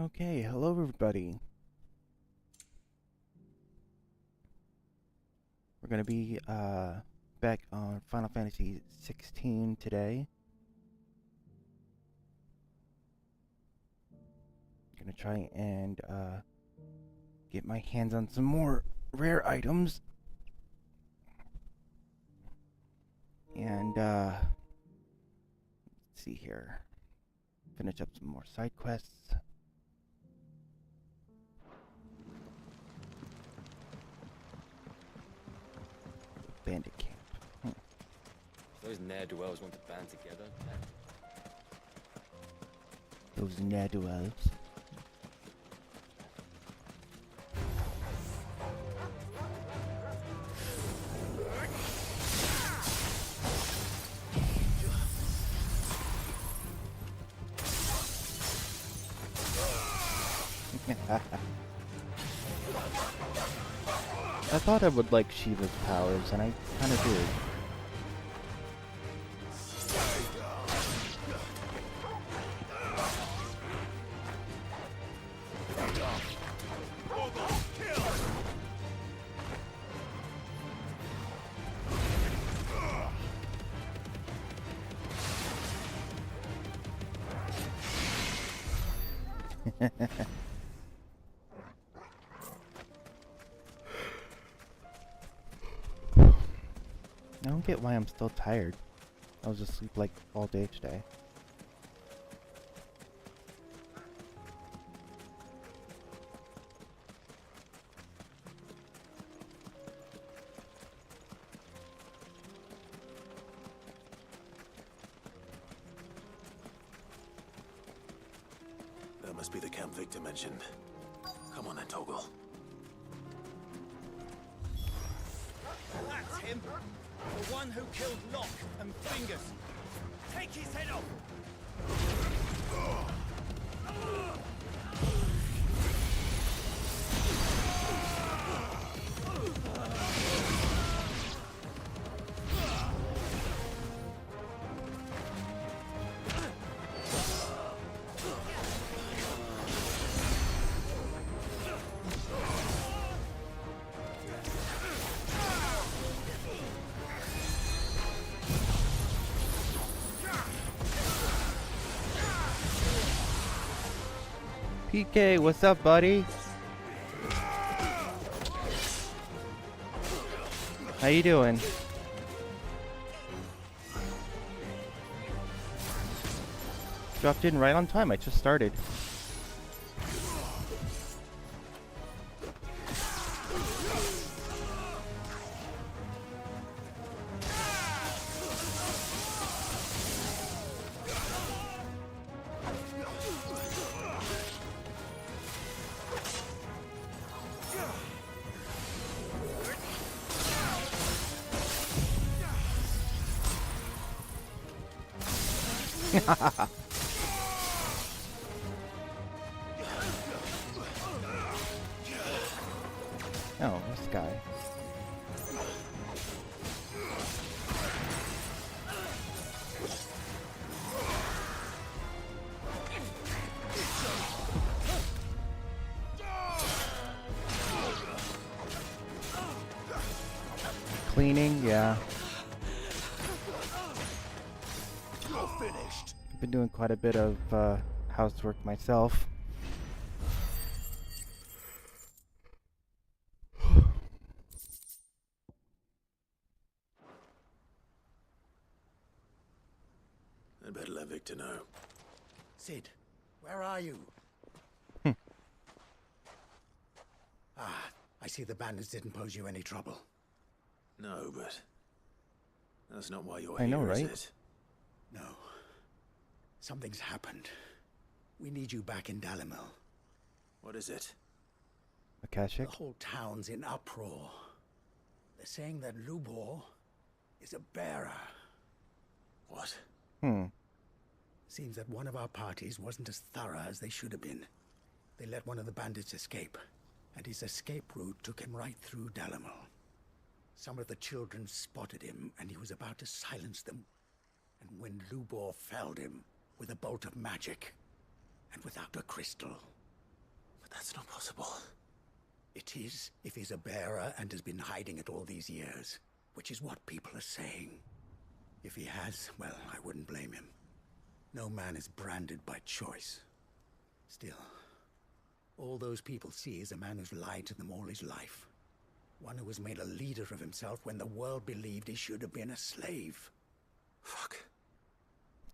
Okay, hello everybody. We're gonna be back on Final Fantasy 16 today. Gonna try and get my hands on some more rare items. And let's see here. Finish up some more side quests. Bandit camp. Those ne'er-do-wells want to band together. Those ne'er-do-wells. I thought I would like Shiva's powers, and I kind of did. I don't get why I'm still tired. I was asleep like all day today. That must be the camp Victor mentioned. Come on then, Toggle. That's him! The one who killed Locke and Fingers! Take his head off! PK, what's up, buddy? How you doing? Dropped in right on time. I just started. Oh, this guy. Cleaning, yeah. You're finished. I've been doing quite a bit of housework myself. I'd better let Victor know. Sid, where are you? I see the bandits didn't pose you any trouble. No, but that's not why you're I here, know, is right? it? No. Something's happened. We need you back in Dalimil. What is it? Akashic? The whole town's in uproar. They're saying that Lubor is a bearer. What? Seems that one of our parties wasn't as thorough as they should have been. They let one of the bandits escape, and his escape route took him right through Dalimil. Some of the children spotted him, and he was about to silence them. And when Lubor felled him with a bolt of magic, and without a crystal, That's not possible. It is, if he's a bearer and has been hiding it all these years, which is what people are saying. If he has, well, I wouldn't blame him. No man is branded by choice. Still, all those people see is a man who's lied to them all his life. One who has made a leader of himself when the world believed he should have been a slave. Fuck.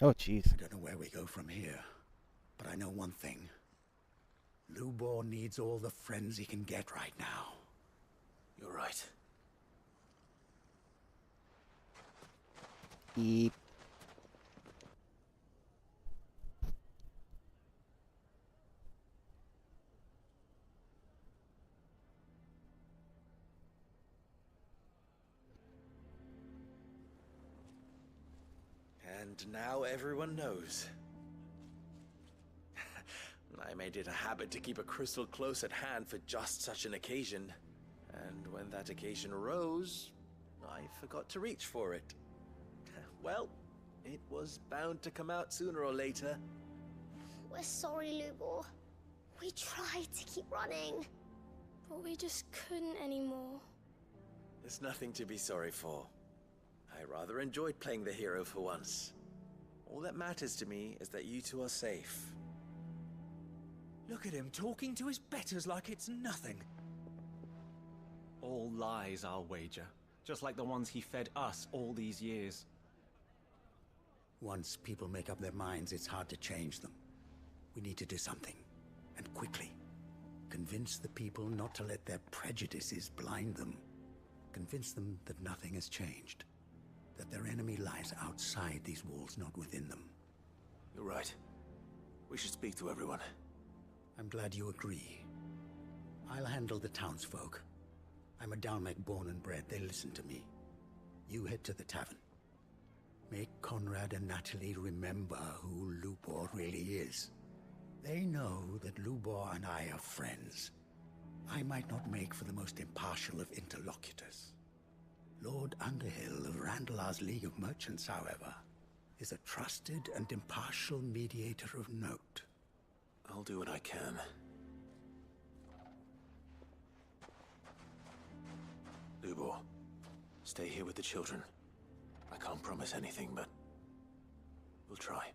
Oh, jeez. I don't know where we go from here, but I know one thing. Lubor needs all the friends he can get right now. You're right. Eep. And now everyone knows. I made it a habit to keep a crystal close at hand for just such an occasion. And when that occasion arose, I forgot to reach for it. Well, it was bound to come out sooner or later. We're sorry, Lubor. We tried to keep running, but we just couldn't anymore. There's nothing to be sorry for. I rather enjoyed playing the hero for once. All that matters to me is that you two are safe. Look at him talking to his betters like it's nothing. All lies, I'll wager. Just like the ones he fed us all these years. Once people make up their minds, it's hard to change them. We need to do something, and quickly. Convince the people not to let their prejudices blind them. Convince them that nothing has changed. That their enemy lies outside these walls, not within them. You're right. We should speak to everyone. I'm glad you agree. I'll handle the townsfolk. I'm a Dalmek born and bred. They listen to me. You head to the tavern. Make Conrad and Natalie remember who Lubor really is. They know that Lubor and I are friends. I might not make for the most impartial of interlocutors. Lord Underhill of Randalar's League of Merchants, however, is a trusted and impartial mediator of note. I'll do what I can. Lubor, stay here with the children. I can't promise anything, but we'll try.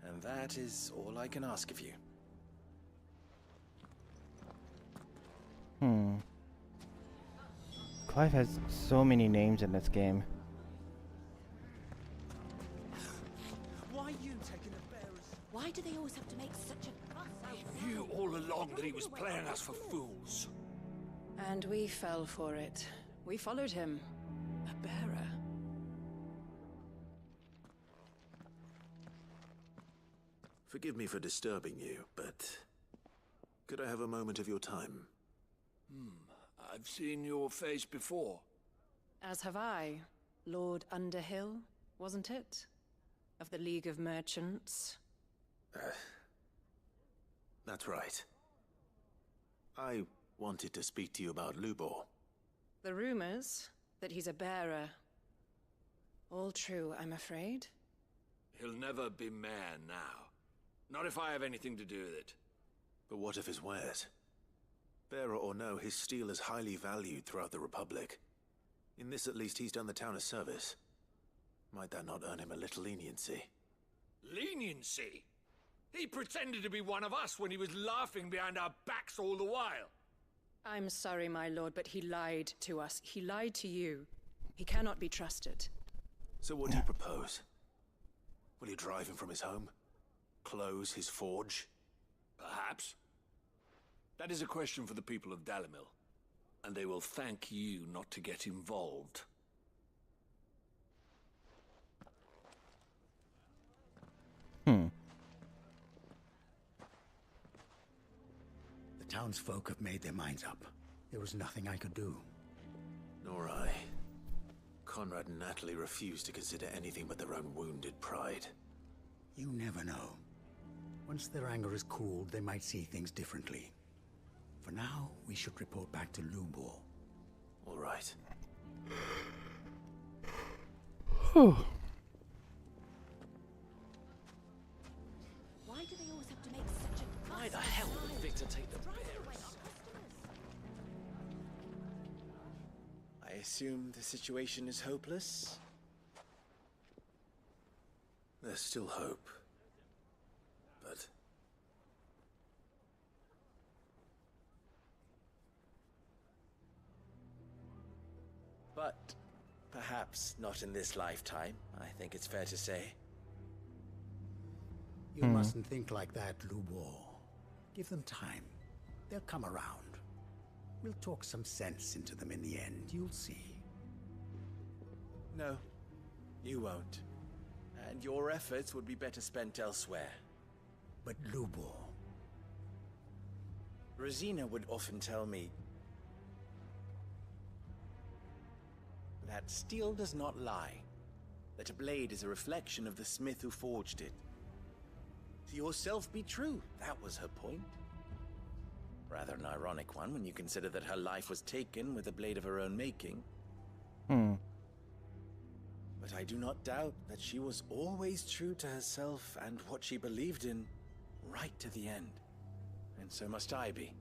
And that is all I can ask of you. Clive has so many names in this game. Why you taking the bearers? Why do they always have to make such a fuss outside? Knew all along that he was playing us for fools. And we fell for it. We followed him. A bearer. Forgive me for disturbing you, but could I have a moment of your time? I've seen your face before. As have I. Lord Underhill, wasn't it? Of the League of Merchants. That's right. I wanted to speak to you about Lubor. The rumors that he's a bearer. All true, I'm afraid. He'll never be mayor now. Not if I have anything to do with it. But what of his wares? Bearer or no, his steel is highly valued throughout the Republic. In this at least, he's done the town a service. Might that not earn him a little leniency? Leniency? He pretended to be one of us when he was laughing behind our backs all the while. I'm sorry, my lord, but he lied to us. He lied to you. He cannot be trusted. So what do you propose? Will you drive him from his home? Close his forge? Perhaps. That is a question for the people of Dalimil. And they will thank you not to get involved. The townsfolk have made their minds up. There was nothing I could do. Nor I. Conrad and Natalie refuse to consider anything but their own wounded pride. You never know. Once their anger is cooled, they might see things differently. For now, we should report back to Lubor. All right. Why do they always have to make such a fuss? Why the hell would Victor take the bearers? I assume the situation is hopeless? There's still hope. But But perhaps not in this lifetime, I think it's fair to say. You mustn't think like that, Lubor. Give them time. They'll come around. We'll talk some sense into them in the end, you'll see. No, you won't. And your efforts would be better spent elsewhere. But Lubor, Rosina would often tell me that steel does not lie, that a blade is a reflection of the smith who forged it. To yourself be true, that was her point. Rather an ironic one when you consider that her life was taken with a blade of her own making. But I do not doubt that she was always true to herself and what she believed in, right to the end. And so must I be.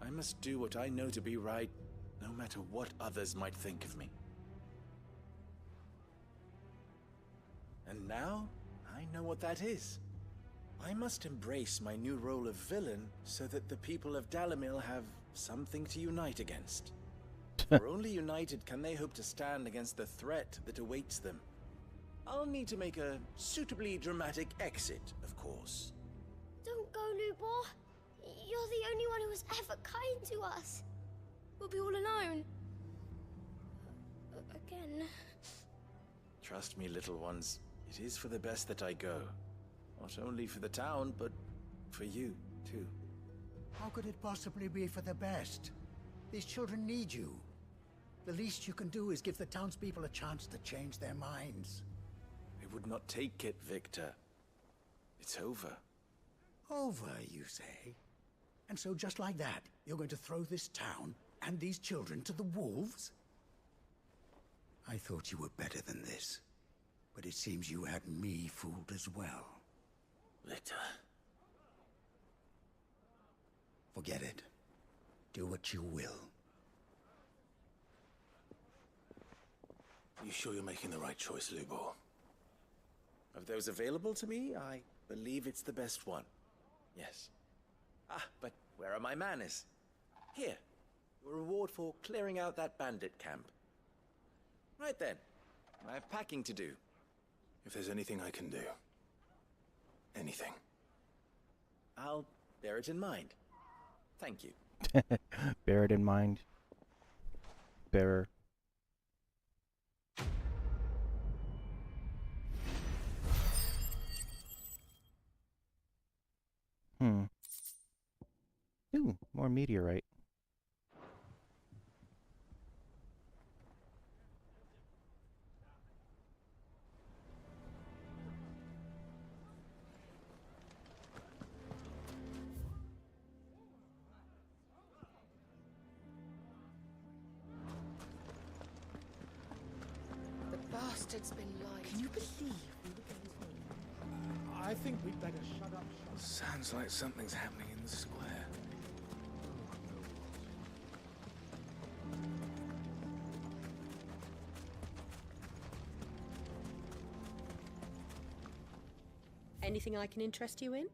I must do what I know to be right, no matter what others might think of me. And now, I know what that is. I must embrace my new role of villain so that the people of Dalimil have something to unite against. For only united can they hope to stand against the threat that awaits them. I'll need to make a suitably dramatic exit, of course. Don't go, Lubor. You're the only one who was ever kind to us. We'll be all alone. Again. Trust me, little ones. It is for the best that I go. Not only for the town, but for you, too. how could it possibly be for the best? These children need you. The least you can do is give the townspeople a chance to change their minds. I would not take it, Victor. It's over. Over, you say? And so just like that, you're going to throw this town and these children to the wolves? I thought you were better than this. But it seems you had me fooled as well. Victor. Forget it. Do what you will. you sure you're making the right choice, Lubor? Of those available to me, I believe it's the best one. Yes. Ah, but where are my manners? Here. Your reward for clearing out that bandit camp. Right then. I have packing to do. If there's anything I can do. Anything. I'll bear it in mind. Thank you. Bear it in mind. Bearer. Ooh, more meteorite. The bastard's been lying. Can you believe? I think we'd better shut up. Sounds like something's happening in the square. Anything I can interest you in?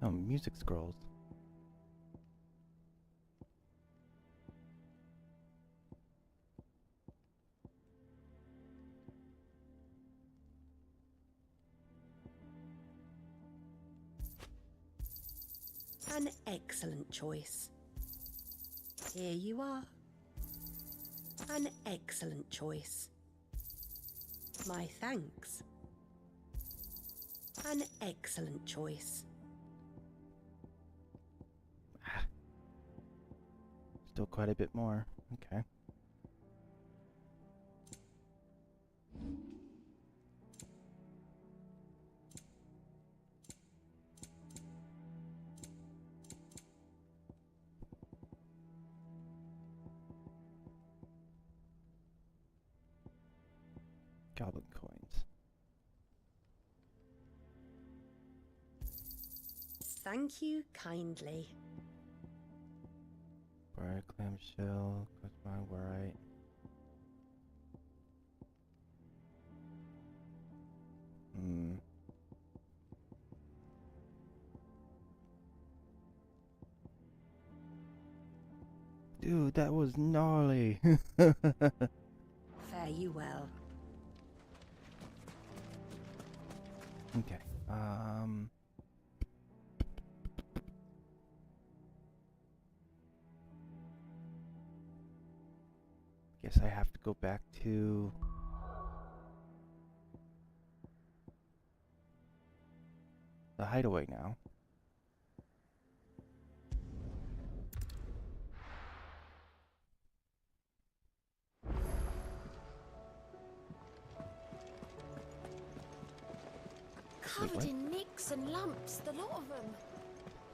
Oh, music scrolls. An excellent choice. Here you are. An excellent choice. My thanks. An excellent choice. Still quite a bit more. Okay. Thank you kindly. Bright clamshell, goes my right. Dude, that was gnarly. Fare you well. Okay. Guess I have to go back to the hideaway now. Covered what? in nicks and lumps, the lot of them.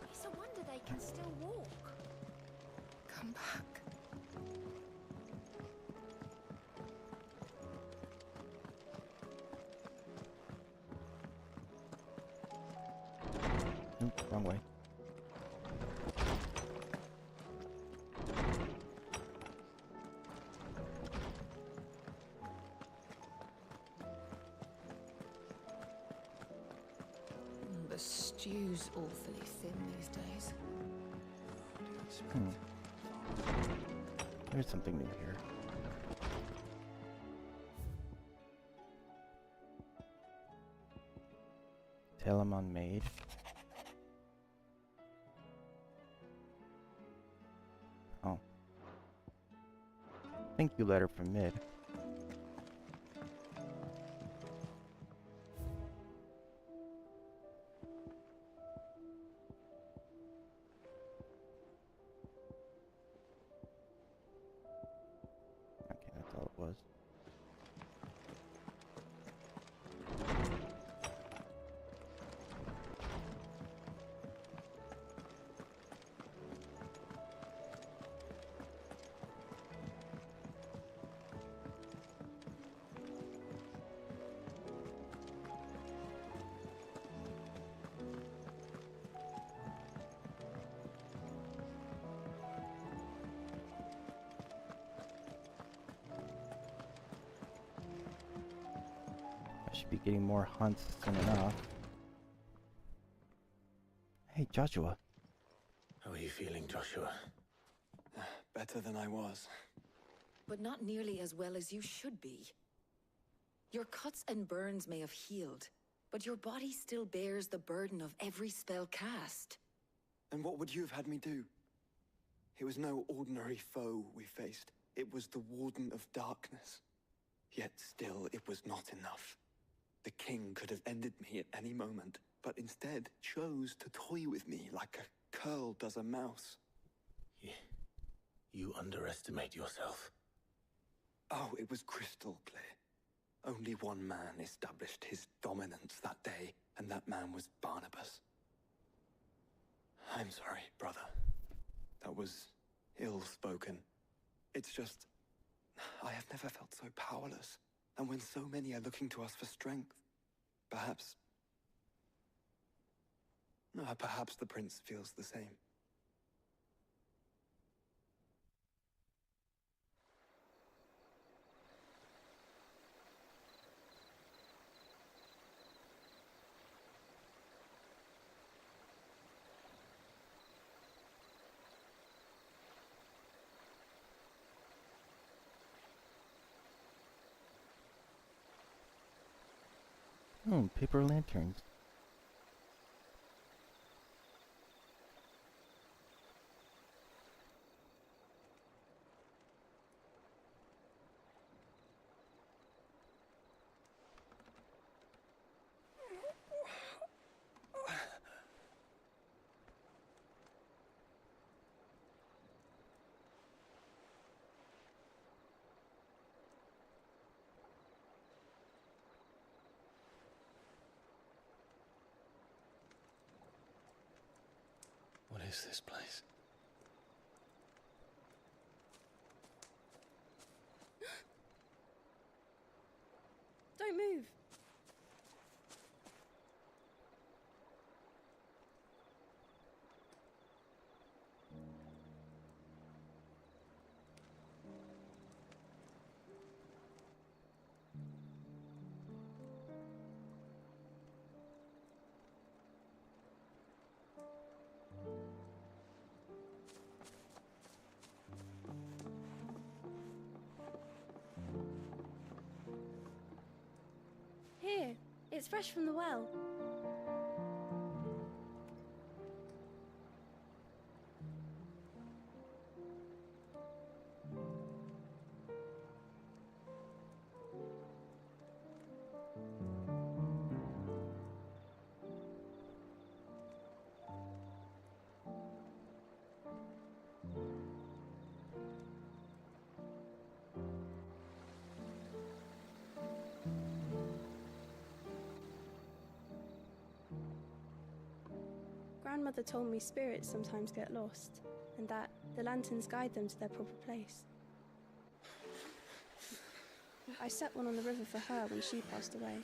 It's a wonder they can still walk. Come back. Nope, wrong way. The stew's awfully thin these days. There's something new here. Telemon Maid. Oh. Thank you, letter from Mid. Okay, that's all it was. I should be getting more hunts soon enough. Hey, Joshua. How are you feeling, Joshua? Better than I was. But not nearly as well as you should be. Your cuts and burns may have healed, but your body still bears the burden of every spell cast. And what would you have had me do? It was no ordinary foe we faced. It was the Warden of Darkness. Yet still, it was not enough. The king could have ended me at any moment, but instead chose to toy with me like a curl does a mouse. You underestimate yourself. Oh, it was crystal clear. Only one man established his dominance that day, and that man was Barnabas. I'm sorry, brother. That was ill-spoken. It's just, I have never felt so powerless. And when so many are looking to us for strength, perhaps the prince feels the same. Oh, paper lanterns. What is this place? Don't move. It's fresh from the well. Grandmother told me spirits sometimes get lost, and that the lanterns guide them to their proper place. I set one on the river for her when she passed away.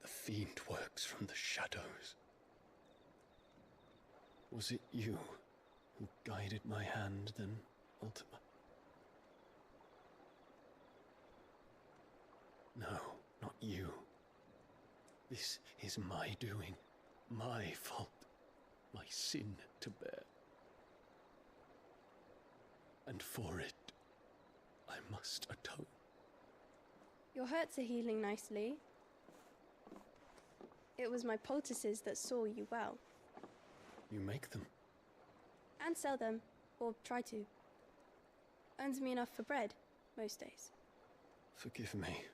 The fiend works from the shadows. Was it you who guided my hand then, Ultima? No, not you. This is my doing, my fault, my sin to bear. And for it, I must atone. Your hurts are healing nicely. It was my poultices that saw you well. You make them? And sell them, or try to. Earns me enough for bread, most days. Forgive me.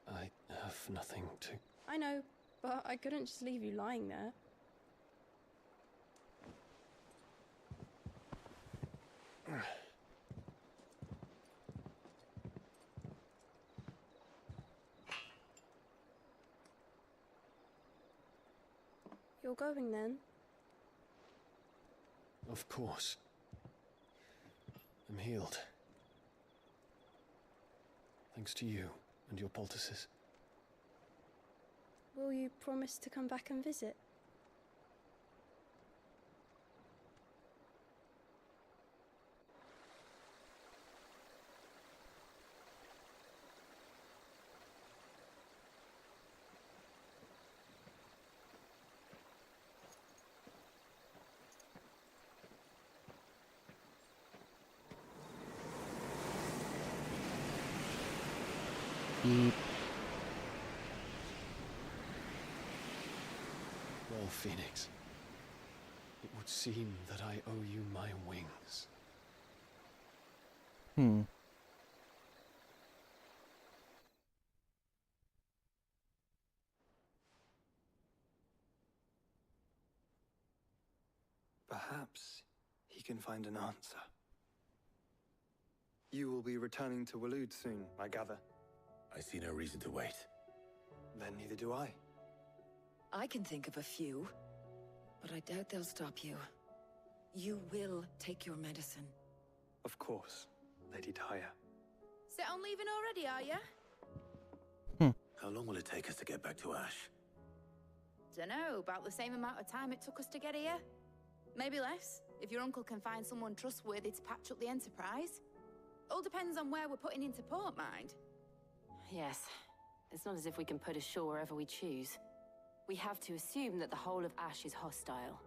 I have nothing to... I know, but I couldn't just leave you lying there. You're going then? Of course. I'm healed. Thanks to you and your poultices. Will you promise to come back and visit? Beep. Well, Phoenix, it would seem that I owe you my wings. Perhaps he can find an answer. You will be returning to Waloed soon, I gather. I see no reason to wait. Then neither do I. I can think of a few, but I doubt they'll stop you. You will take your medicine. Of course, Lady Daya. Set on leaving already, are ya? How long will it take us to get back to Ash? Dunno, about the same amount of time it took us to get here. Maybe less, if your uncle can find someone trustworthy to patch up the Enterprise. All depends on where we're putting into port, mind. Yes. It's not as if we can put ashore wherever we choose. We have to assume that the whole of Ash is hostile,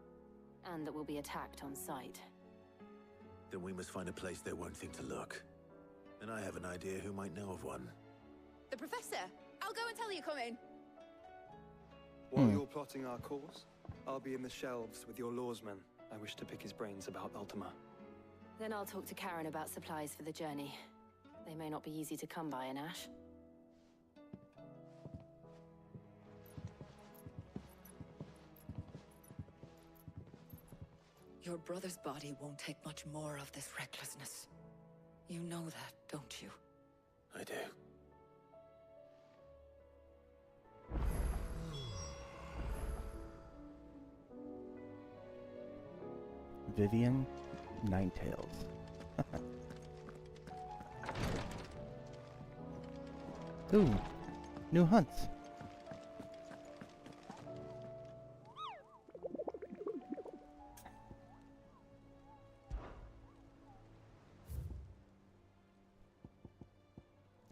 and that we'll be attacked on sight. Then we must find a place they won't think to look. And I have an idea who might know of one. The Professor! I'll go and tell you come in. While you're plotting our course, I'll be in the shelves with your lawsman. I wish to pick his brains about Ultima. Then I'll talk to Karen about supplies for the journey. They may not be easy to come by in Ash. Your brother's body won't take much more of this recklessness. You know that, don't you? I do. Vivian Ninetails. Ooh, new hunts.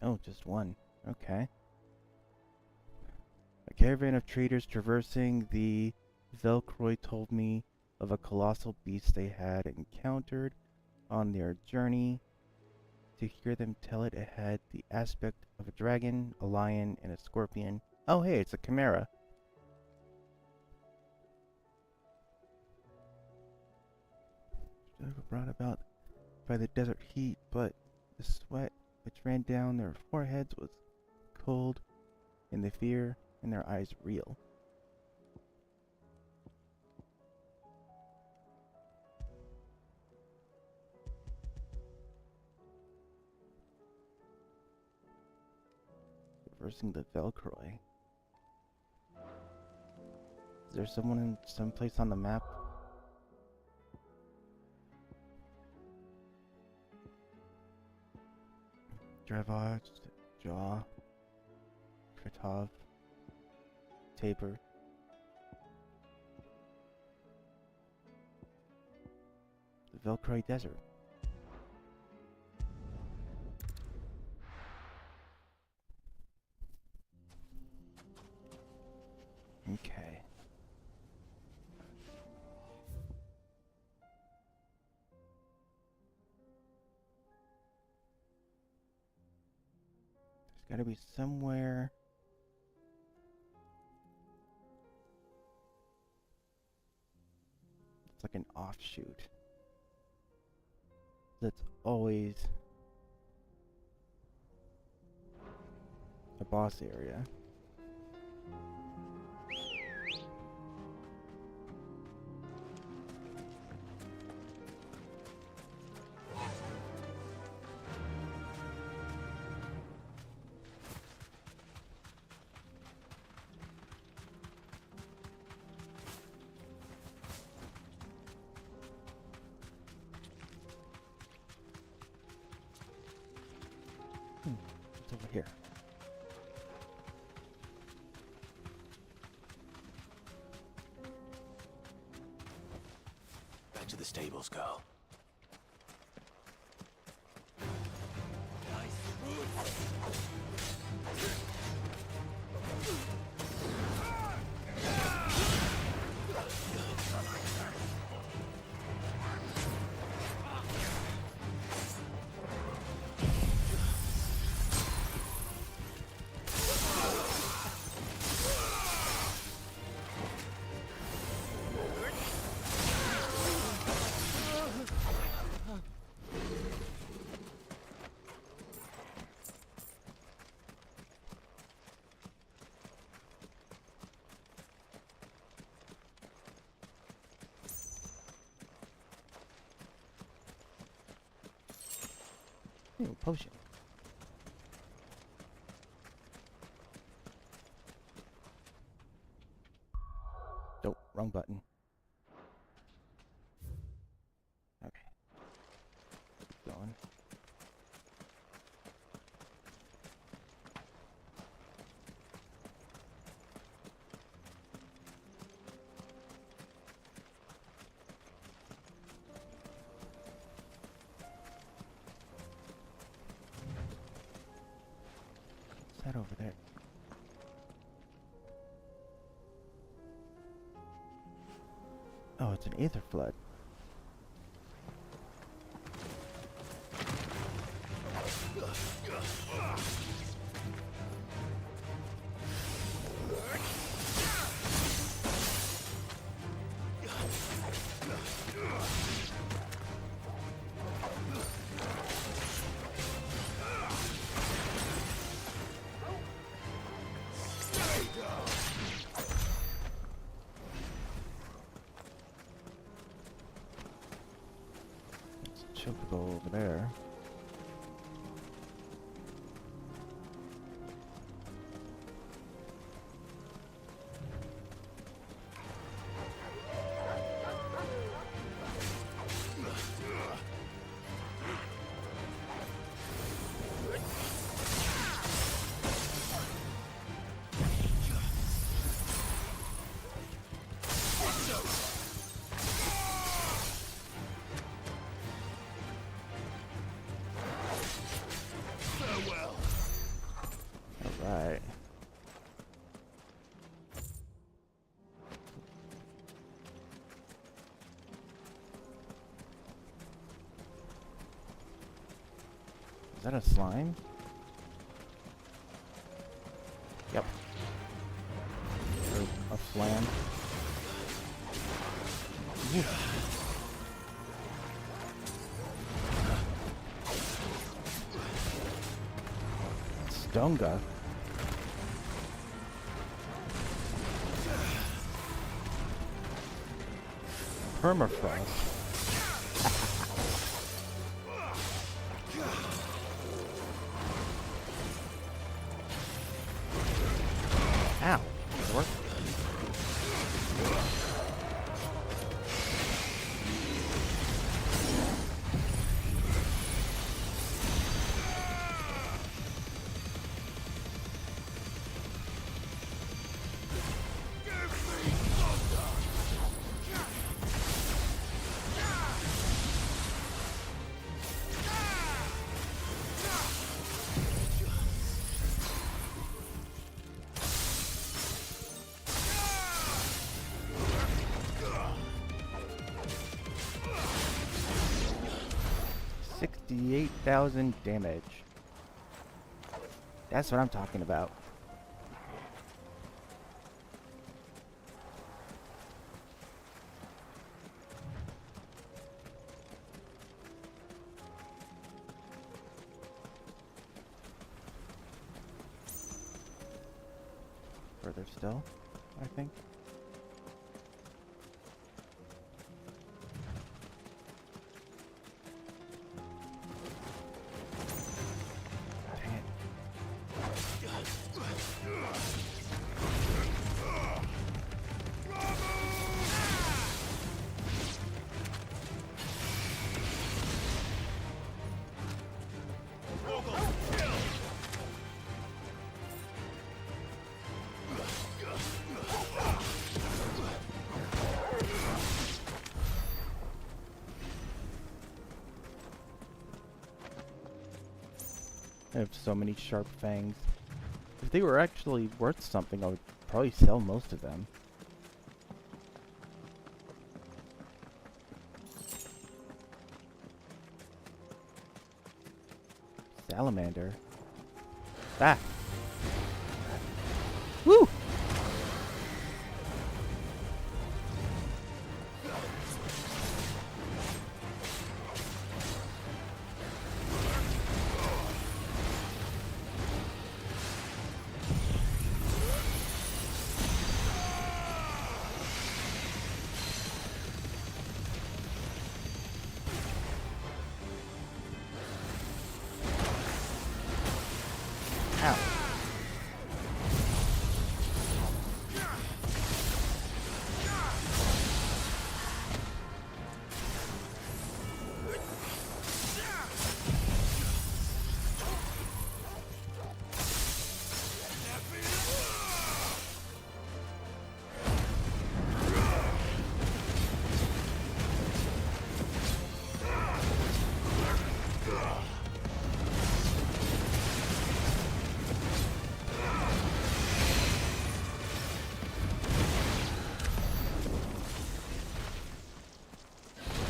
Oh, just one. Okay. A caravan of traders traversing the Velcroy told me of a colossal beast they had encountered on their journey. To hear them tell it, it had the aspect of a dragon, a lion, and a scorpion. Oh hey, it's a chimera. Brought about by the desert heat, but the sweat which ran down their foreheads was cold, and the fear in their eyes real. Traversing the Velcroy. Is there someone in some place on the map? Drevoj, Jaw, Kratov, Tabor. The Velcroy Desert. Okay. There's gotta be somewhere. It's like an offshoot. That's always a boss area. It's over here. Back to the stables, girl. Ooh, potion. Nope, wrong button. Okay. Keep going. That over there. Oh, it's an aether flood. Chocobo over there. that a slime? Yep. Or a flan. Ooh. Stonga. Permafrost. Ow. Work. $68,000 damage. That's what I'm talking about. Further still, I think. I have so many sharp fangs. If they were actually worth something, I would probably sell most of them. Salamander. Ah! Woo! Ow.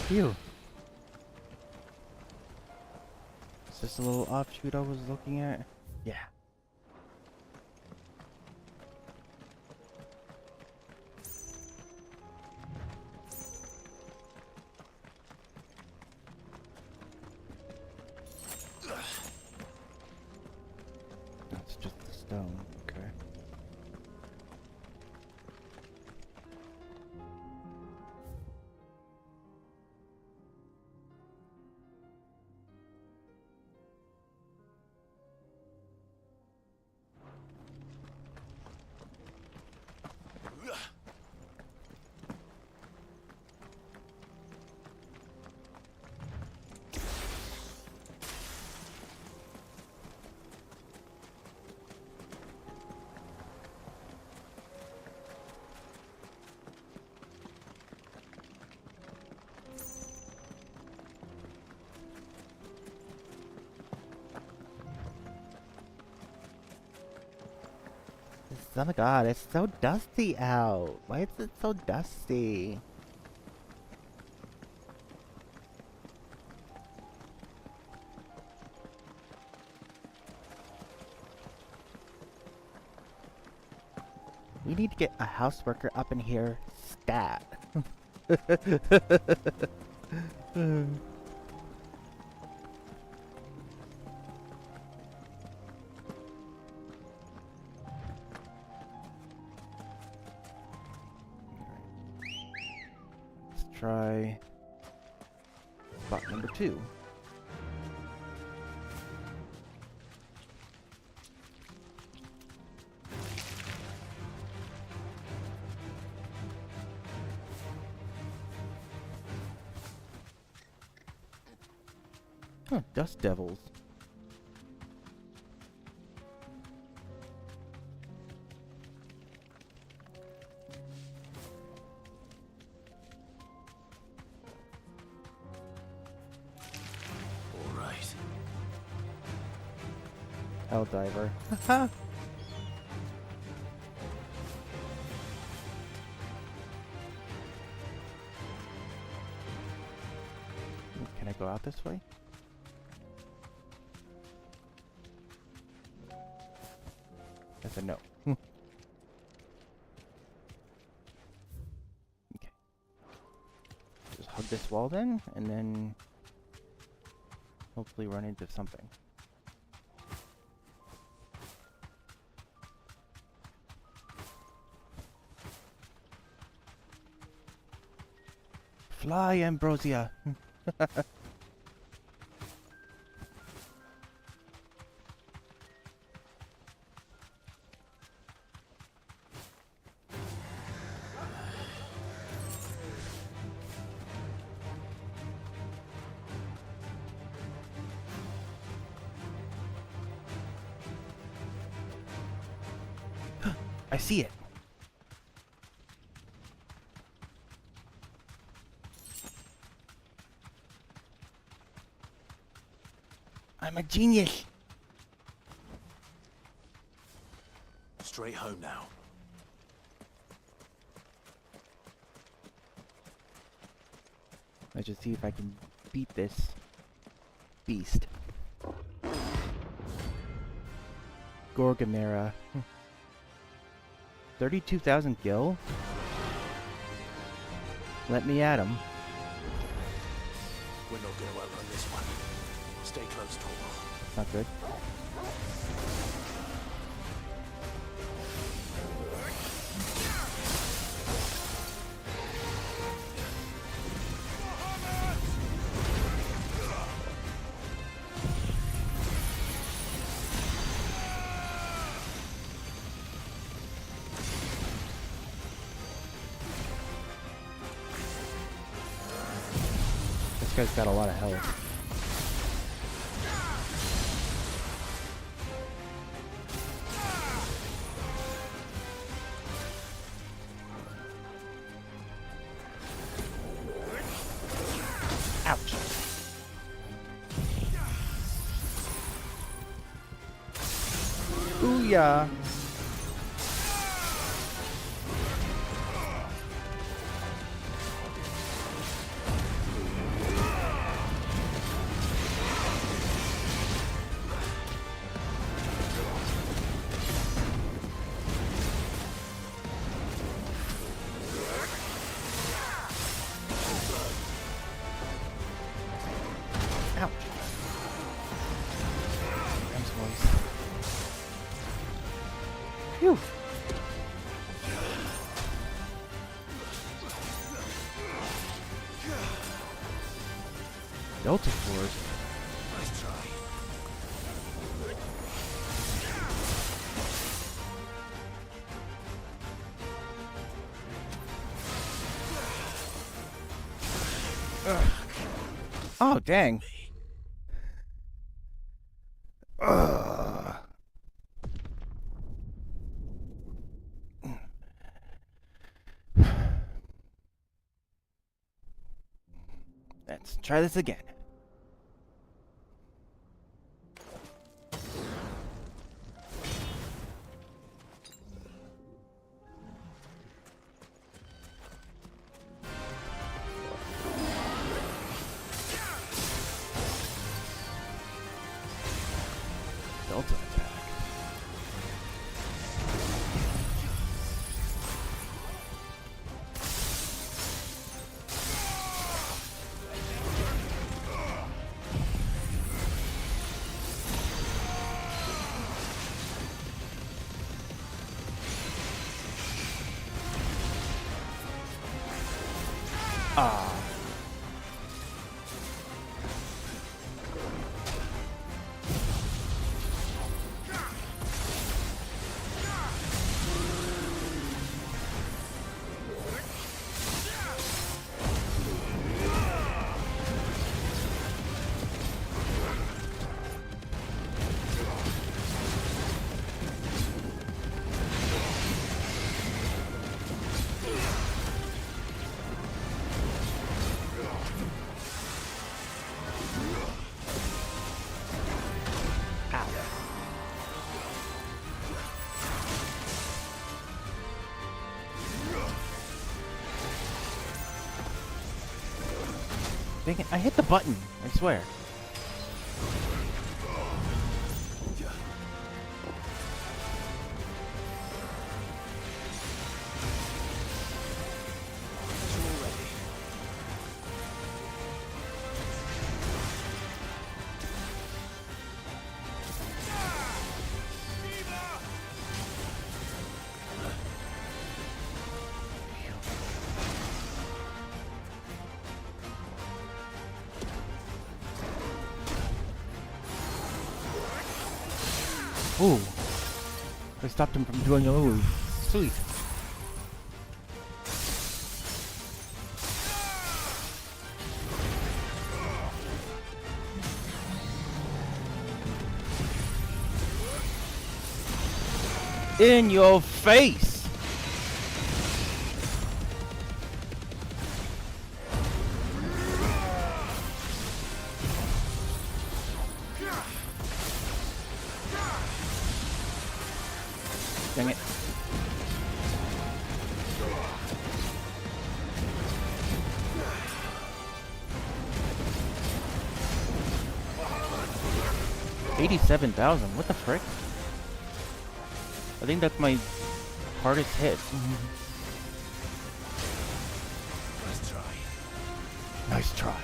Phew. Is this a little offshoot I was looking at? Yeah. That's just the stone, okay. Oh my god, it's so dusty out. Why is it so dusty? We need to get a house worker up in here stat. Let's try spot number 2. Huh, dust devils. All right. Helldiver. Haha. Can I go out this way? That's a no. Okay. Just hug this wall then, and then hopefully run into something. Fly, Ambrosia! I see it. I'm a genius. Straight home now. Let's just see if I can beat this beast. Gorgamera. 32,000 gil? Let me at him. We're not going to outrun this one. Stay close, Torvald. Not good. This guy's got a lot of health. Ouch. Booyah. Ouch. Ram's voice. Phew. Delta Force. Nice try. Oh, dang. Ugh. Let's try this again. Delta attack. Ah. Dang it, I hit the button, I swear. Ooh. I stopped him from doing a move. Sweet. In your face! Dang it. $87,000. What the frick? I think that's my hardest hit. Nice try. Nice try.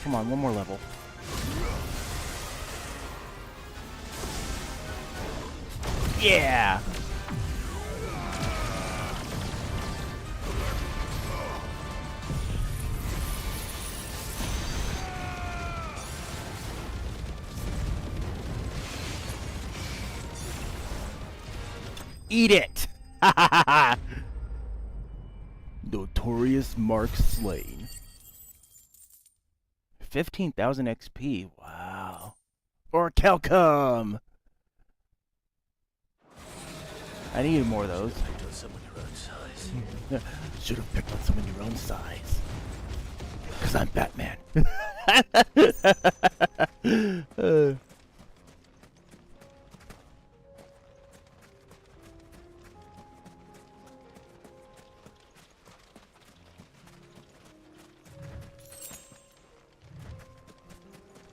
Come on, one more level. Yeah! Eat it! Notorious Mark slain. 15,000 XP. Wow. Or Telcom. I needed more of those. Picked on someone your own size. Should have picked on someone your own size. Because I'm Batman.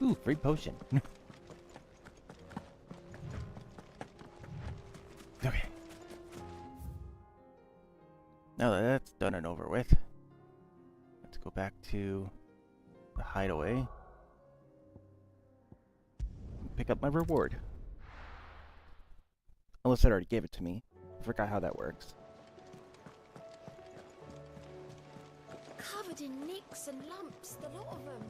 Ooh, free potion. Okay. Now that that's done and over with, let's go back to the hideaway. Pick up my reward. Unless it already gave it to me. I forgot how that works. Covered in nicks and lumps, the lot of them.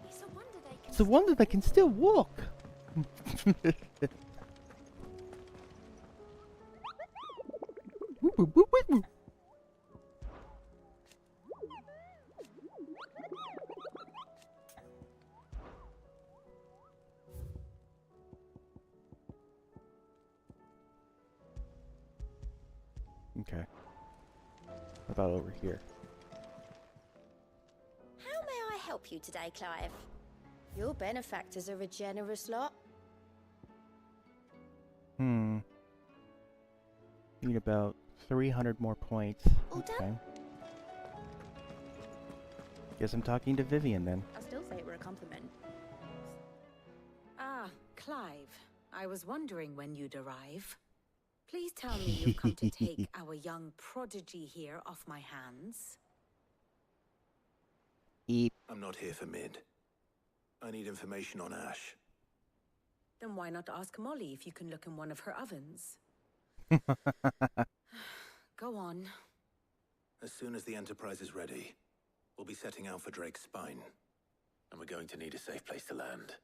It's a wonder they can. It's a wonder they can still walk. Okay. What about over here? How may I help you today, Clive? Your benefactors are a generous lot. Need about 300 more points. All done? Okay. Guess I'm talking to Vivian then. I'll still say it were a compliment. Ah, Clive. I was wondering when you'd arrive. Please tell me you've come to take our young prodigy here off my hands. Eep. I'm not here for Mid. I need information on Ash. Then why not ask Molly if you can look in one of her ovens? Go on. As soon as the Enterprise is ready, we'll be setting out for Drake's Spine. And we're going to need a safe place to land.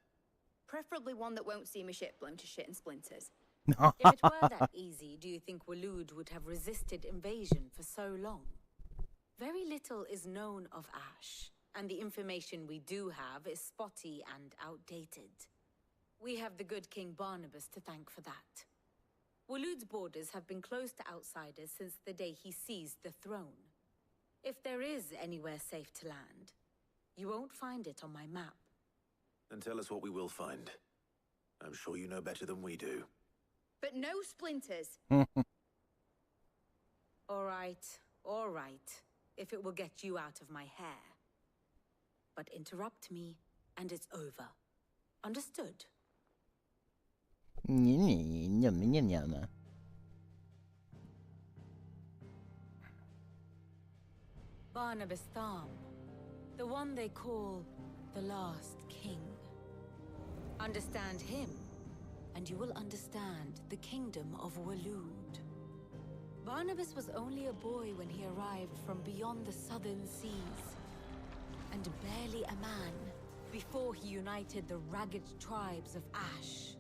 Preferably one that won't see my ship blown to shit and splinters. If it were that easy, do you think Waloed would have resisted invasion for so long? Very little is known of Ash, and the information we do have is spotty and outdated. We have the good King Barnabas to thank for that. Waloed's borders have been closed to outsiders since the day he seized the throne. If there is anywhere safe to land, you won't find it on my map. Then tell us what we will find. I'm sure you know better than we do. But no splinters. All right, if it will get you out of my hair. But interrupt me, and it's over. Understood? Barnabas Thom, the one they call the Last King. Understand him, and you will understand the kingdom of Waloed. Barnabas was only a boy when he arrived from beyond the southern seas, and barely a man before he united the ragged tribes of Ash.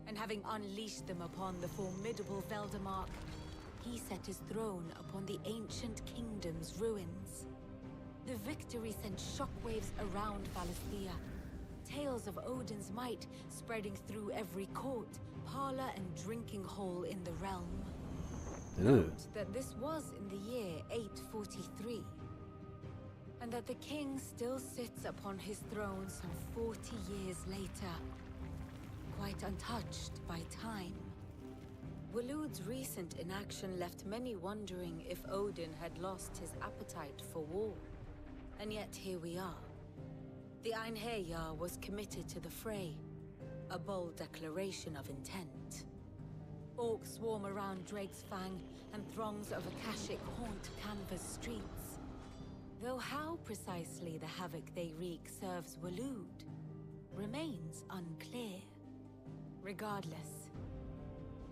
And having unleashed them upon the formidable Veldamark, he set his throne upon the ancient kingdom's ruins. The victory sent shockwaves around Valisthea, tales of Odin's might spreading through every court, parlor, and drinking hole in the realm. Note that this was in the year 843, and that the king still sits upon his throne some 40 years later, quite untouched by time. Waloed's recent inaction left many wondering if Odin had lost his appetite for war. And yet here we are. The Einherjar was committed to the fray, a bold declaration of intent. Orcs swarm around Drake's Fang, and throngs of Akashic haunt Canva's streets. Though how precisely the havoc they wreak serves Waloed remains unclear. Regardless,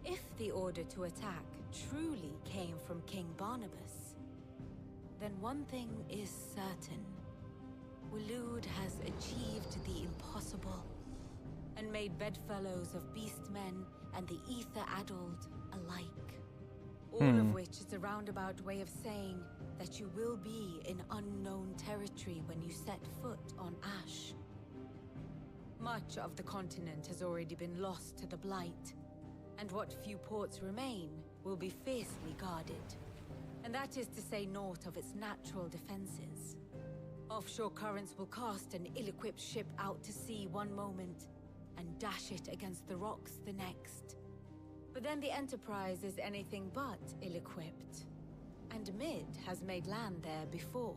if the order to attack truly came from King Barnabas, then one thing is certain. Waloed has achieved the impossible, and made bedfellows of beastmen and the ether-addled alike. All of which is a roundabout way of saying that you will be in unknown territory when you set foot on Ash. Much of the continent has already been lost to the Blight, and what few ports remain will be fiercely guarded. And that is to say naught of its natural defenses. Offshore currents will cast an ill-equipped ship out to sea one moment, and dash it against the rocks the next. But then the Enterprise is anything but ill-equipped, and Mid has made land there before.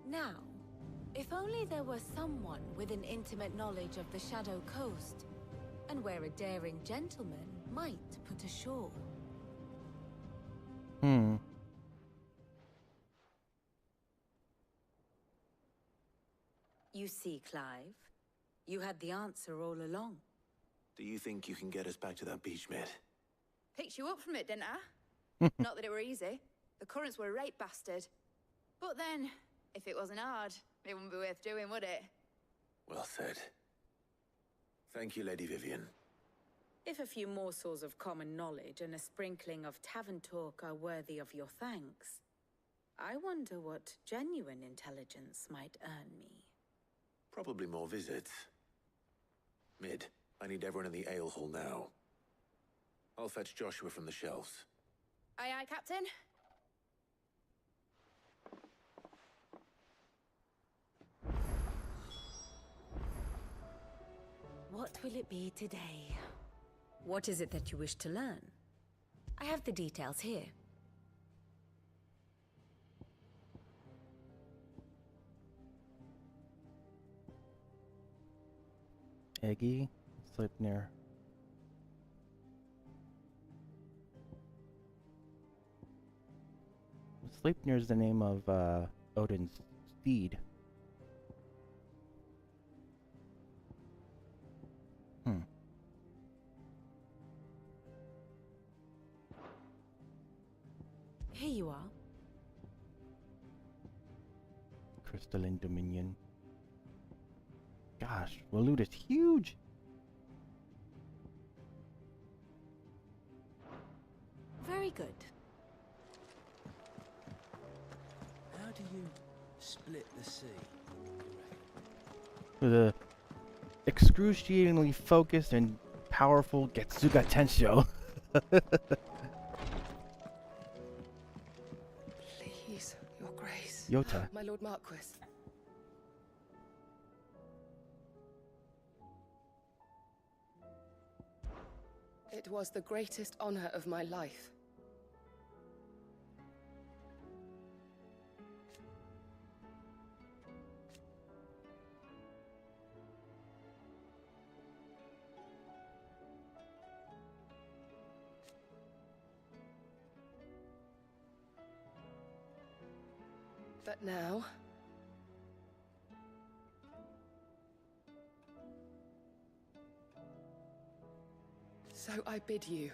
Now, if only there were someone with an intimate knowledge of the Shadow Coast, and where a daring gentleman might put ashore. You see, Clive, you had the answer all along. Do you think you can get us back to that beach, Mid? Picked you up from it, didn't I? Not that it were easy. The currents were a right bastard. But then, if it wasn't hard, it wouldn't be worth doing, would it? Well said. Thank you, Lady Vivian. If a few morsels of common knowledge and a sprinkling of tavern talk are worthy of your thanks, I wonder what genuine intelligence might earn me. Probably more visits. Mid, I need everyone in the ale hall now. I'll fetch Joshua from the shelves. Aye, aye, Captain. What will it be today? What is it that you wish to learn? I have the details here. Eggy, Sleipnir. Sleipnir is the name of Odin's steed. Here you are. Crystalline Dominion. Gosh, Waloed is huge! Very good. How do you split the sea? With a excruciatingly focused and powerful Getsuga Tensho. Please, Your Grace. Yota. My Lord Marquis. It was the greatest honor of my life. But now, so I bid you.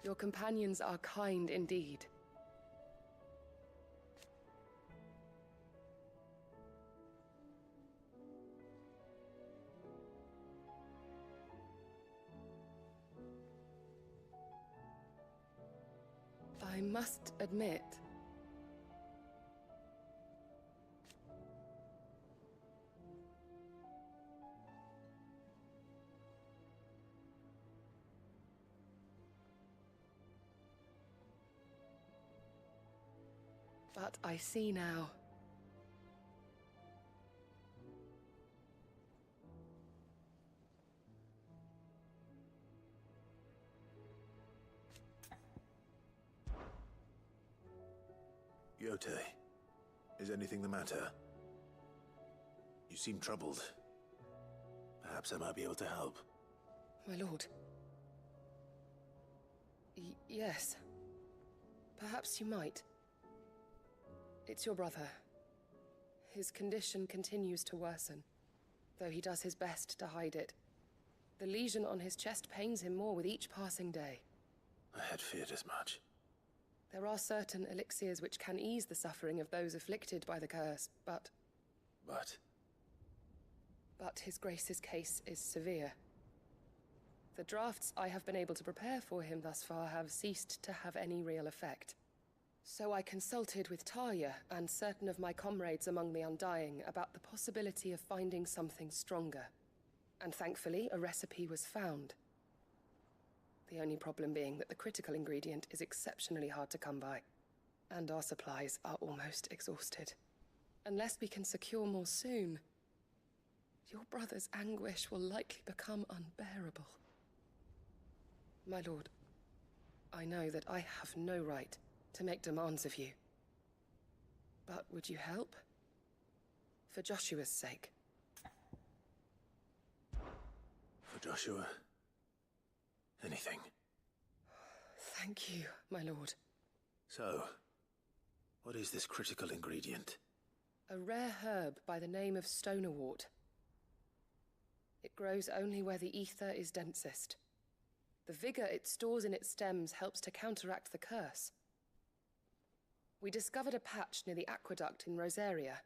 Your companions are kind indeed. I must admit, but I see now. Yotei, is anything the matter? You seem troubled. Perhaps I might be able to help. My lord. Yes. Perhaps you might. It's your brother. His condition continues to worsen, though he does his best to hide it. The lesion on his chest pains him more with each passing day. I had feared as much. There are certain elixirs which can ease the suffering of those afflicted by the curse, but His Grace's case is severe. The drafts I have been able to prepare for him thus far have ceased to have any real effect. So I consulted with Talia and certain of my comrades among the Undying about the possibility of finding something stronger. And thankfully, a recipe was found. The only problem being that the critical ingredient is exceptionally hard to come by, and our supplies are almost exhausted. Unless we can secure more soon, your brother's anguish will likely become unbearable. My lord, I know that I have no right to make demands of you. But would you help? For Joshua's sake. For Joshua? Anything. Thank you, my lord. So, what is this critical ingredient? A rare herb by the name of Stonerwort. It grows only where the ether is densest. The vigor it stores in its stems helps to counteract the curse. We discovered a patch near the aqueduct in Rosaria.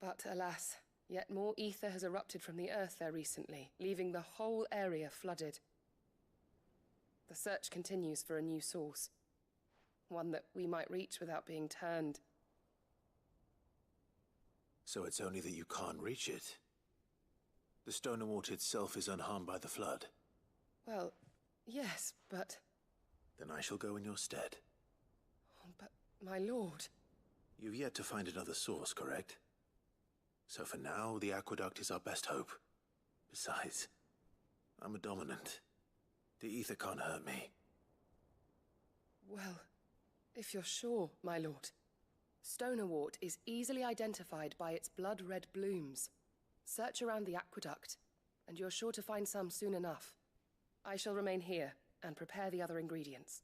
But alas, yet more ether has erupted from the earth there recently, leaving the whole area flooded. The search continues for a new source. One that we might reach without being turned. So it's only that you can't reach it? The Stonerwort itself is unharmed by the flood? Well, yes, but... Then I shall go in your stead. Oh, but, my lord... You've yet to find another source, correct? So for now, the aqueduct is our best hope. Besides, I'm a dominant. The ether can't hurt me. Well, If you're sure, my lord. Stonewort is easily identified by its blood-red blooms. Search around the aqueduct, and you're sure to find some soon enough. I shall remain here and prepare the other ingredients.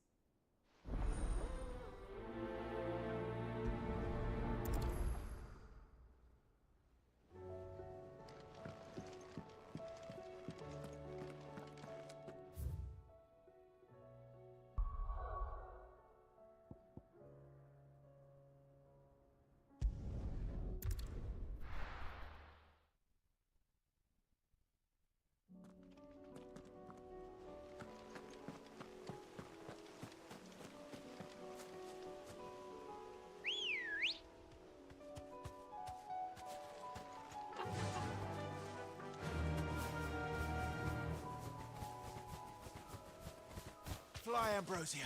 Fly, Ambrosia.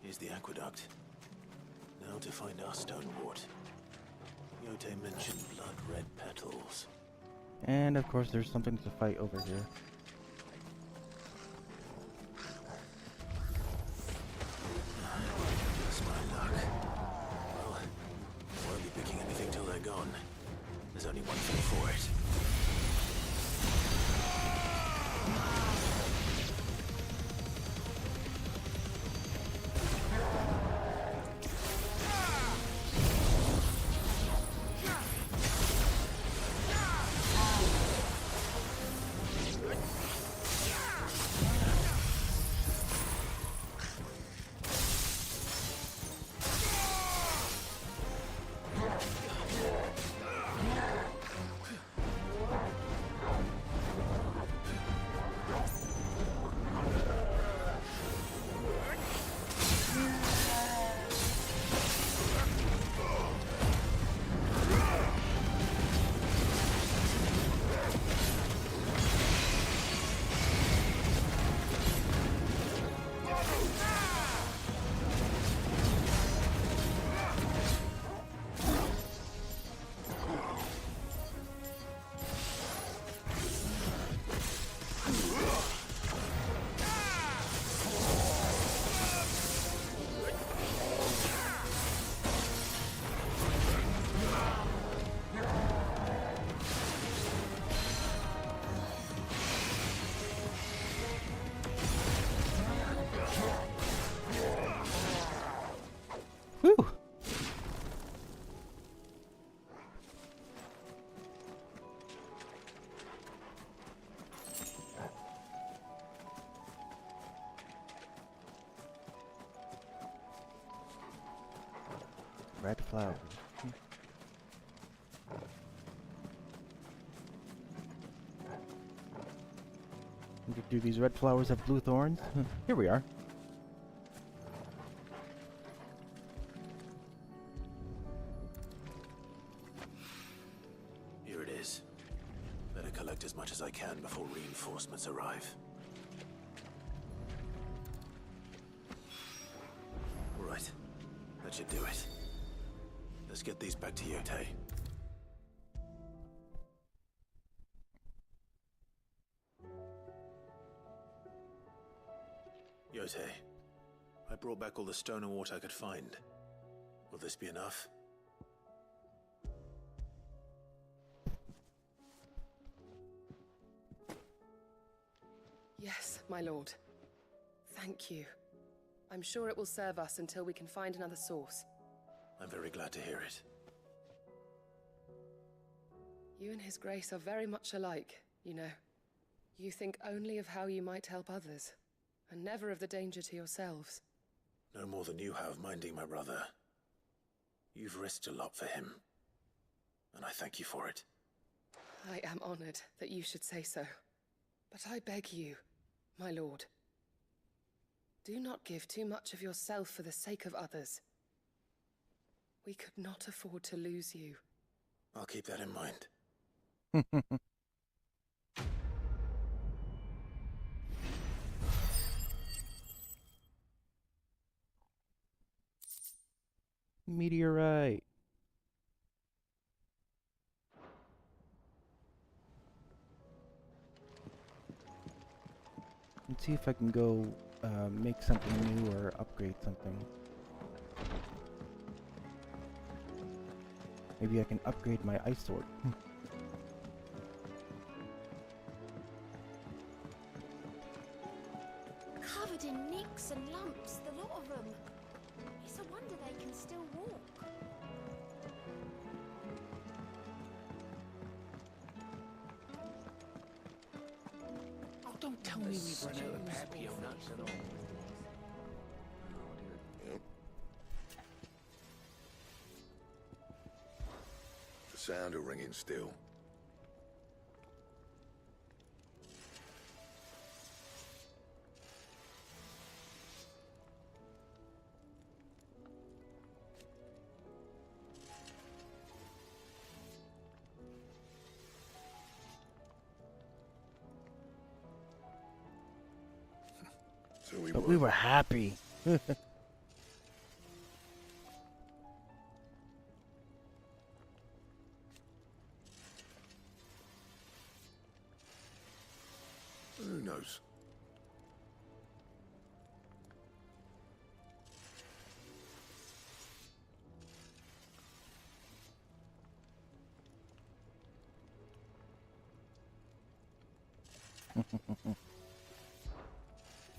Here's the aqueduct. Now to find our Stonewort. Yote mentioned blood-red petals. And of course there's something to fight over here. Just my luck. Well, I won't be picking anything till they're gone. There's only one thing for it. Whew. Red flowers. Do these red flowers have blue thorns? Here we are. Here it is. Better collect as much as I can before reinforcements arrive. Right. That should do it. Let's get these back to Yote. Yote, I brought back all the Stonewort I could find. Will this be enough? Yes, my lord. Thank you. I'm sure it will serve us until we can find another source. I'm very glad to hear it. You and His Grace are very much alike, you know. You think only of how you might help others, and never of the danger to yourselves. No more than you have minding my brother. You've risked a lot for him, and I thank you for it. I am honored that you should say so. But I beg you, My lord, do not give too much of yourself for the sake of others. We could not afford to lose you. I'll keep that in mind. Meteorite. Let's see if I can go make something new or upgrade something. Maybe I can upgrade my ice sword. Covered in nicks and lumps, the lot of them. It's a wonder they can still walk. Oh, don't tell me we've run out of Papio nuts at all. The sound of ringing still. So But we were happy. Who knows?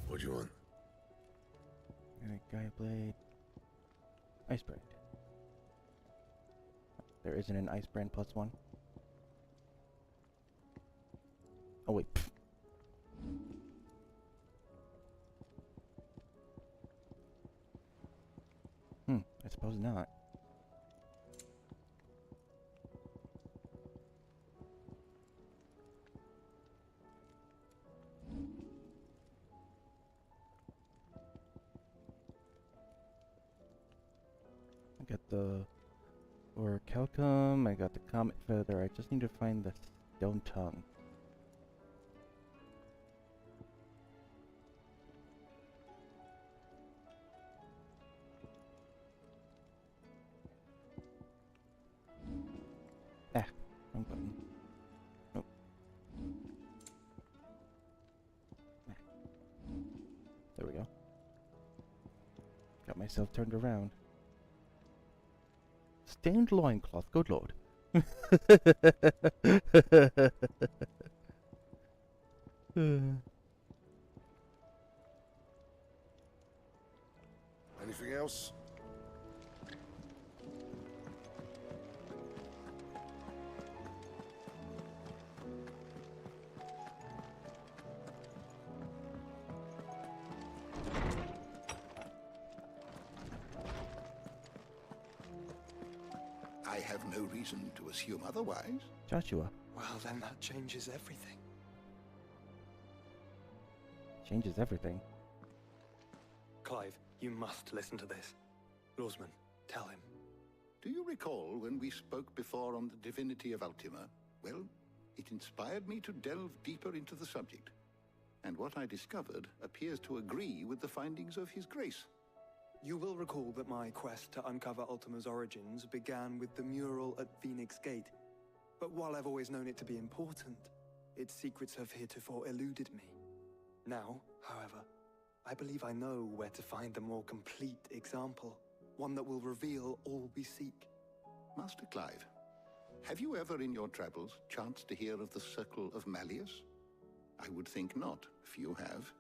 What do you want? Alright, Gaia Blade. Ice Brand. There isn't an Ice Brand +1. Oh wait. Pfft. I suppose not. I got the Orichalcum, I got the Comet Feather, I just need to find the Stone Tongue. Ah, wrong button. Nope. Ah. There we go. Got myself turned around. Stained loincloth, good lord. Anything else? I have no reason to assume otherwise. Joshua. Well, then that changes everything. Changes everything. Clive, you must listen to this. Lawsman, tell him. Do you recall when we spoke before on the divinity of Ultima? Well, it inspired me to delve deeper into the subject. And what I discovered appears to agree with the findings of His Grace. You will recall that my quest to uncover Ultima's origins began with the mural at Phoenix Gate. But while I've always known it to be important, its secrets have heretofore eluded me. Now, however, I believe I know where to find the more complete example, one that will reveal all we seek. Master Clive, have you ever in your travels chanced to hear of the Circle of Malleus? I would think not, few have.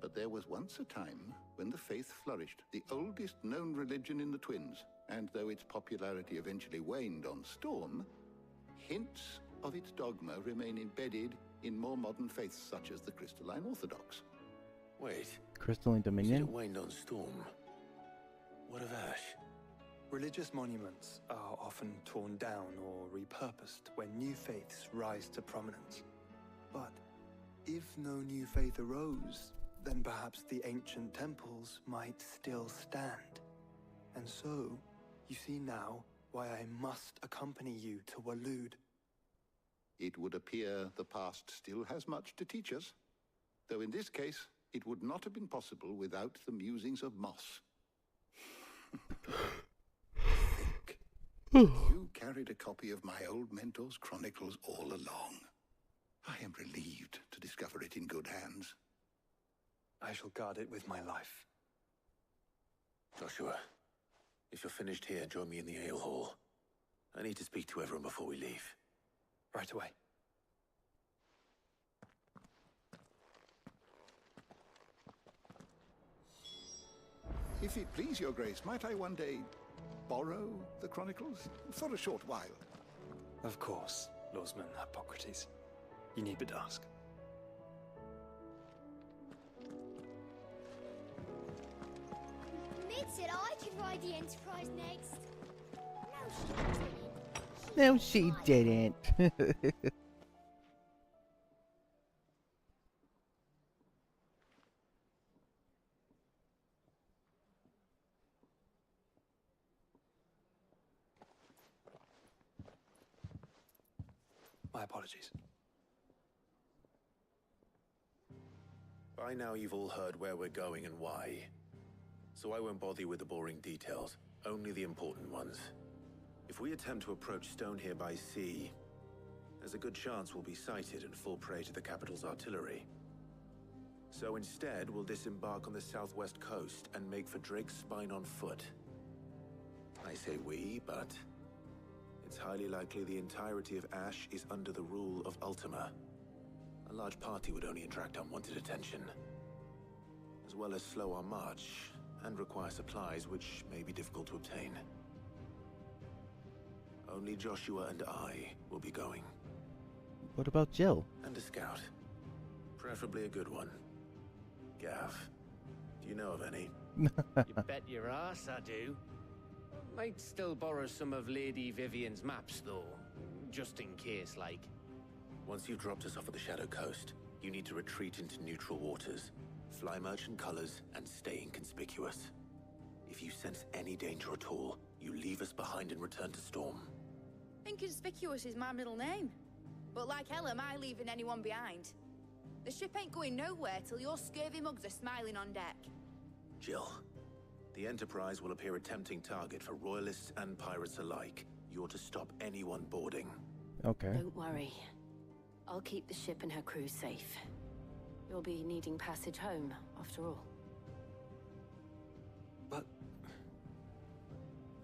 But there was once a time when the faith flourished, the oldest known religion in the Twins, and though its popularity eventually waned on Storm, hints of its dogma remain embedded in more modern faiths such as the Crystalline Orthodox. Wait. Crystalline Dominion? You said it waned on Storm. What of Ash? Religious monuments are often torn down or repurposed when new faiths rise to prominence. But If no new faith arose, then perhaps the ancient temples might still stand. And so, you see now why I must accompany you to Waloed. It would appear the past still has much to teach us, though in this case, it would not have been possible without the musings of Moss. You carried a copy of my old mentor's chronicles all along. I am relieved to discover it in good hands. I shall guard it with my life. Joshua, if you're finished here, join me in the ale hall. I need to speak to everyone before we leave. Right away. If it please your grace, might I one day borrow the chronicles for a short while? Of course, Lordsman Hippocrates. You need but ask. Mid said I could ride the Enterprise next. No, she didn't. My apologies. By now you've all heard where we're going and why. So I won't bother you with the boring details, only the important ones. If we attempt to approach Stonehere by sea, there's a good chance we'll be sighted and fall prey to the capital's artillery. So instead, we'll disembark on the southwest coast and make for Drake's Spine on foot. I say we, but it's highly likely the entirety of Ash is under the rule of Ultima. A large party would only attract unwanted attention, as well as slow our march and require supplies which may be difficult to obtain. Only Joshua and I will be going. What about Jill? And a scout. Preferably a good one. Gav, do you know of any? You bet your ass I do. Might still borrow some of Lady Vivian's maps, though. Just in case, like. Once you've dropped us off at the Shadow Coast, you need to retreat into neutral waters, fly merchant colors, and stay inconspicuous. If you sense any danger at all, you leave us behind and return to Storm. Inconspicuous is my middle name. But like hell am I leaving anyone behind. The ship ain't going nowhere till your scurvy mugs are smiling on deck. Jill, the Enterprise will appear a tempting target for royalists and pirates alike. You're to stop anyone boarding. Okay. Don't worry. I'll keep the ship and her crew safe. You'll be needing passage home, after all. But...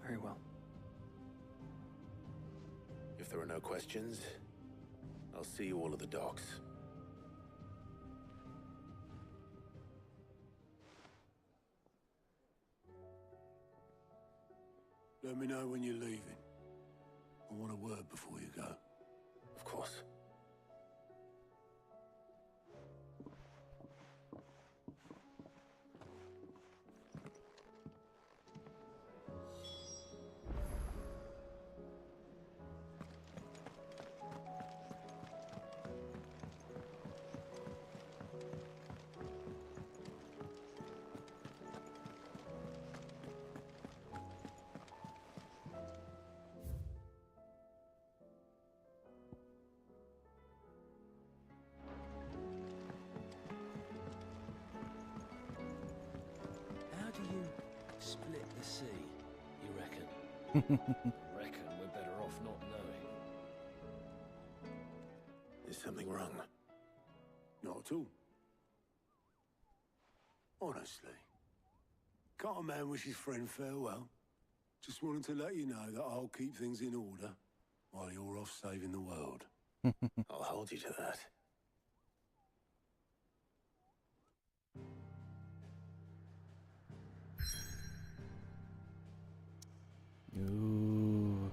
very well. If there are no questions, I'll see you all at the docks. Let me know when you're leaving. I want a word before you go. Of course. Split the sea, you reckon? Reckon we're better off not knowing. Is something wrong? Not at all. Honestly. Can't a man wish his friend farewell? Just wanted to let you know that I'll keep things in order while you're off saving the world. I'll hold you to that. Ooh.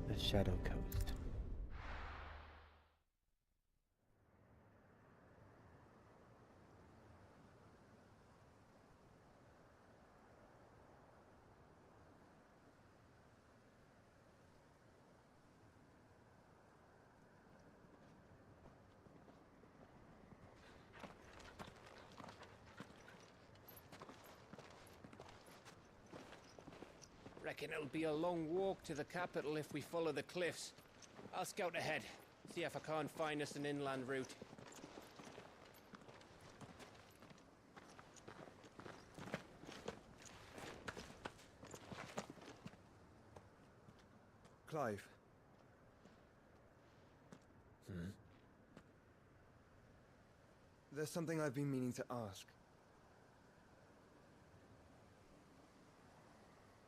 The Shadow Coast. Reckon it'll be a long walk to the capital if we follow the cliffs. I'll scout ahead, see if I can't find us an inland route. Clive. There's something I've been meaning to ask.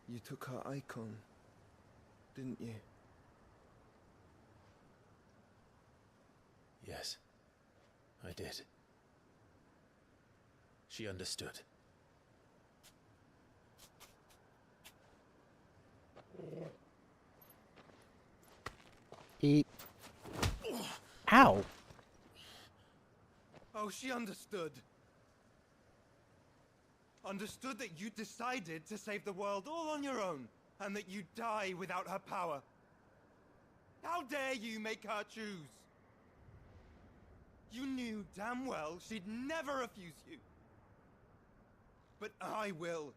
You took her icon, didn't you? Yes, I did. She understood. Eat. Ow! Oh, she understood. Understood that you decided to save the world all on your own, and that you'd die without her power. How dare you make her choose? You knew damn well she'd never refuse you. But I will.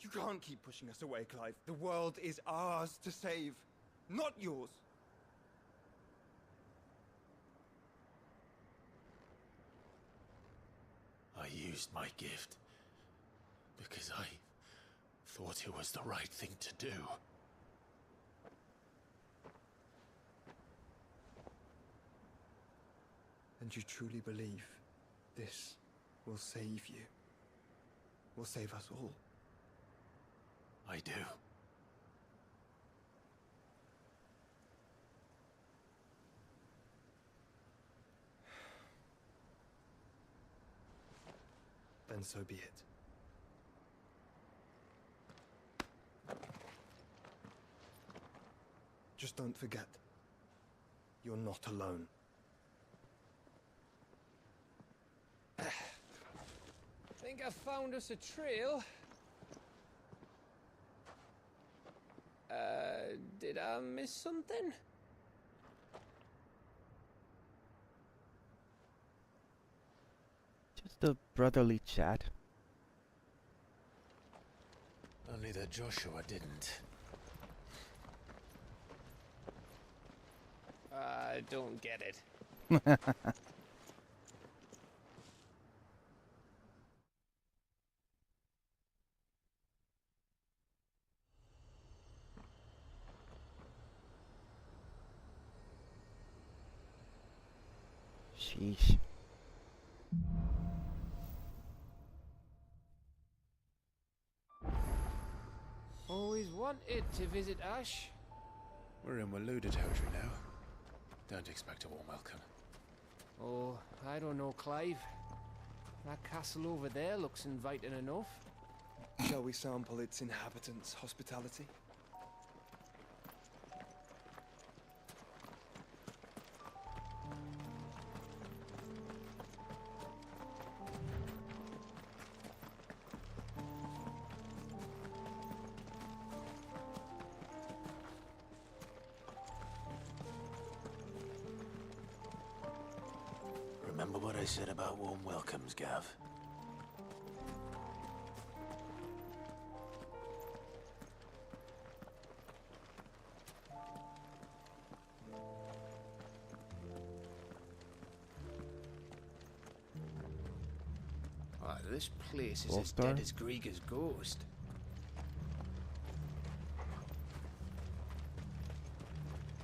You can't keep pushing us away, Clive. The world is ours to save, not yours. I used my gift because I thought it was the right thing to do. And you truly believe this will save you? Will save us all? I do. Then so be it. Just don't forget, you're not alone. Think I found us a trail. Did I miss something? Just a brotherly chat. Only that Joshua didn't. I don't get it. Sheesh. Always wanted to visit Ash. We're in Waloda territory now. Don't expect a warm welcome. Oh, I don't know, Clive. That castle over there looks inviting enough. Shall we sample its inhabitants' hospitality? Remember what I said about warm welcomes, Gav? Ah, this place is as Wolfstar? dead as Grieger's ghost.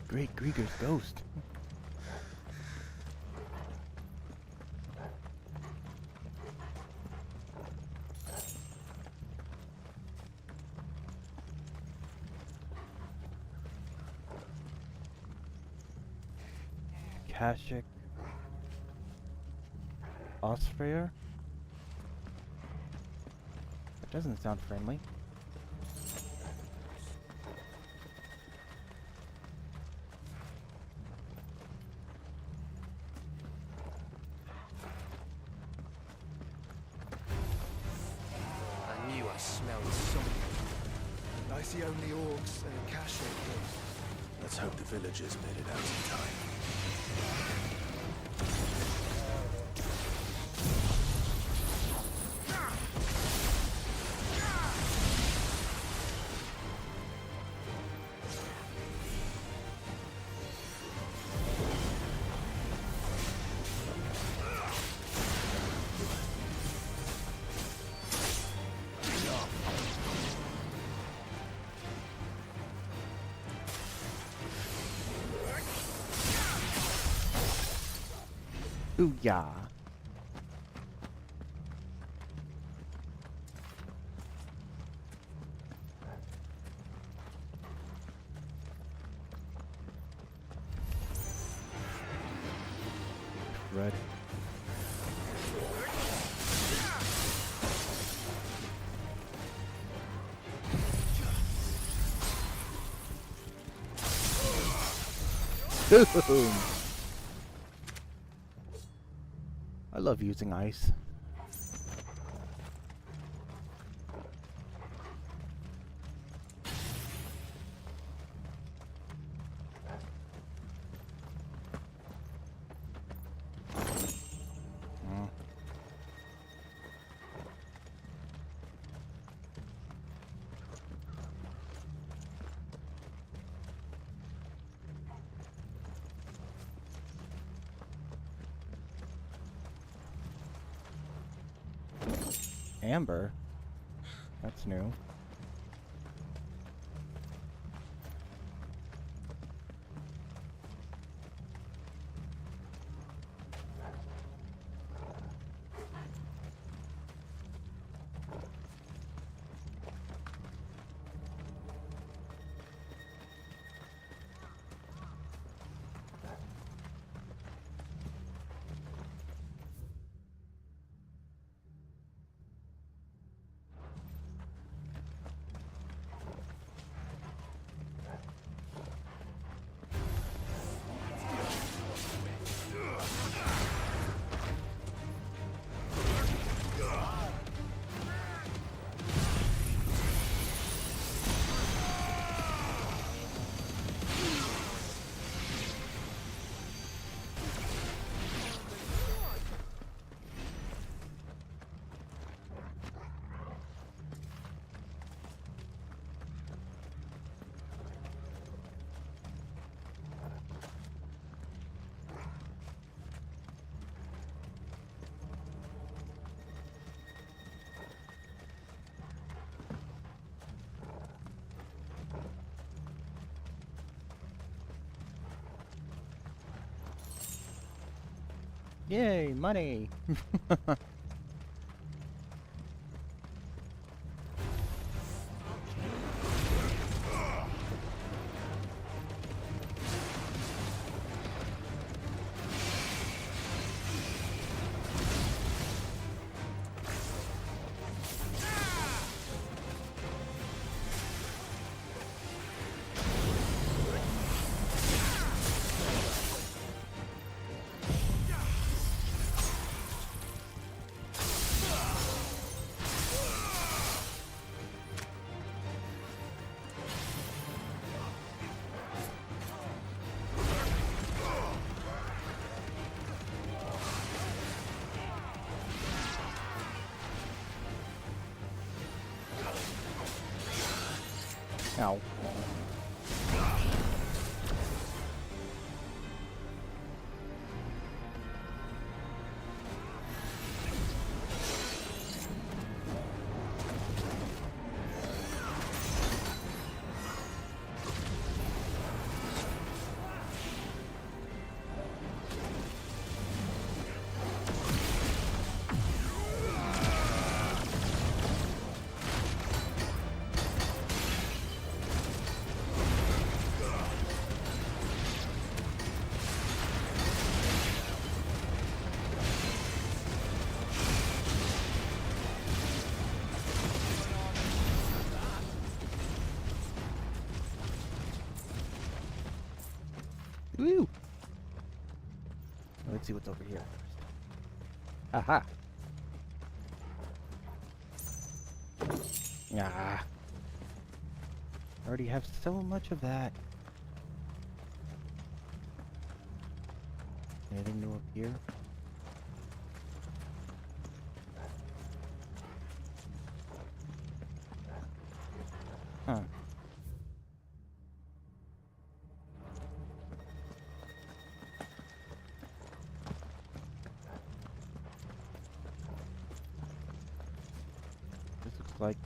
Great Grieger's ghost. Kashik Osphir? That doesn't sound friendly. I knew I smelled something. I see only orcs and a Kashyyyk. Let's hope the villagers made it out in time. Booyah. Red. Boom! I love using ice. Amber? That's new. Yay, money! Ow. Woo! Let's see what's over here first. Aha! Ah. I already have so much of that. Anything new up here? Huh. This looks like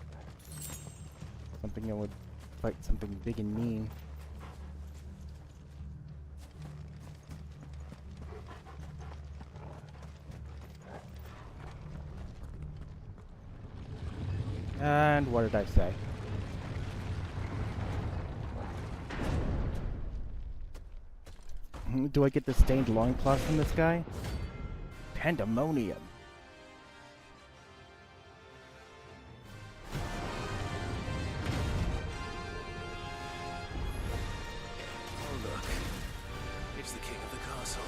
something that would fight something big and mean. And what did I say? Do I get the stained loincloth from this guy? Pandemonium. Oh, look. It's the king of the castle.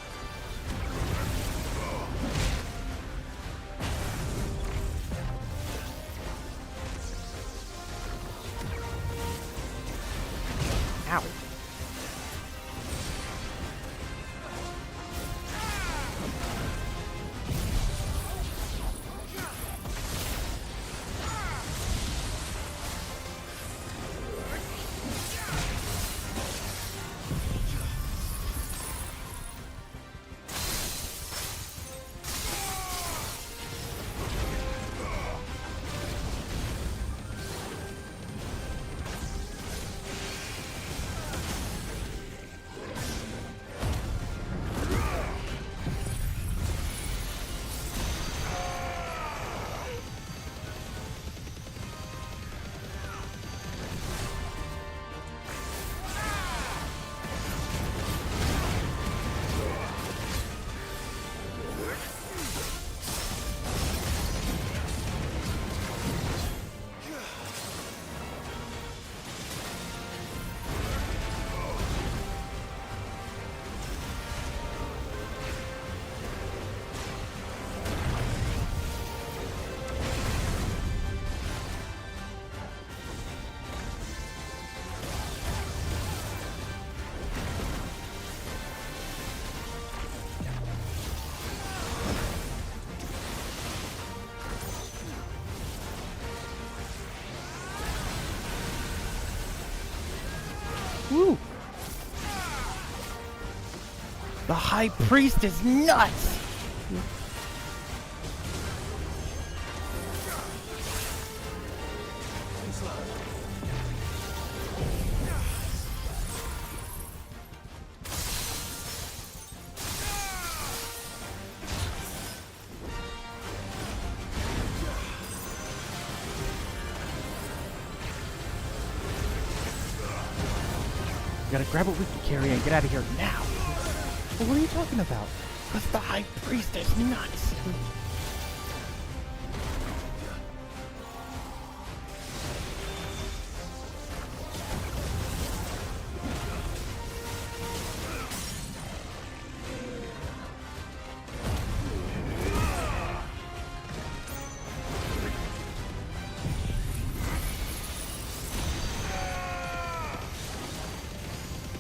Ow. Woo! The High Priest is nuts! We gotta grab what we can carry and get out of here now. Well, what are you talking about? Because the High Priest is nuts.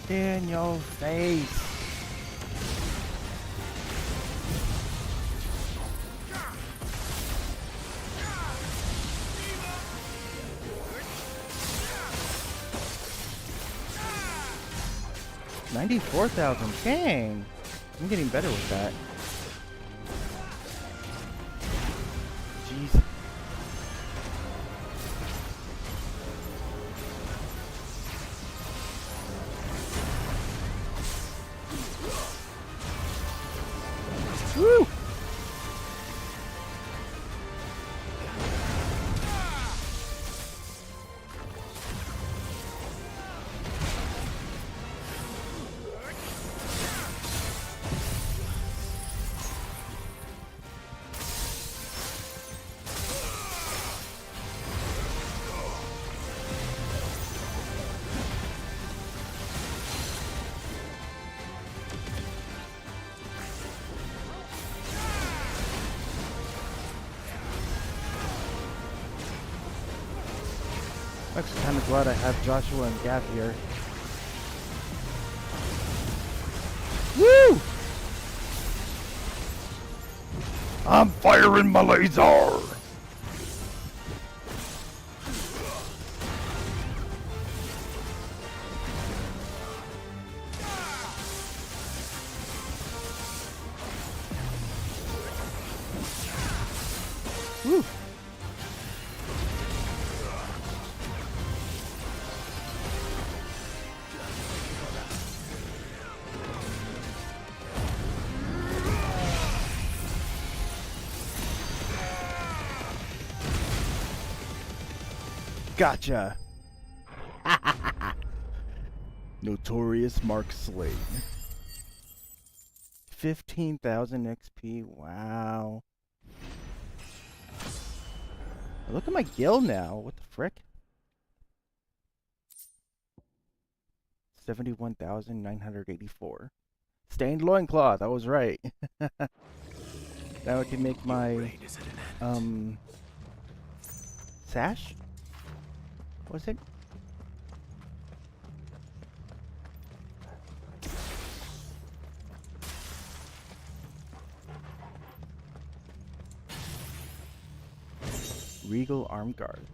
In your face. $94,000. Dang. I'm getting better with that. Jeez. Woo! I'm actually kind of glad I have Joshua and Gav here. Woo! I'm firing my laser! Woo! Gotcha! Notorious Mark slain. 15,000 XP. Wow. Look at my guild now. What the frick? 71,984. Stained loincloth. I was right. Now I can make my sash? What was it? Regal arm guards.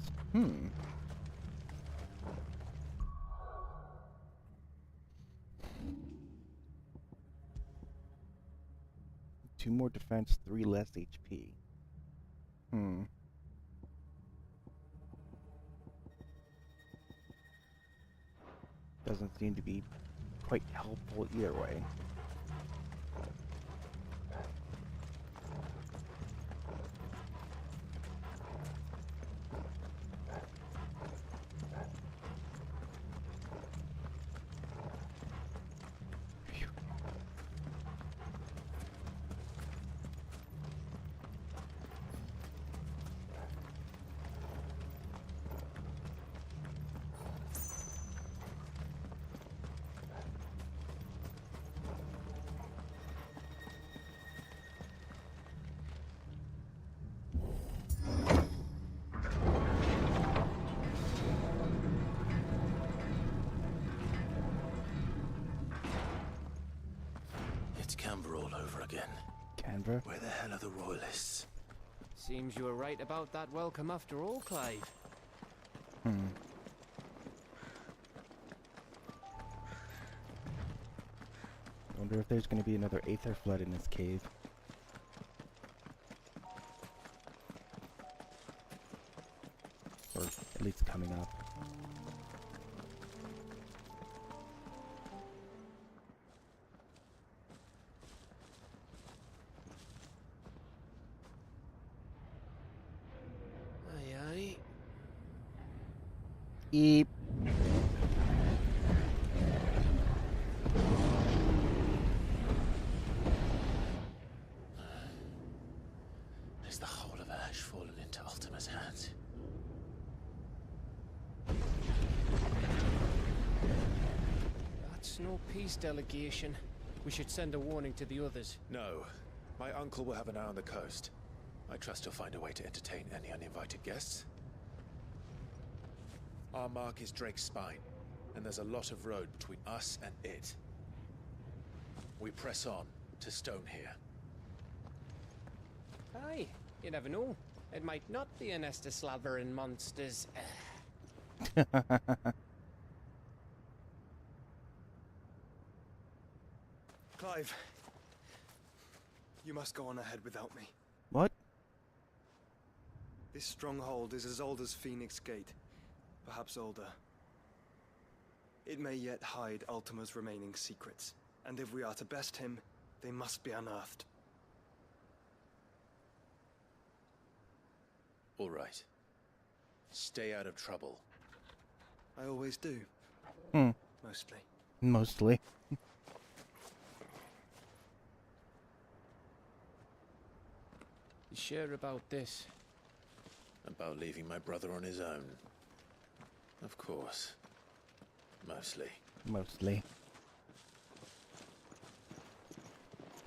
2 more defense, 3 less HP. Doesn't seem to be quite helpful either way. It's Canberra all over again. Canberra? Where the hell are the royalists? Seems you were right about that welcome after all, Clive. I wonder if there's going to be another Aether Flood in this cave. Or at least coming up. Eep. Is the whole of Ash fallen into Ultima's hands? That's no peace delegation. We should send a warning to the others. No. My uncle will have an eye on the coast. I trust he'll find a way to entertain any uninvited guests. Our mark is Drake's Spine, and there's a lot of road between us and it. We press on to Stonehere. Aye, you never know. It might not be a nest of slavering monsters. Clive, you must go on ahead without me. What? This stronghold is as old as Phoenix Gate. Perhaps older. It may yet hide Ultima's remaining secrets, and if we are to best him, they must be unearthed. All right. Stay out of trouble. I always do. Mostly. Mostly. You sure about this? About leaving my brother on his own. Of course. Mostly. Mostly.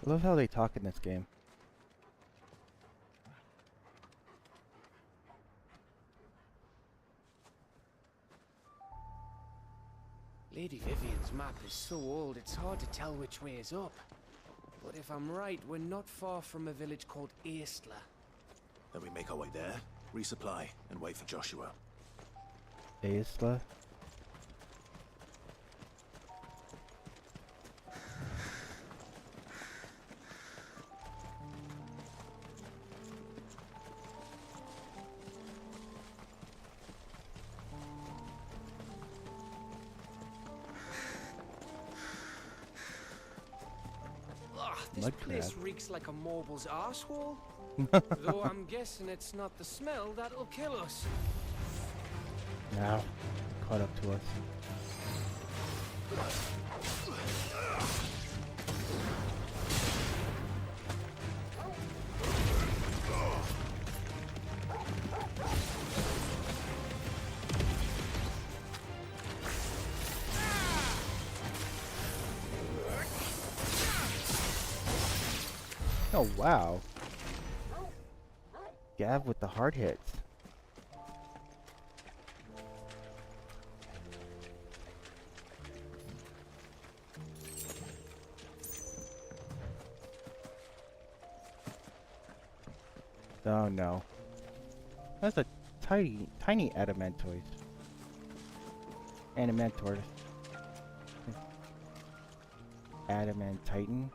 I love how they talk in this game. Lady Vivian's map is so old it's hard to tell which way is up. But if I'm right, we're not far from a village called Aistla. Then we make our way there, resupply, and wait for Joshua. Aistla? This place reeks like a mobile's arsehole. Though I'm guessing it's not the smell that'll kill us. Now, caught up to us. Oh wow. Gav with the hard hits. Oh no. That's a tiny Adamantoid. Adamantor. Adamant Titan.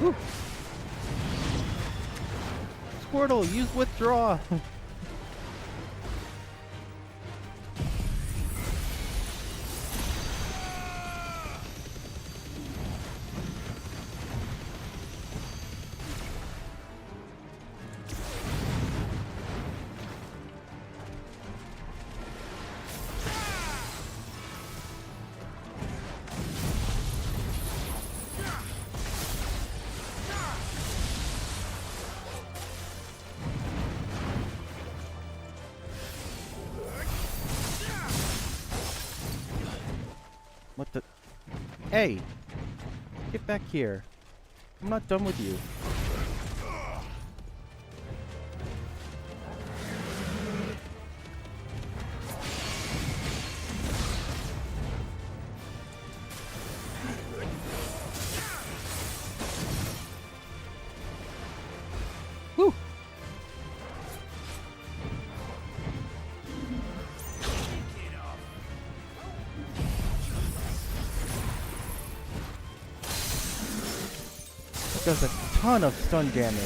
Woo. Squirtle, use withdraw. What the? Hey! Get back here. I'm not done with you. Woo! Does a ton of stun damage.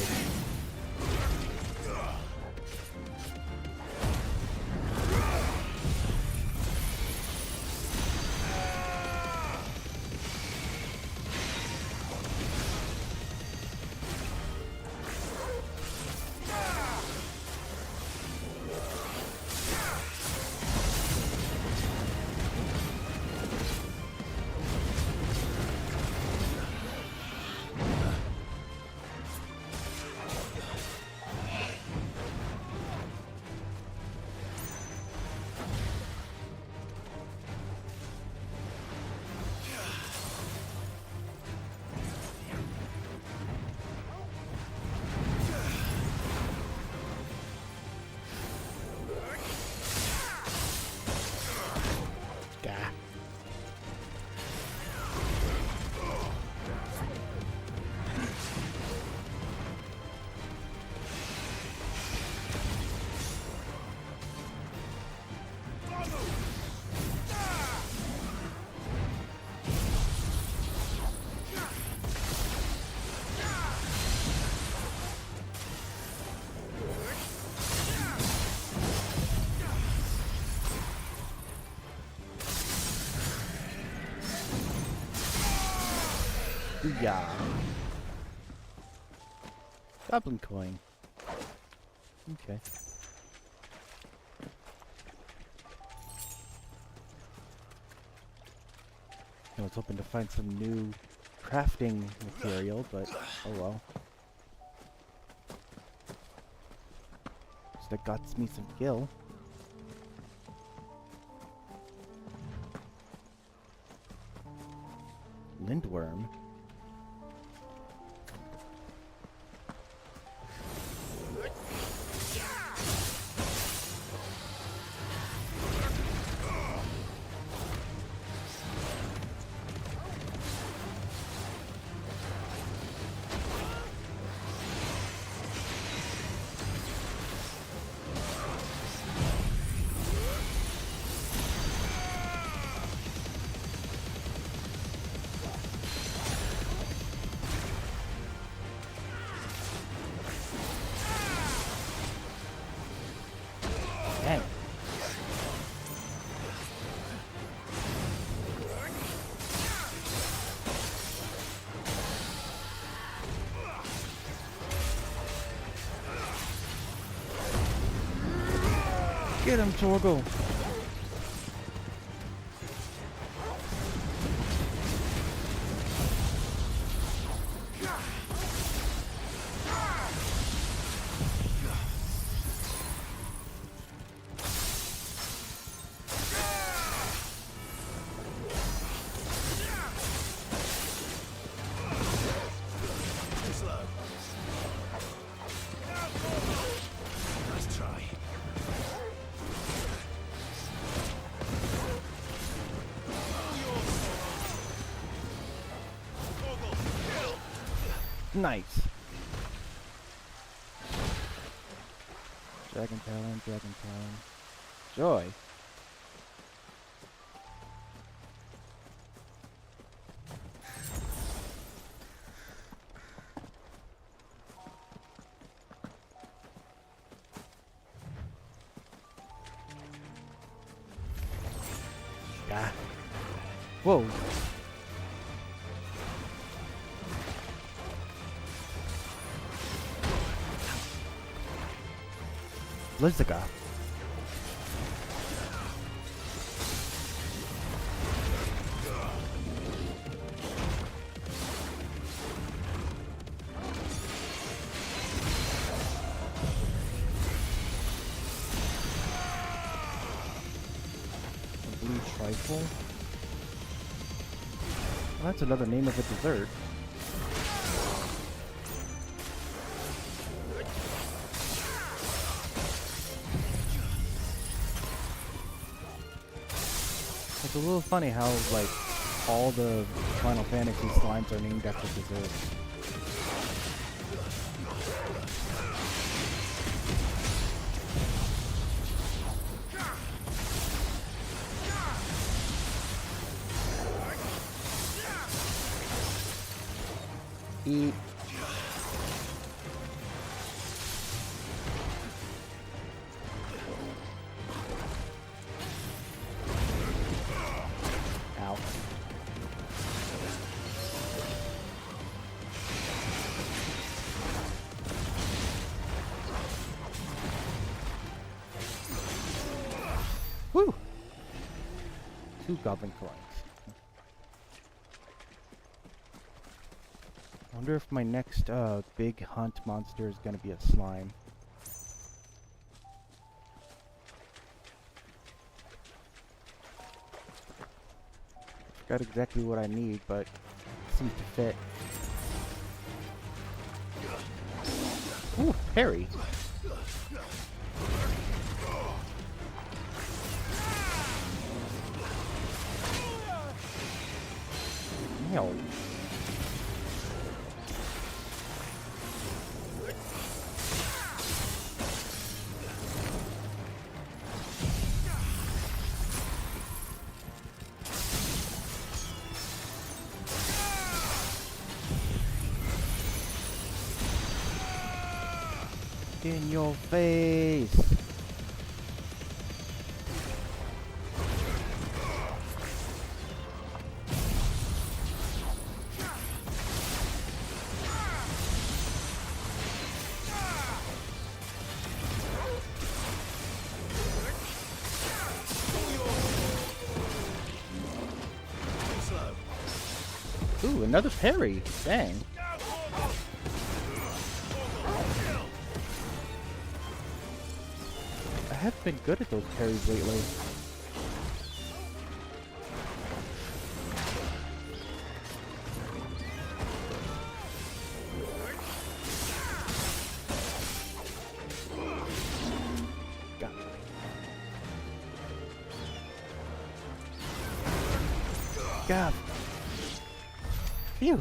Yeah. Goblin coin. Okay. I was hoping to find some new crafting material, but oh well. That got me some gil. Lindworm. Get him, Torgal! Nice try. Nice. Dragon Talon, Dragon Talon. Joy. Ah. Whoa. Blizzica. A blue trifle. Well, that's another name of a dessert. It's a little funny how, like, all the Final Fantasy slimes are named after desserts. Eat. Ow. Woo! 2 goblin coins. I wonder if my next big hunt monster is gonna be a slime. Forgot exactly what I need, but it seems to fit. Ooh, parry. Hell. In your face. Ooh, another parry. Dang. I haven't been good at those parries lately. Got it. God. Phew.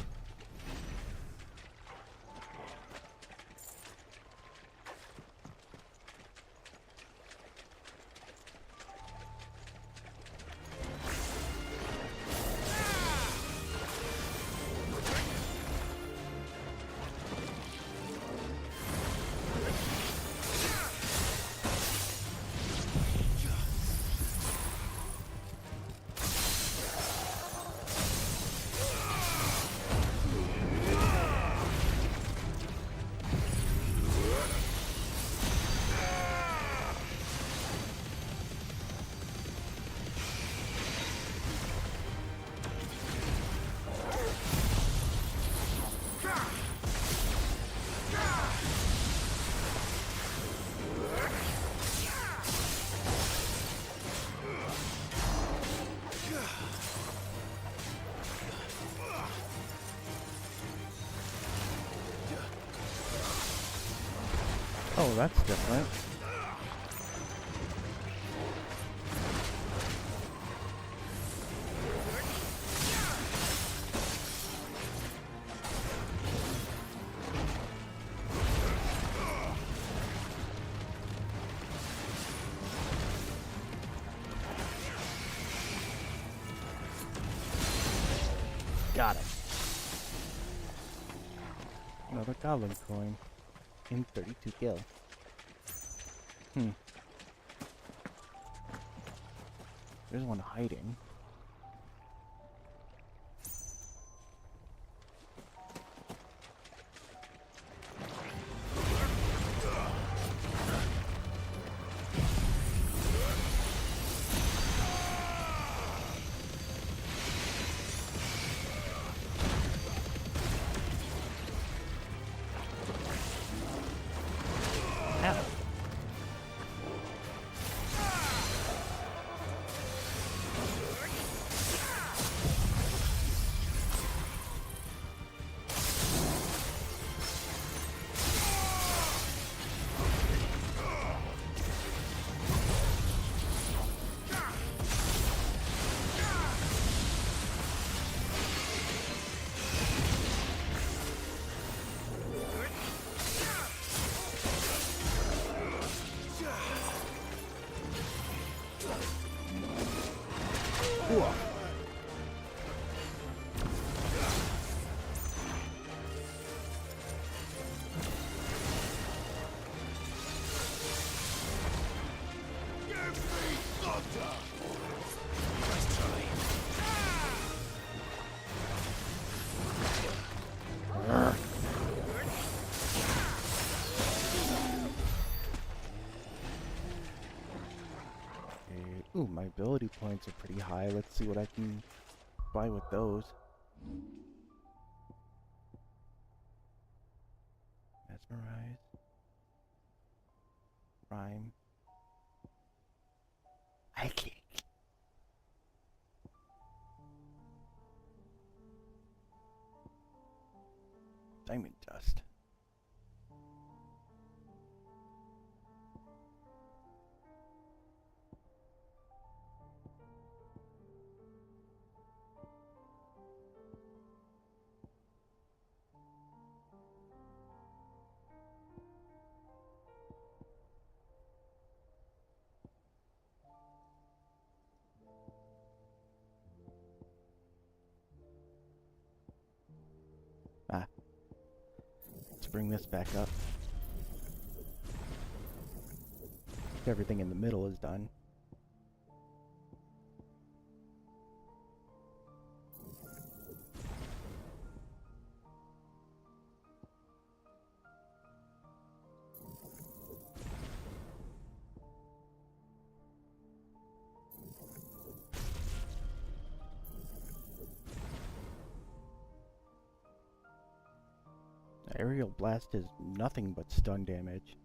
Oh, that's different. Got it. Another goblin coin. In 32 gil. There's one hiding. Ooh, my ability points are pretty high. Let's see what I can buy with those. Mesmerize. Rhyme. I can't. Diamond dust. Let's bring this back up. Everything in the middle is done. Aerial blast is nothing but stun damage.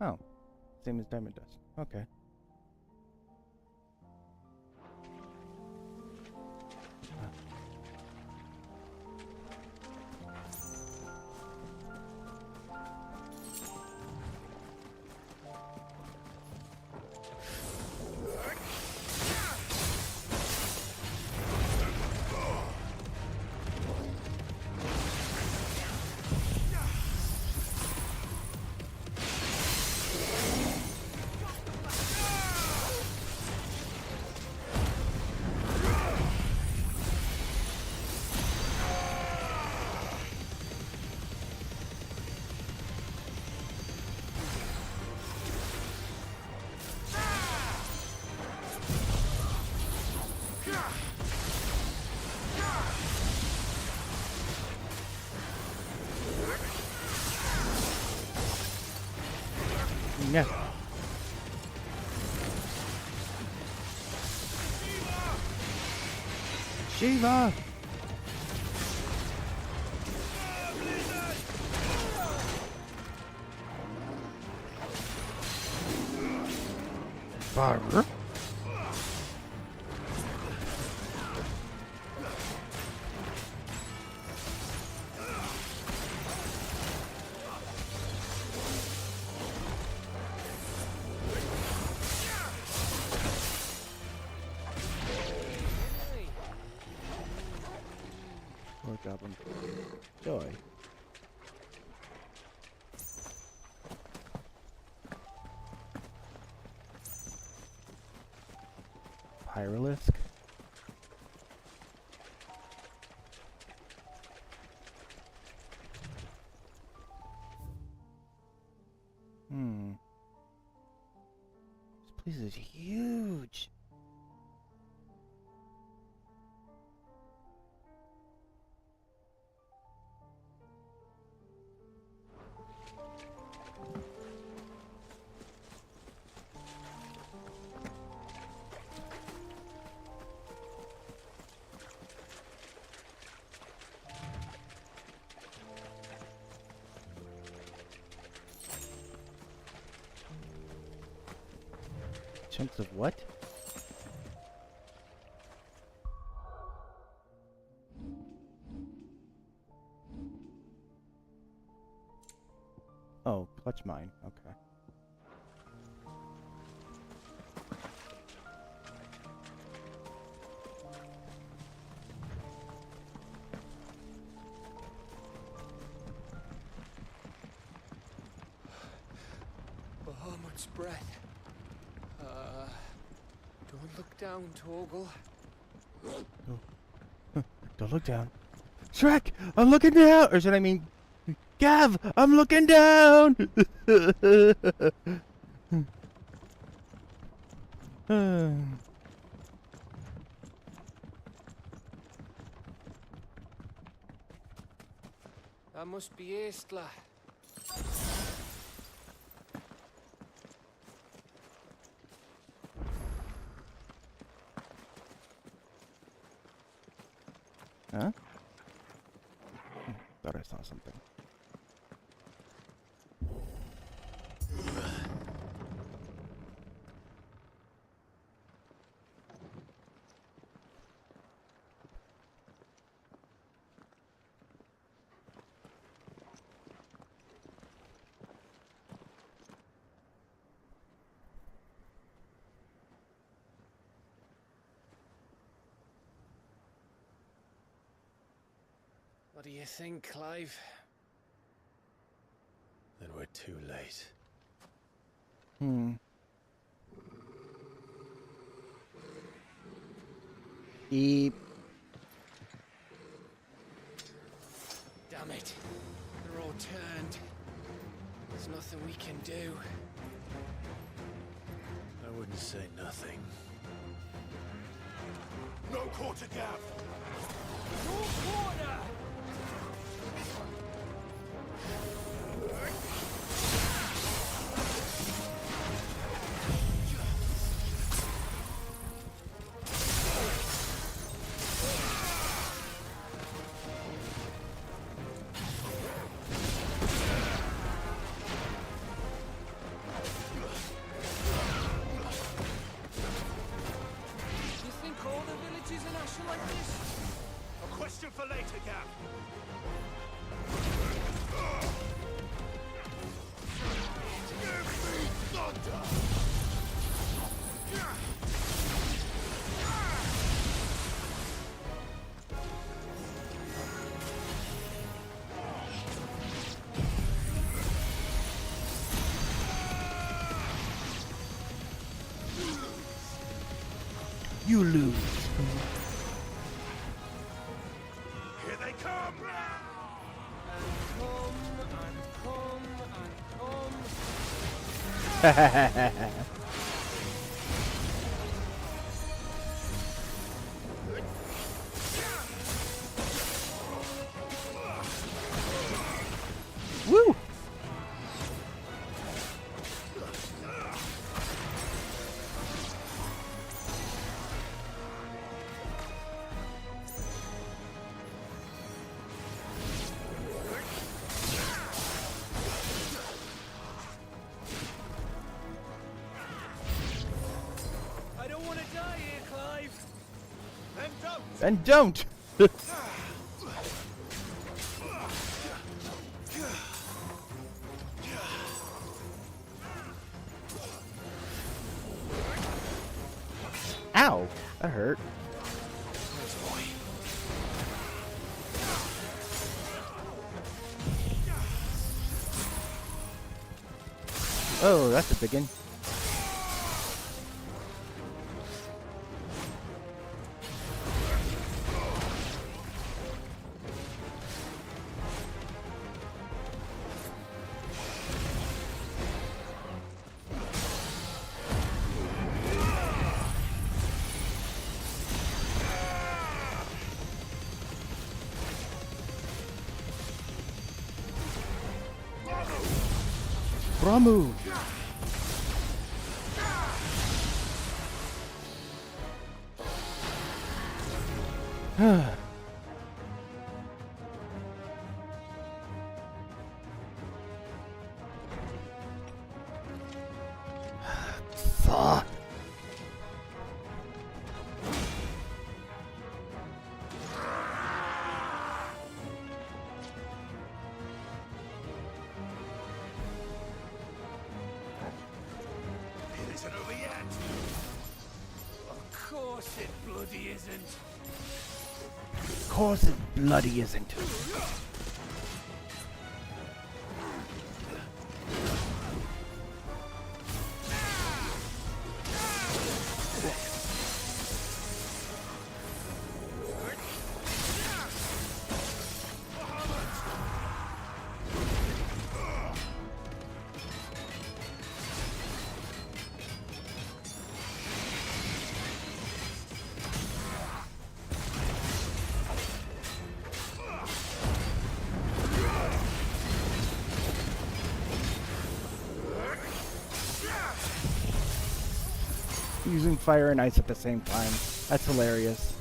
Oh, same as diamond dust. Okay. Yeah. Shiva! Fire. Poor goblin. Joy. Hierolisk. This place is huge. Chunks of what? Oh, clutch mine. Okay. Bahamut's breath. Don't look down, Torgal. Don't look down. Shrek, I'm looking down! Or should I mean, Gav, I'm looking down! That must be Aistla. Huh? Thought I saw something. What do you think, Clive? Then we're too late. Eep. Damn it. They're all turned. There's nothing we can do. I wouldn't say nothing. No quarter gap! No quarter! For later, Gav. Give me thunder! You lose. Here they come! Woo! alive! Then don't! And don't! Ow! That hurt. Oh, that's a big one. Ramu! Fuck. It isn't over yet. Of course it bloody isn't. Of course it bloody isn't. Using fire and ice at the same time. That's hilarious.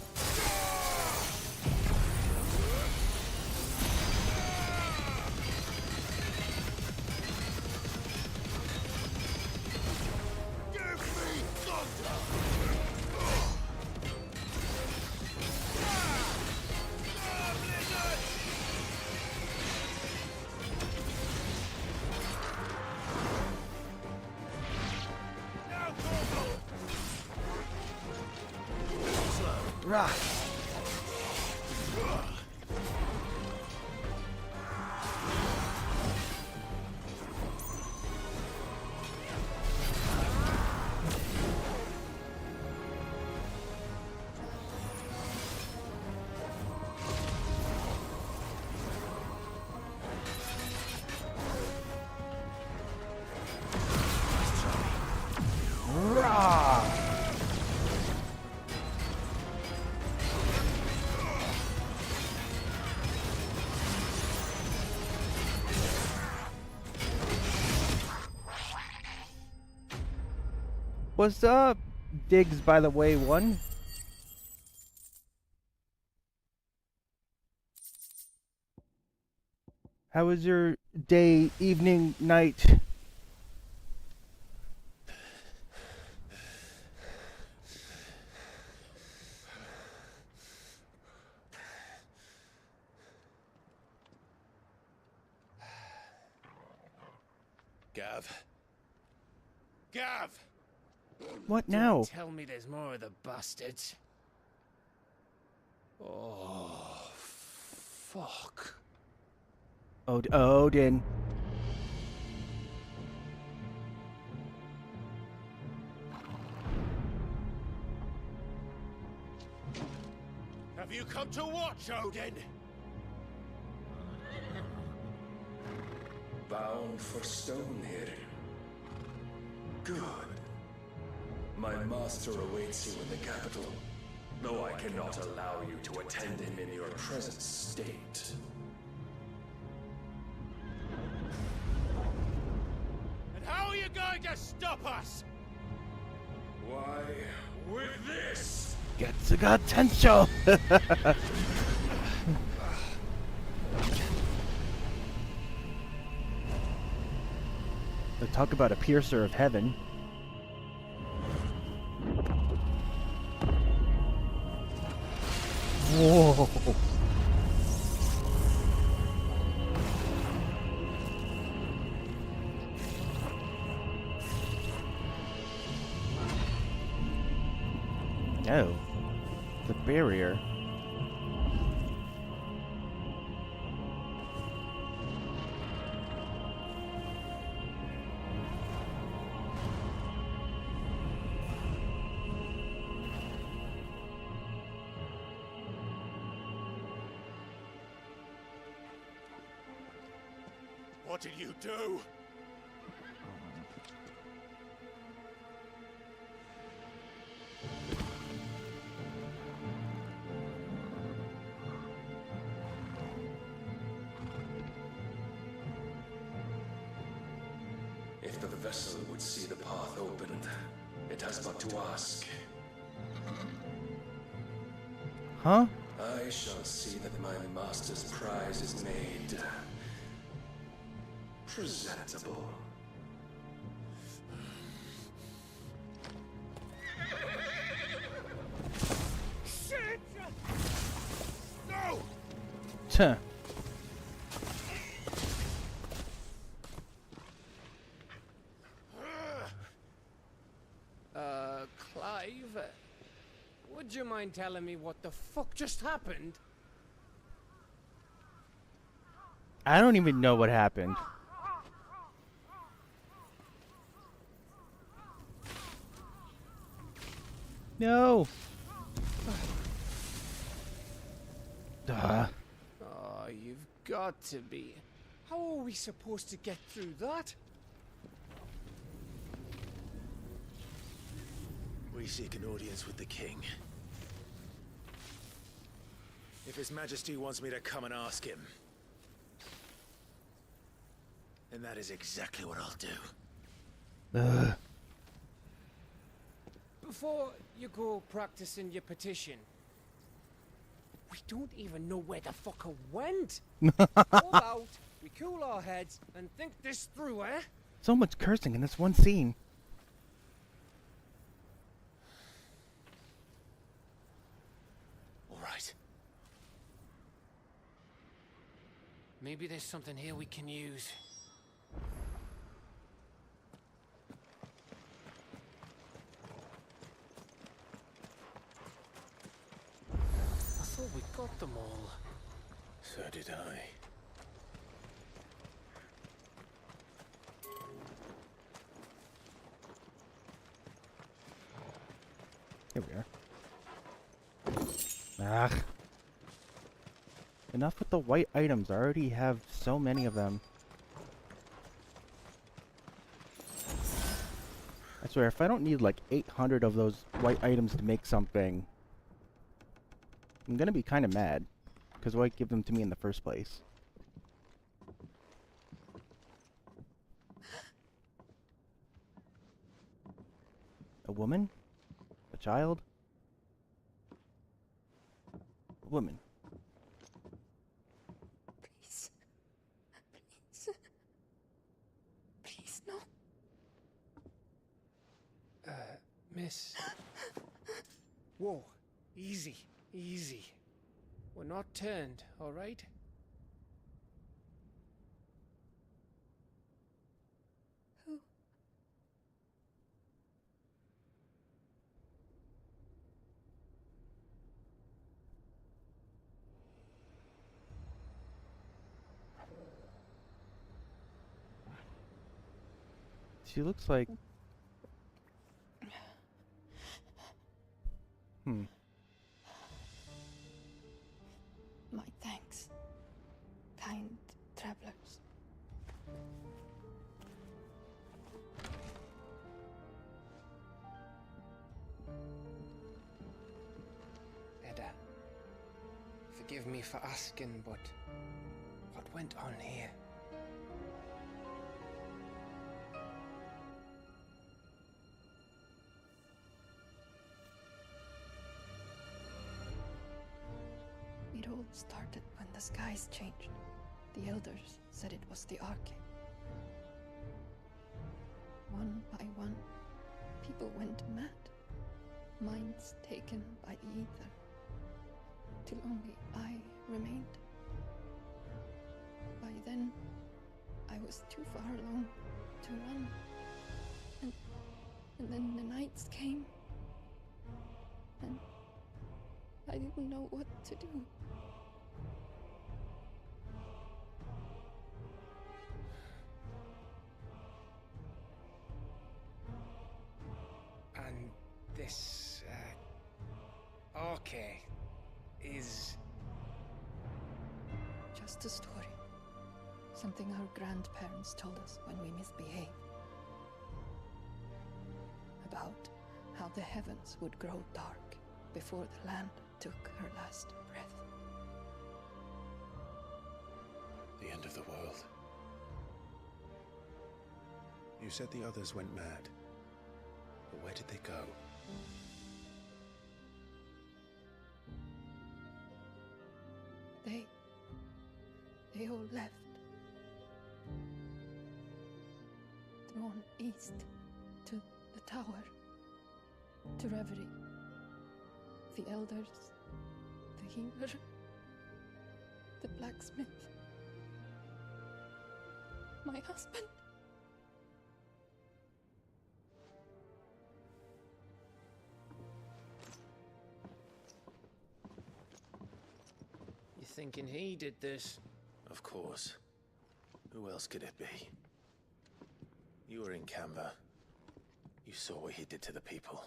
Rah. What's up, Diggs by the way one? How was your day, evening, night? Gav. Gav! What now? Don't tell me there's more of the bastards. Oh, fuck. Odin. Have you come to watch, Odin? Bound for Stonehill. Good. My master awaits you in the capital, though I cannot allow you to attend him in your present state. And how are you going to stop us? Why, with this! Getsuga Tensho! Talk about a piercer of heaven. Whoa. No. The barrier. What did you do? If the vessel would see the path opened, it has but to ask. Huh? I shall see that my master's prize is made presentable. Shit! No! Tuh. Clive, would you mind telling me what the fuck just happened? I don't even know what happened. No. Duh. Oh, you've got to be. How are we supposed to get through that? We seek an audience with the king. If His Majesty wants me to come and ask him, then that is exactly what I'll do. Ugh. Before you go practicing your petition, we don't even know where the fucker went. How about we cool our heads and think this through, eh? So much cursing in this one scene. All right. Maybe there's something here we can use. I thought we got them all. So did I. Here we are. Ah. Enough with the white items. I already have so many of them. I swear, if I don't need like 800 of those white items to make something, I'm gonna be kind of mad. Because why give them to me in the first place? A woman? A child? A woman. Please. Please, no. Miss. Whoa. Easy. Easy. We're not turned, all right? Who? She looks like... My thanks, kind travelers. Edda, forgive me for asking, but what went on here? It all started when the skies changed. The elders said it was the Arche. One by one, people went mad. Minds taken by the ether. till only I remained. By then, I was too far along to run. And then the nights came, and I didn't know what to do. And this, Arche is... Just a story. Something our grandparents told us when we misbehaved. About how the heavens would grow dark before the land took her last breath. The end of the world. You said the others went mad. But where did they go? They all left. Drawn east to the tower, to Reverie. The elders, the healer, the blacksmith, my husband. You thinking he did this? Of course. Who else could it be? You were in Canva. You saw what he did to the people.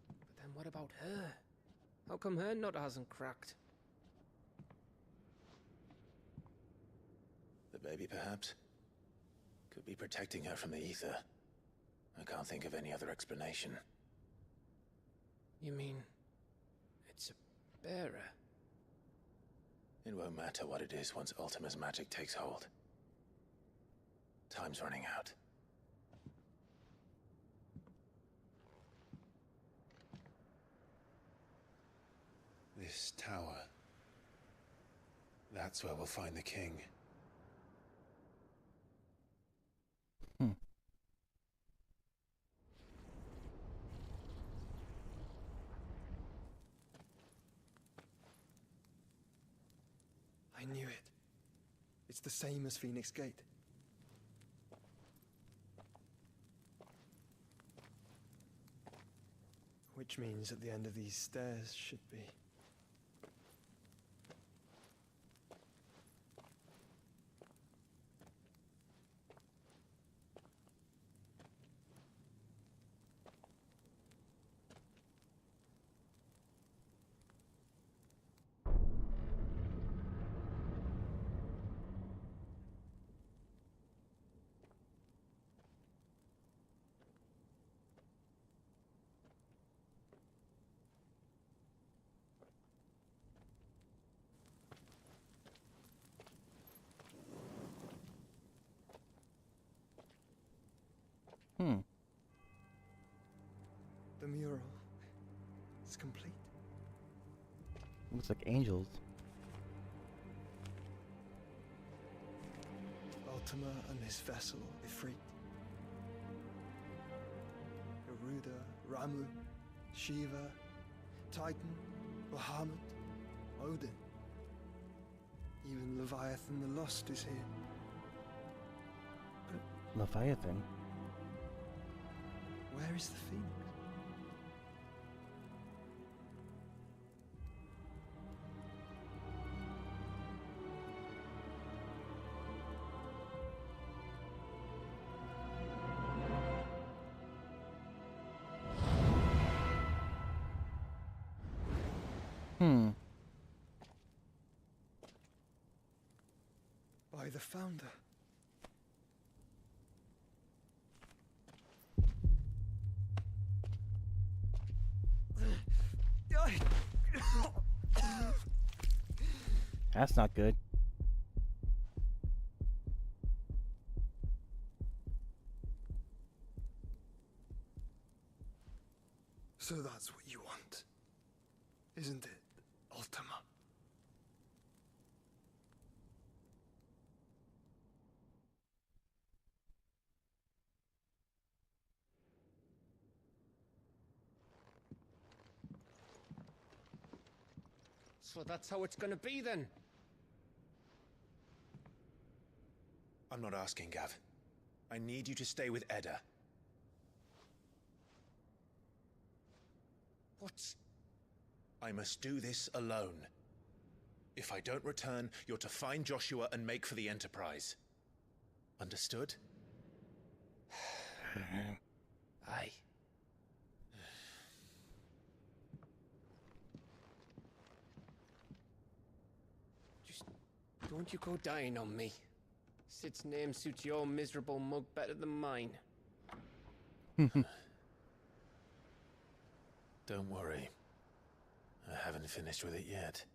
But then what about her? How come her nut hasn't cracked? The baby, perhaps? Could be protecting her from the ether. I can't think of any other explanation. You mean... it's a bearer? It won't matter what it is once Ultima's magic takes hold. Time's running out. This tower. That's where we'll find the king. I knew it. It's the same as Phoenix Gate. Which means at the end of these stairs should be... The mural is complete. Looks like angels. Ultima and his vessel, Ifrit. Garuda, Ramu, Shiva, Titan, Bahamut, Odin. Even Leviathan the Lost is here. Leviathan? Where is the Phoenix? By the Founder. That's not good. So that's what you want, isn't it, Ultima? So that's how it's gonna be then? I'm not asking, Gav. I need you to stay with Edda. What? I must do this alone. If I don't return, you're to find Joshua and make for the Enterprise. Understood? Aye. Just don't you go dying on me. Sid's name suits your miserable mug better than mine. Don't worry. I haven't finished with it yet.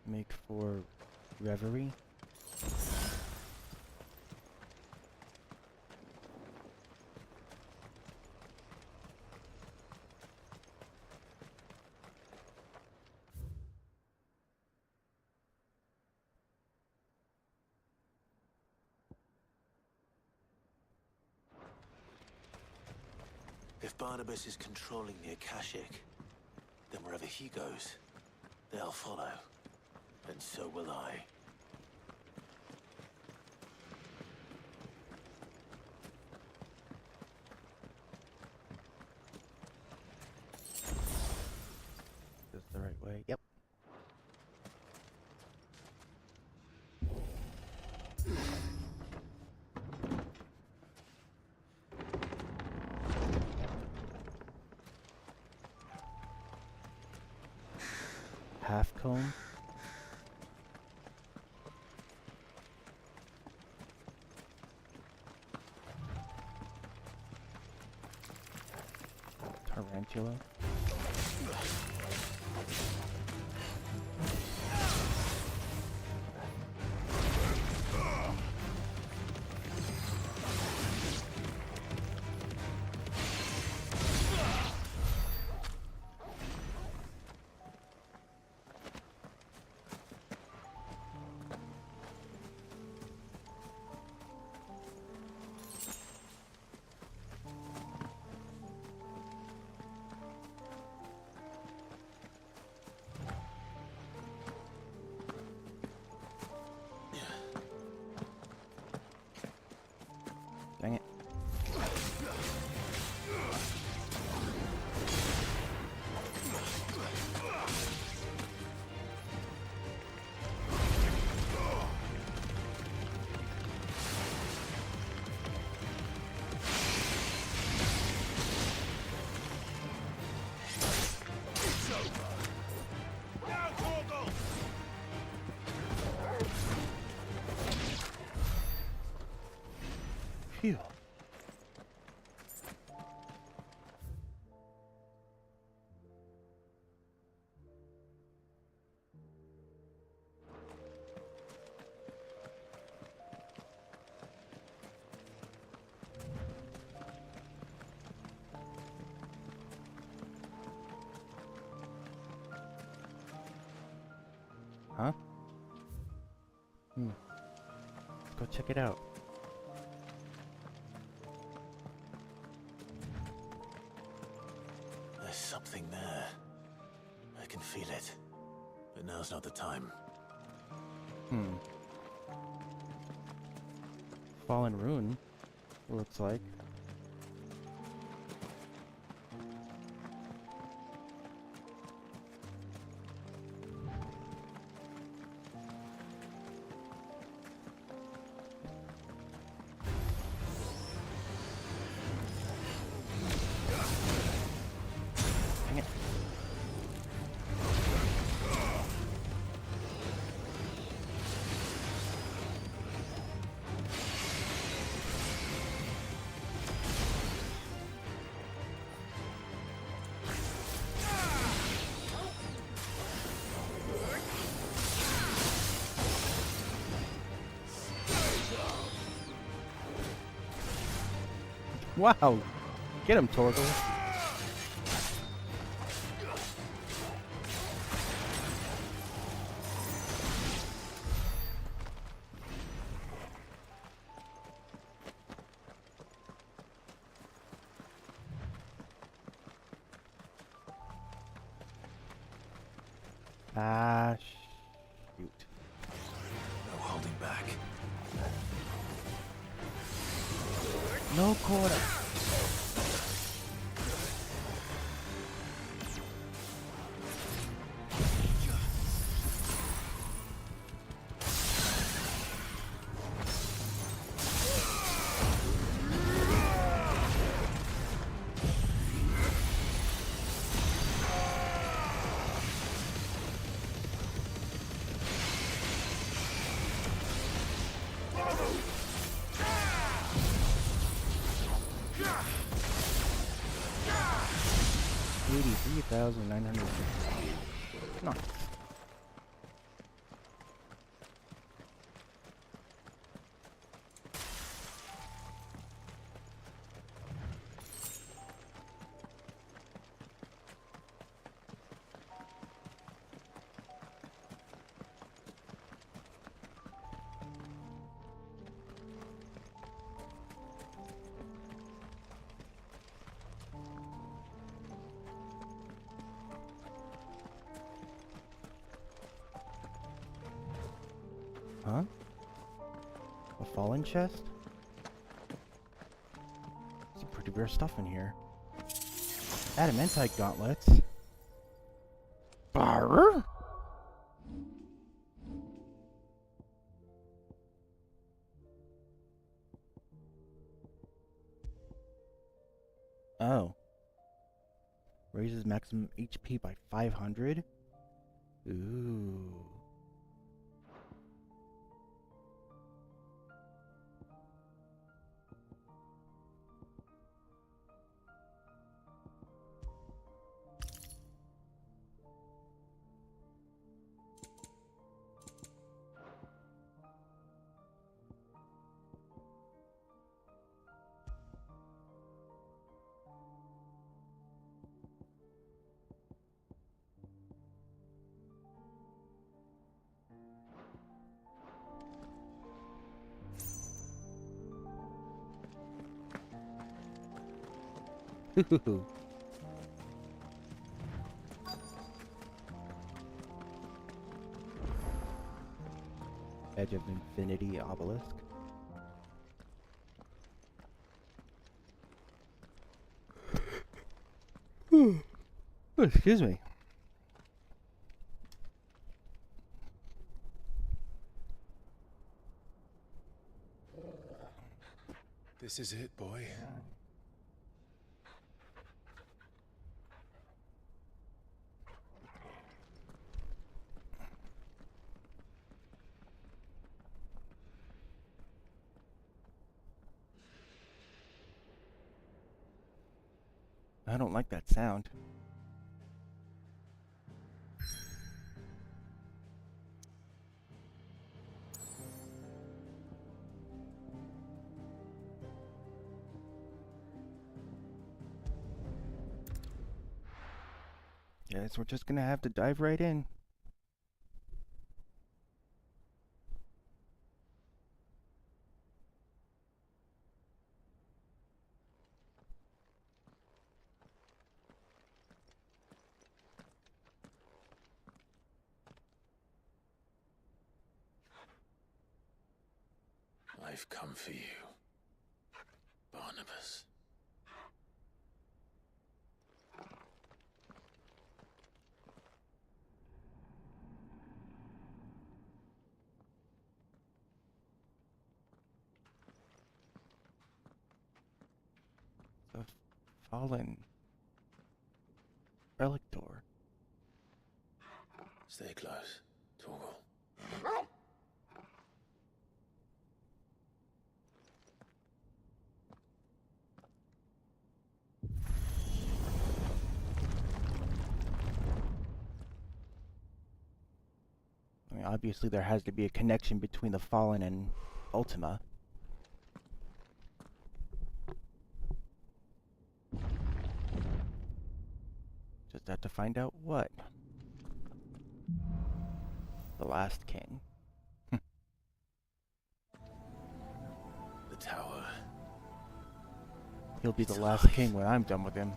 Make for Reverie. If Barnabas is controlling the Akashic, then wherever he goes, they'll follow. And so will I. Is the right way? Yep. Half cone. Tarantula. Dang it. Phew. Huh? Let's go check it out. There's something there. I can feel it. But now's not the time. Fallen Rune, looks like. Dang it. Wow! Get him, Torgal. Ah, shoot. No holding back. No quarter. $83,950. Nice. Huh? A fallen chest? Some pretty rare stuff in here. Adamantite gauntlets. Barr? Oh. Raises maximum HP by 500? Ooh. Edge of Infinity Obelisk. Oh, excuse me. This is it, boy. I don't like that sound. Guess we're just gonna have to dive right in. I've come for you, Barnabas. The fallen relic door. Stay close, Torgal. I mean, obviously there has to be a connection between the Fallen and Ultima. Just have to find out what. The last king. The tower. He'll be the last king when I'm done with him.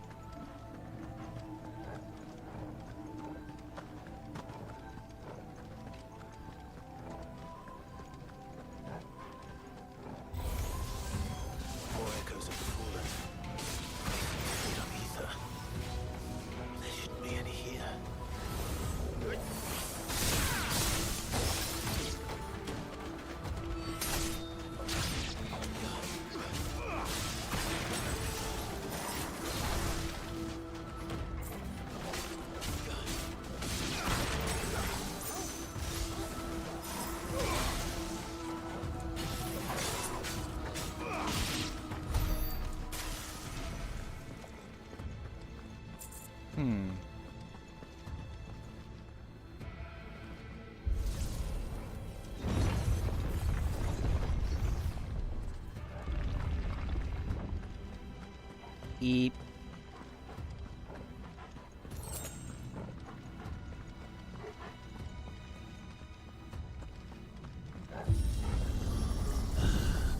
Eep.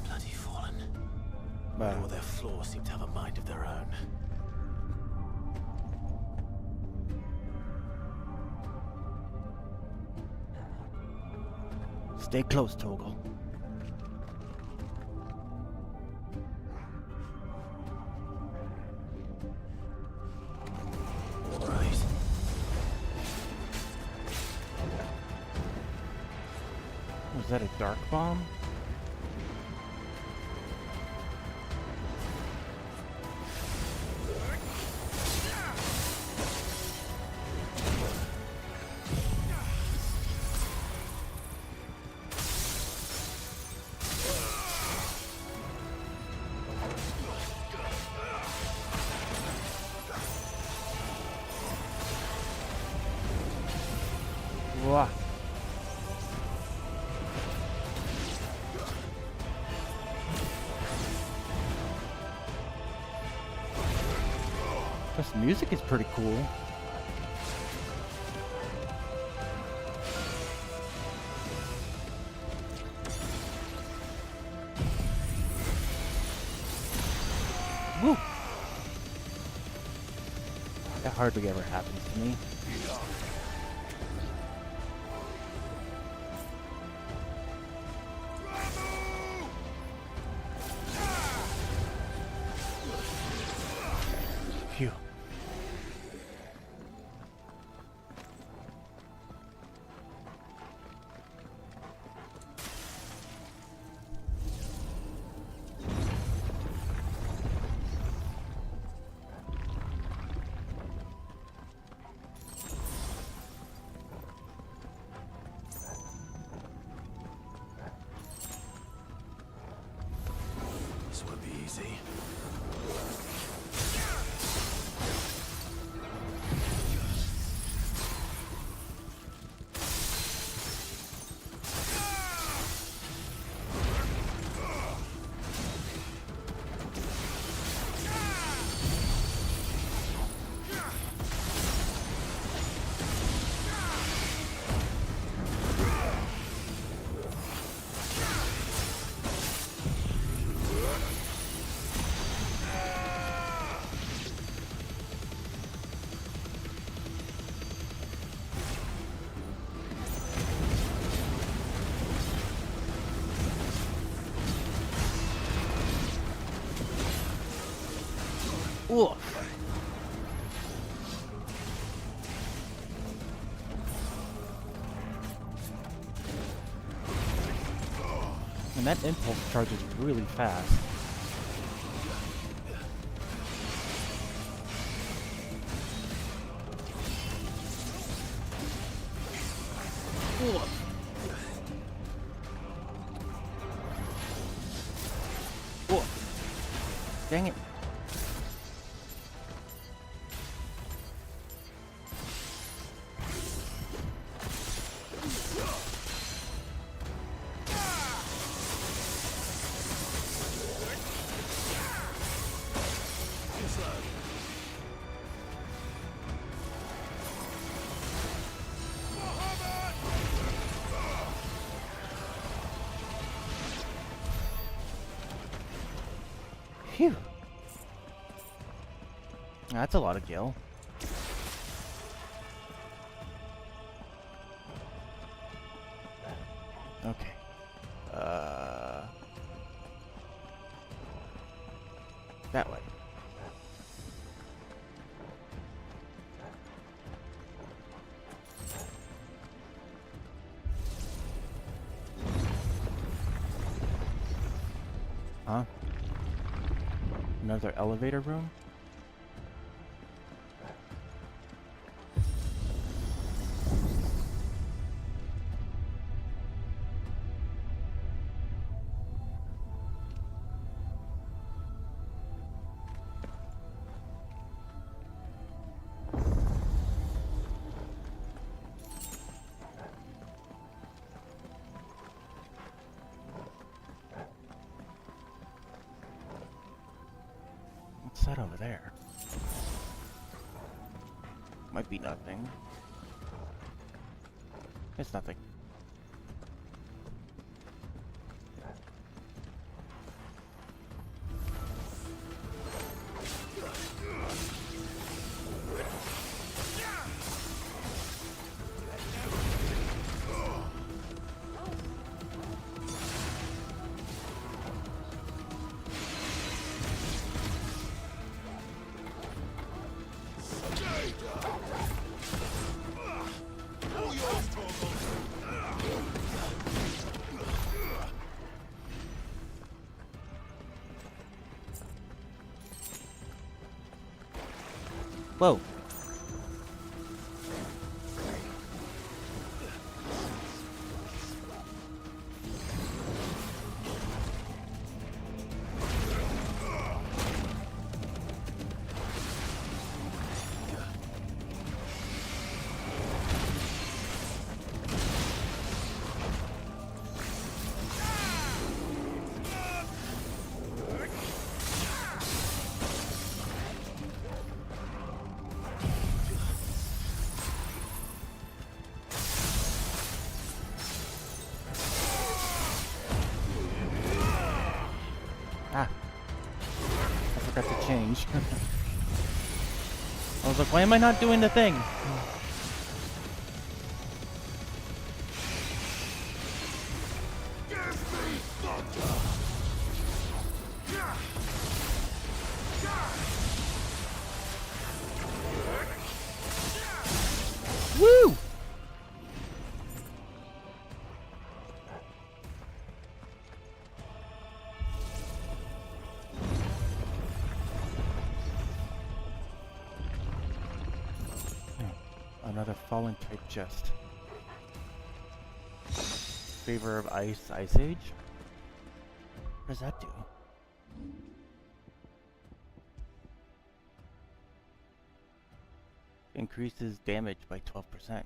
Bloody fallen. Wow. All their floors seem to have a mind of their own. Stay close, Toggle. Right. Was that a dark bomb? Wah. This music is pretty cool. Woo! That hardly ever happens to me. Phew. This won't be easy. Ooh. And that impulse charge is really fast. Ooh. Ooh. Dang it. Phew. That's a lot of gil. Okay. That way. Huh? Another elevator room? that over there? Might be nothing. It's nothing. Whoa. To change. I was like, why am I not doing the thing? Woo! Another fallen type chest. Favor of Ice Age? What does that do? Increases damage by 12%.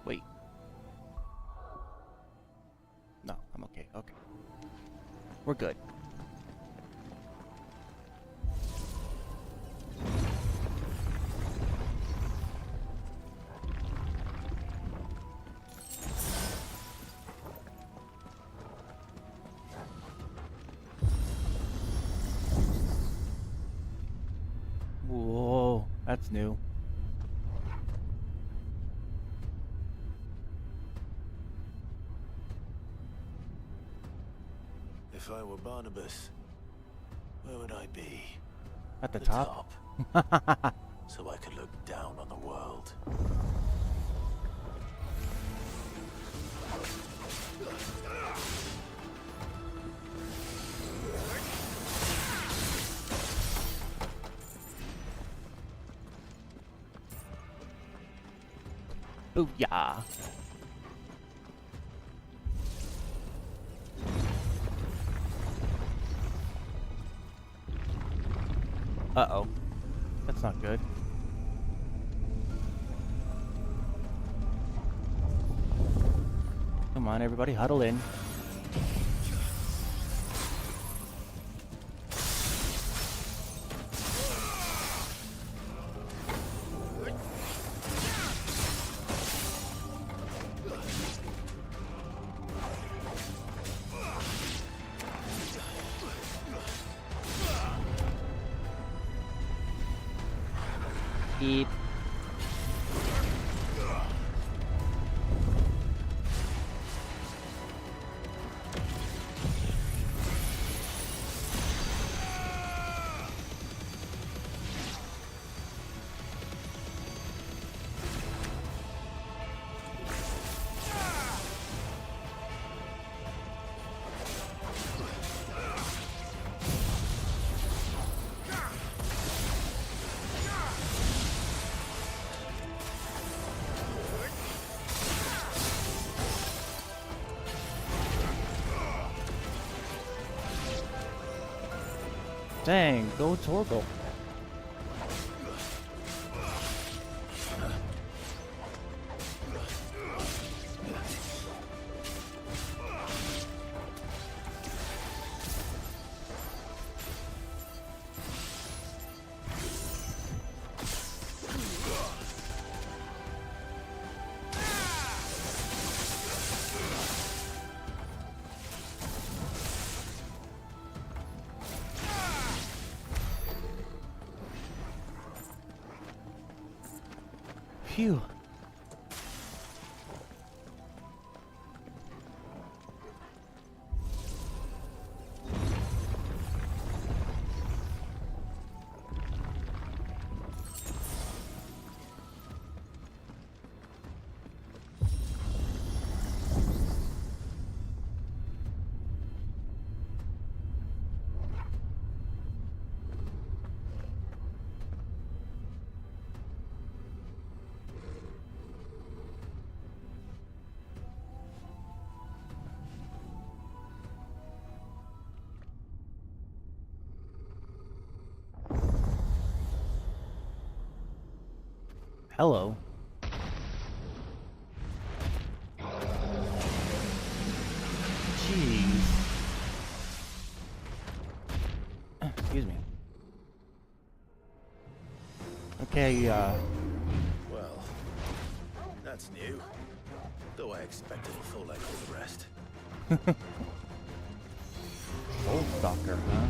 Wait. No, I'm okay. Okay. We're good. Whoa, that's new. If I were Barnabas, where would I be? At the top? So I could look down on the world. Booyah! Uh-oh. That's not good. Come on, everybody, huddle in. Keep. Dang, go Torgal. Phew. Hello. Jeez. Excuse me. Okay, Well, that's new. Though I expected a full like all the rest. Old Stalker, huh?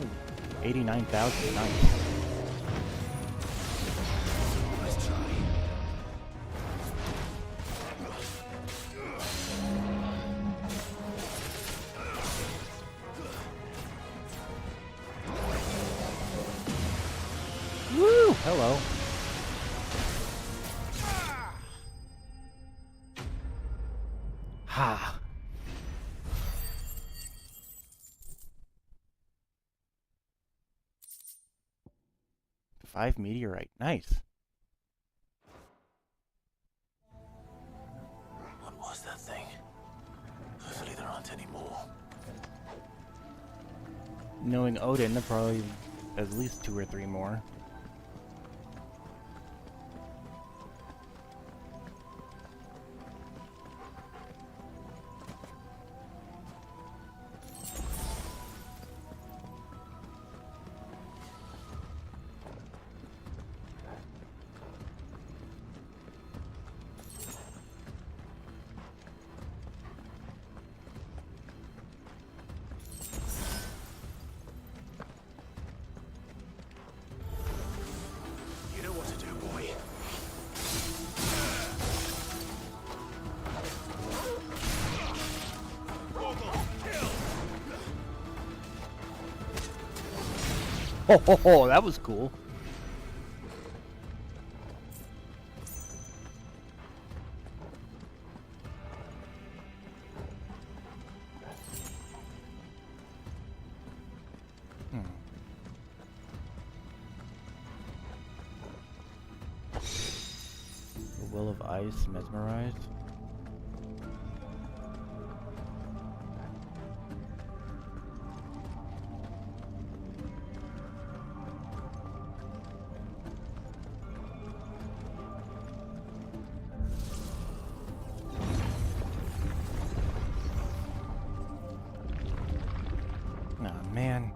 Ooh, 89,000, nice. Let's try. Woo! Hello. Ha! 5 meteorite, nice. What was that thing? Hopefully there aren't any more. Knowing Odin, there probably at least 2 or 3 more. You know what to do, boy. Ho ho ho, that was cool. The Will of Ice, mesmerized. Oh man.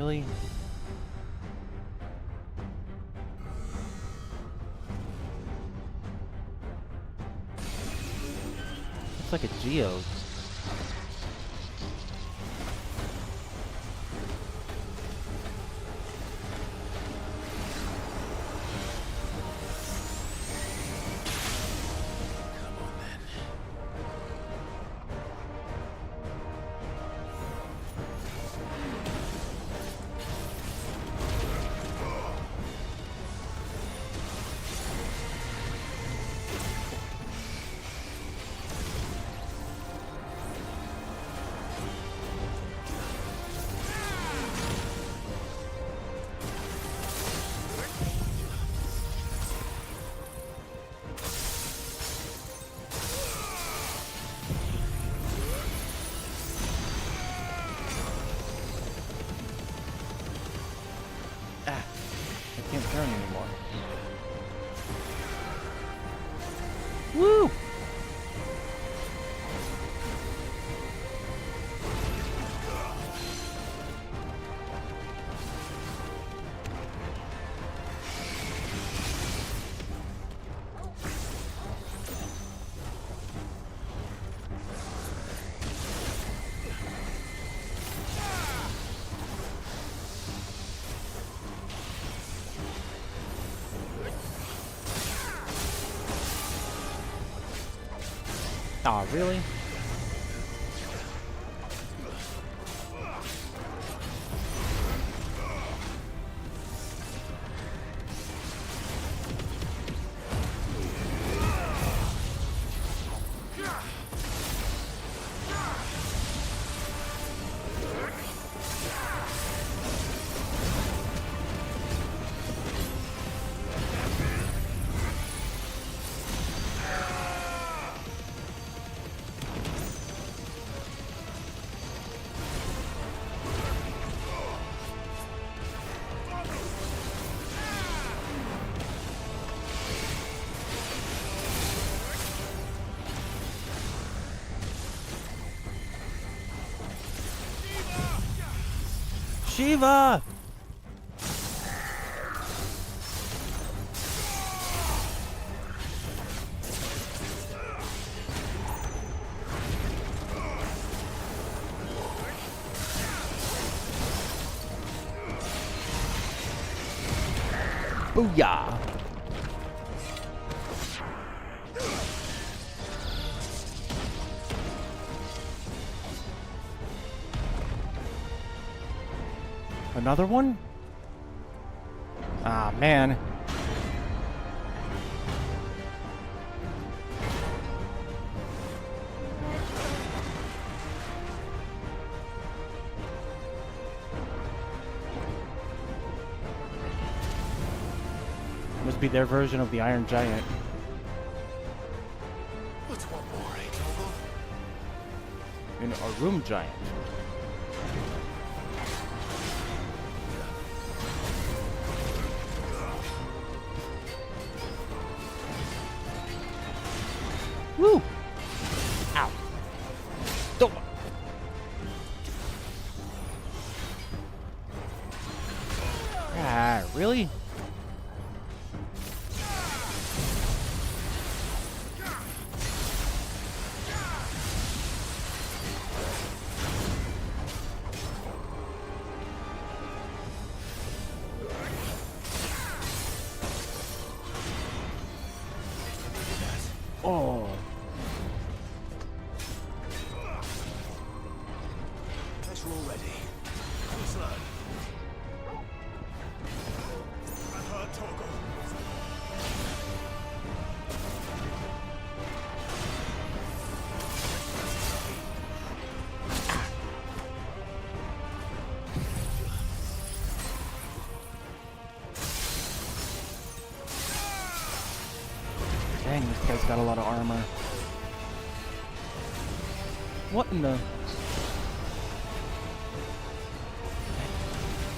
really? It's like a geode. I can't turn anymore. Woo! Aw, really? Shiva! Booyah! Another one? Ah, man. Must be their version of the Iron Giant. What's one more, eh, An Arum Giant. Woo! Ow. Don't. Ah, really? Oh. Guess we're all ready. Come slow. I've heard Torgal. Dang, this guy's got a lot of armor. What in the...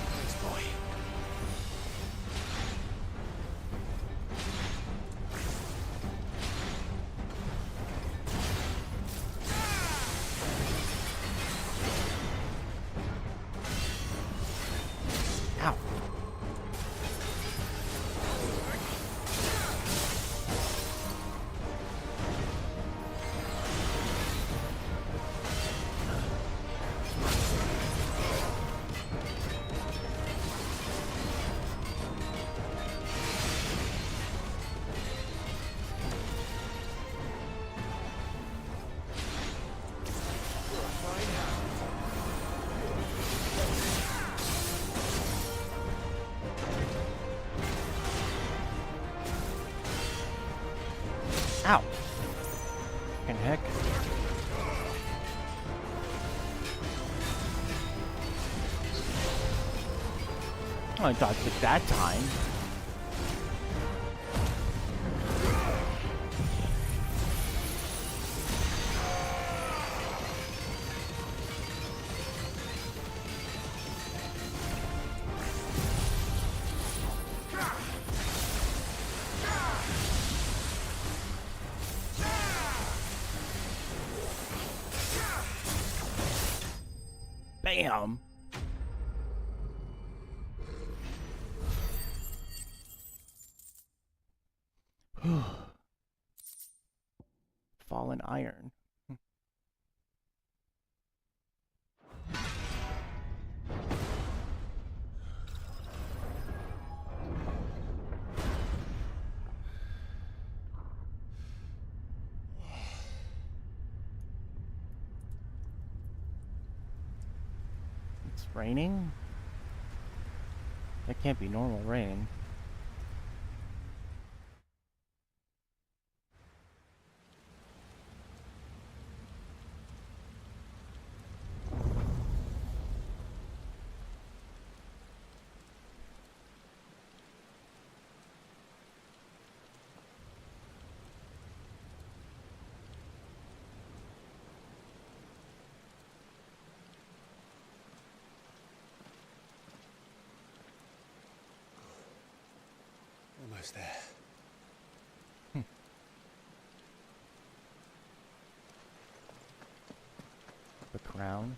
Thanks, boy. Ow! Fucking heck. Oh, I dodged it that time. Bam! Fallen iron. It's raining? That can't be normal rain. Almost there. The crown.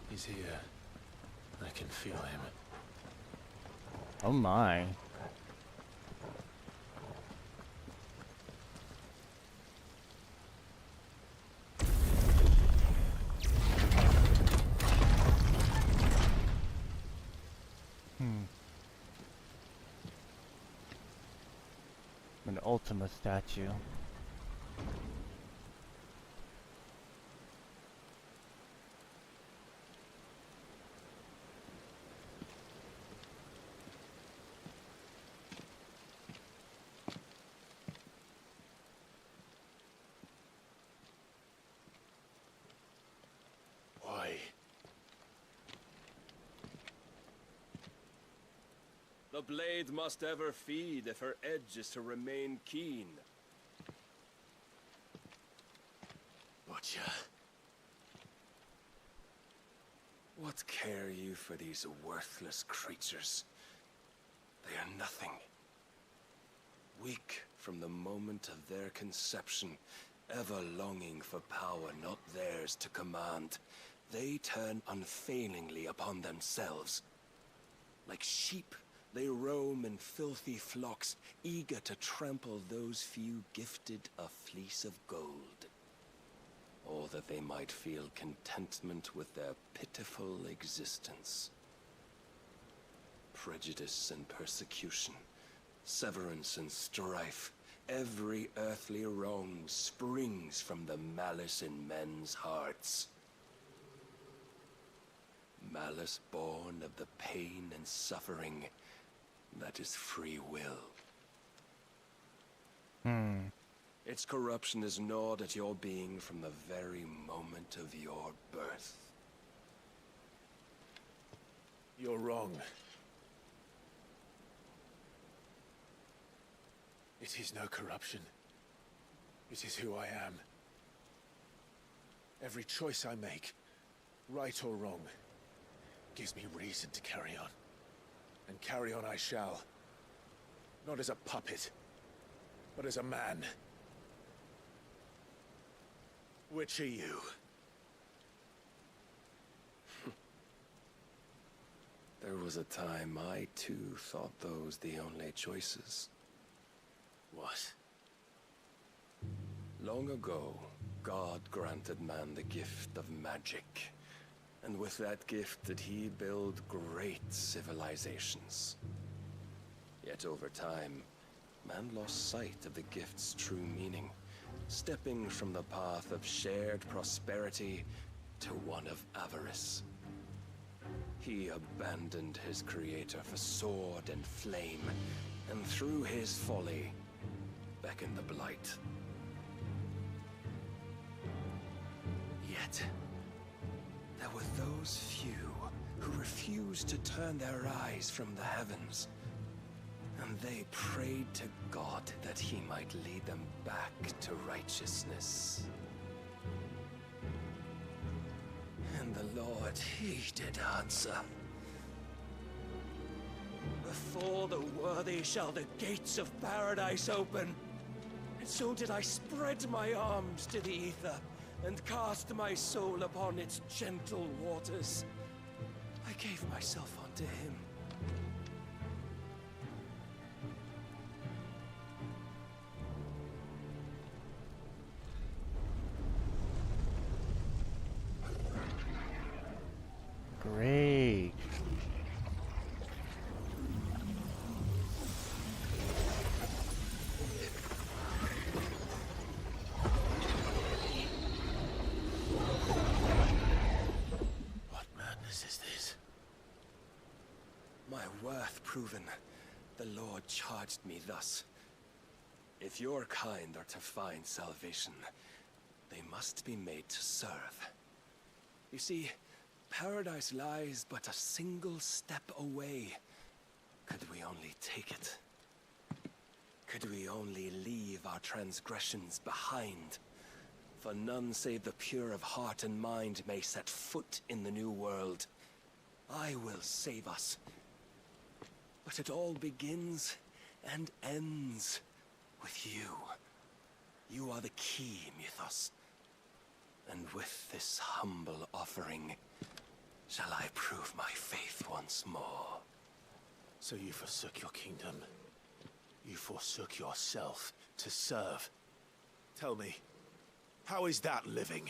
He's here. I can feel him. Oh my. An Ultima statue. The blade must ever feed if her edge is to remain keen. Butcher. What care you for these worthless creatures? They are nothing. Weak from the moment of their conception, ever longing for power not theirs to command, they turn unfailingly upon themselves. Like sheep, they roam in filthy flocks, eager to trample those few gifted a fleece of gold. Or that they might feel contentment with their pitiful existence. Prejudice and persecution, severance and strife, every earthly wrong springs from the malice in men's hearts. Malice born of the pain and suffering that is free will. Its corruption is gnawed at your being from the very moment of your birth. You're wrong. It is no corruption. It is who I am. Every choice I make, right or wrong, gives me reason to carry on. And carry on I shall. Not as a puppet, but as a man. Which are you? There was a time I too thought those the only choices. What? Long ago, God granted man the gift of magic. And with that gift did he build great civilizations. Yet over time, man lost sight of the gift's true meaning, stepping from the path of shared prosperity to one of avarice. He abandoned his creator for sword and flame, and through his folly, beckoned the blight. Yet, there were those few who refused to turn their eyes from the heavens, and they prayed to God that he might lead them back to righteousness. And the Lord, he did answer. Before the worthy shall the gates of paradise open. And so did I spread my arms to the ether, and cast my soul upon its gentle waters. I gave myself unto him. Great. What madness is this? My worth proven, the Lord charged me thus. If your kind are to find salvation, they must be made to serve. You see, paradise lies but a single step away. Could we only take it? Could we only leave our transgressions behind? For none save the pure of heart and mind may set foot in the new world. I will save us. But it all begins and ends with you. You are the key, Mythos. And with this humble offering, shall I prove my faith once more? So you forsook your kingdom. You forsook yourself to serve. Tell me, how is that living?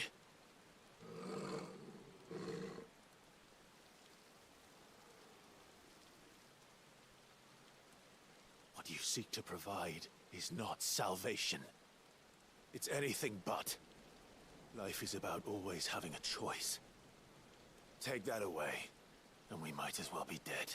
What you seek to provide is not salvation. It's anything but. Life is about always having a choice. Take that away, and we might as well be dead.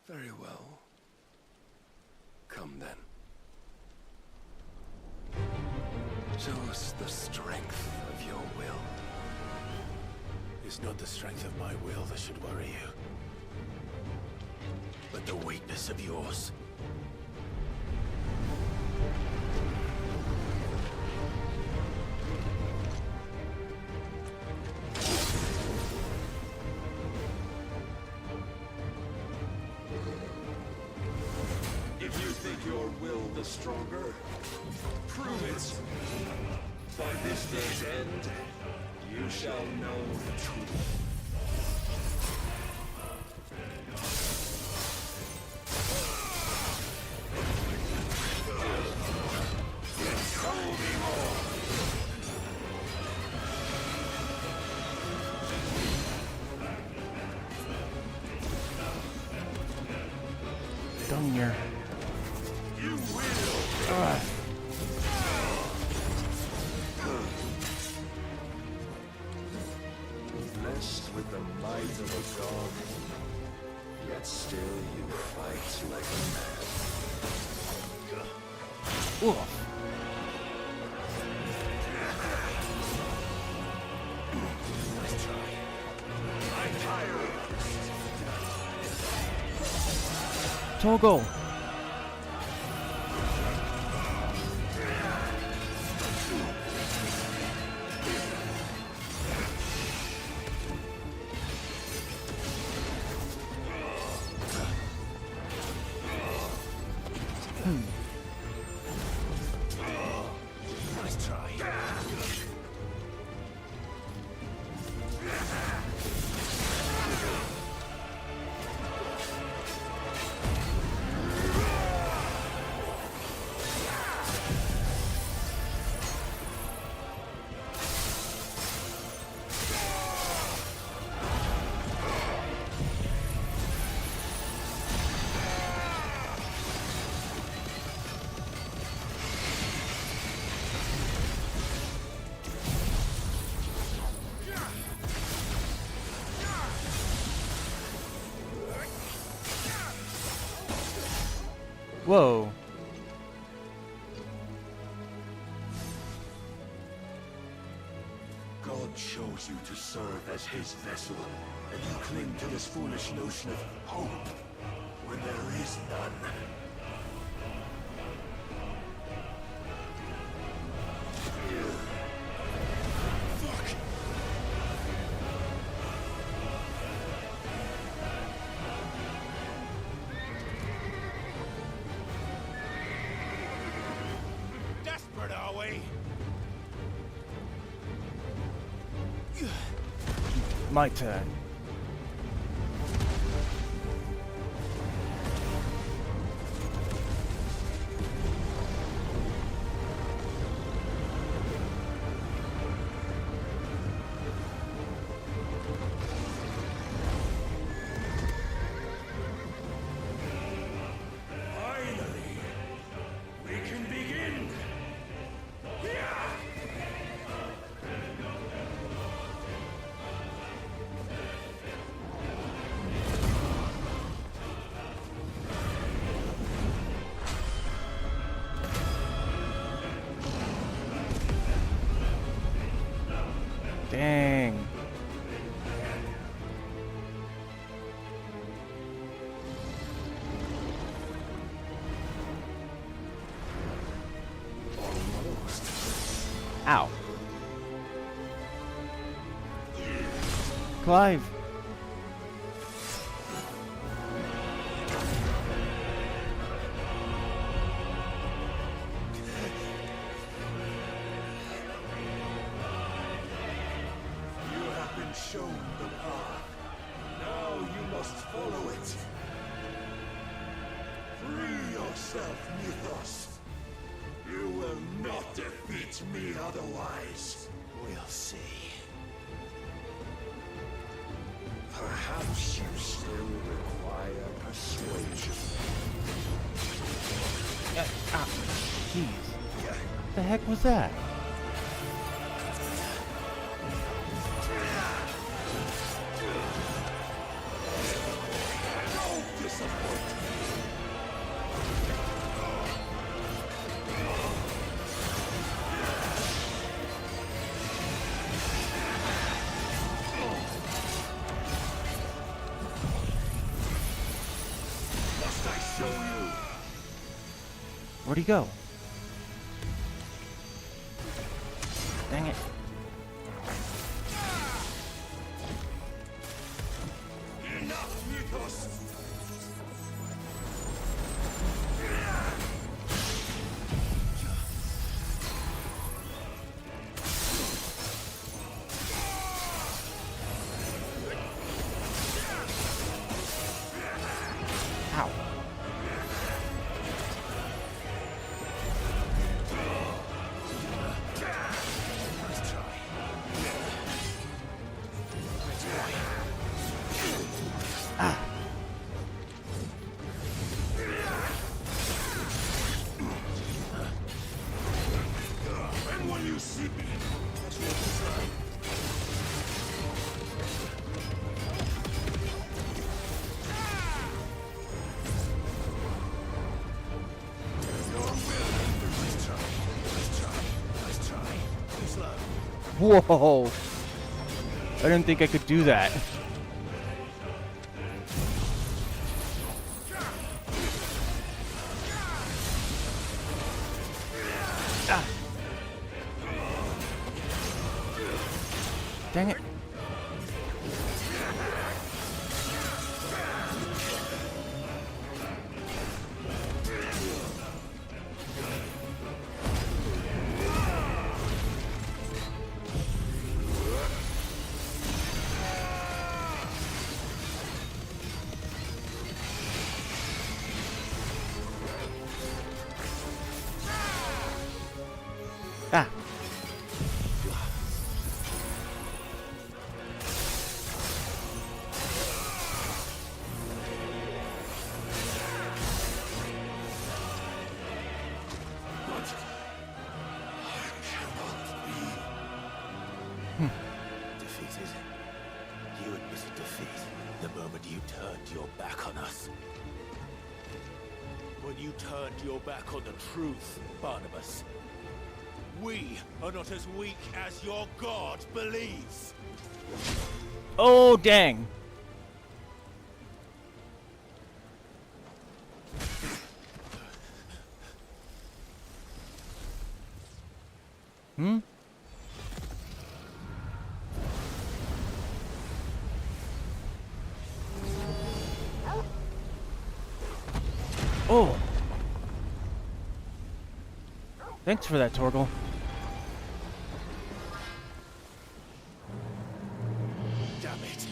Very well. Come then. Show us the strength of your will. It's not the strength of my will that should worry you, but the weakness of yours. If you think your will the stronger, prove it. By this day's end, you shall know the truth. Tell me more. Dungier. You will. Blessed with the might of a god, yet still you fight like a man. Ooh. Nice try. I'm tired. Toggle. Whoa. God chose you to serve as his vessel, and you cling to this foolish notion of hope when there is none. Fuck! Desperate, are we? My turn. Finally, we can begin. Dang. Ow. Clive. You have been shown the path. Now you must follow it. Free yourself, Mythos. You will not defeat me otherwise. We'll see. Perhaps you still require persuasion. Jeez. What the heck was that? Don't disappoint me. Must I show you? Where'd he go? Dang it. Enough, Mythos! Ow. Ah. And when you see me, that's what it's like. Let's try. Slow. Whoa. I didn't think I could do that. Ah. Dang it. Ah. Defeated. You admitted defeat the moment you turned your back on us. when you turned your back on the truth, Barnabas. We are not as weak as your god believes. Oh, dang. Hmm? Oh. Thanks for that, Torgal. Damn it.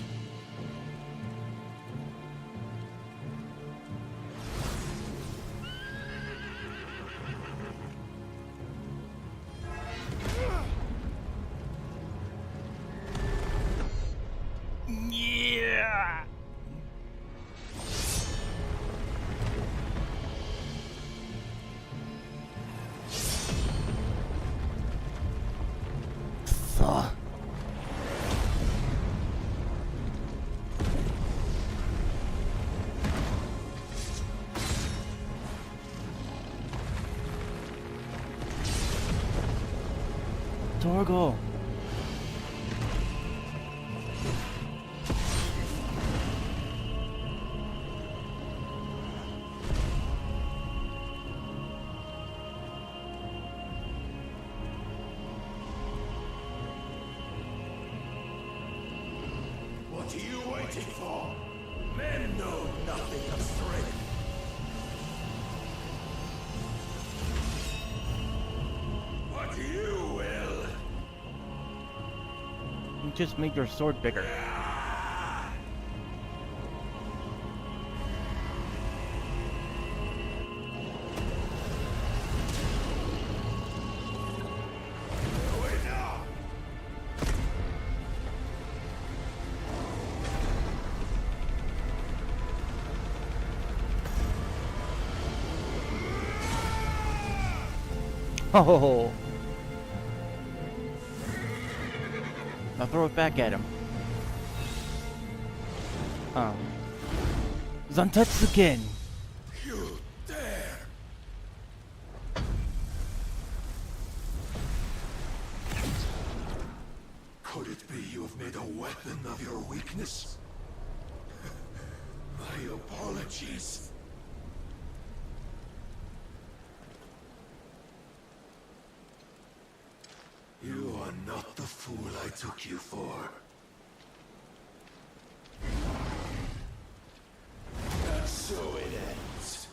Yeah. Torgal. What are you waiting for? Men know nothing of strength. What you will. You just made your sword bigger. Oh. Now throw it back at him. Zantetsuken! You dare! Could it be you have made a weapon of your weakness? My apologies. You are not the fool I took you for. And so it ends.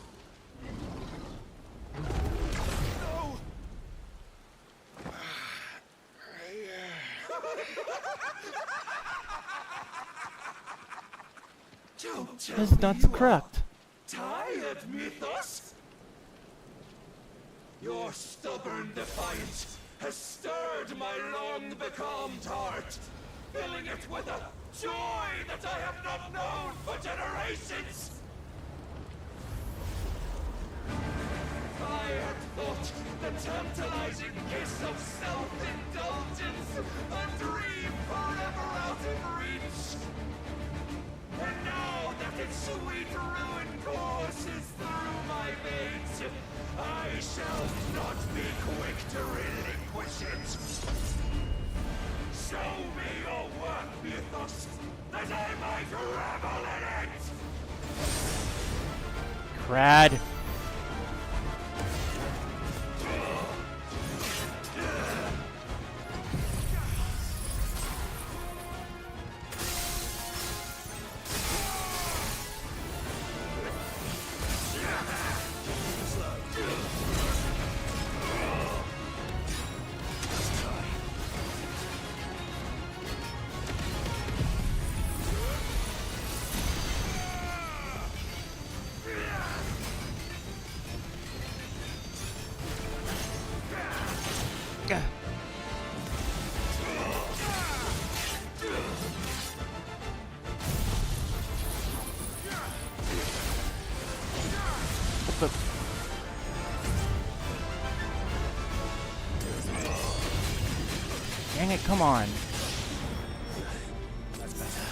No! Don't tell That's me not you correct. are tired, Mythos? Your stubborn defiance has stirred my long-becalmed heart, filling it with a joy that I have not known for generations! I had thought the tantalizing kiss of self-indulgence a dream forever out of reach. And now that its sweet ruin courses through my veins, I shall not be quick to relinquish it. Show me your work, Mythos, that I might revel in it! Crad. Dang it, come on. That's better.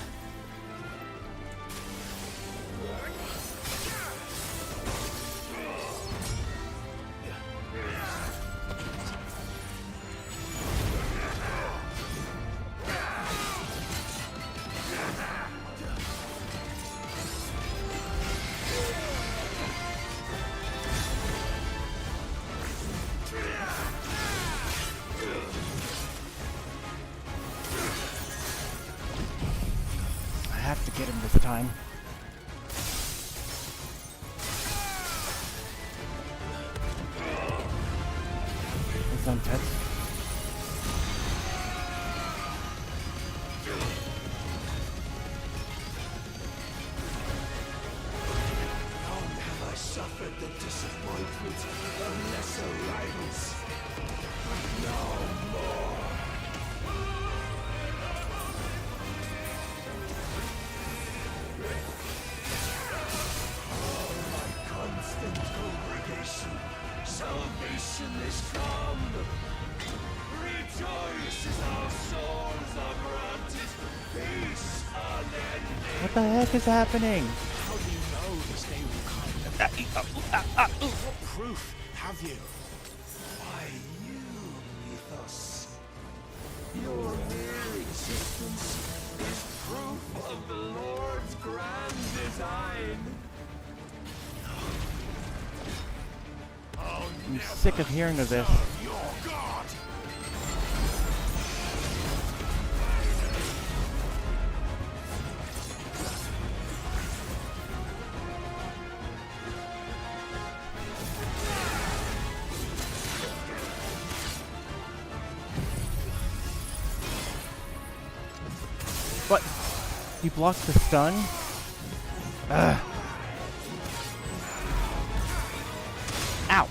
time. It's intense. Long have I suffered the disappointment of lesser rivals, but no more. Oh, my constant congregation, salvation is come. Rejoice as our souls are granted peace unending. What the heck is happening? How do you know this day will come? What proof have you? Why, you, Mythos. Your mere existence is proof of the Lord's grand design. I'm sick of hearing of this. Your God. What? You blocked the stun? Ugh. Ow.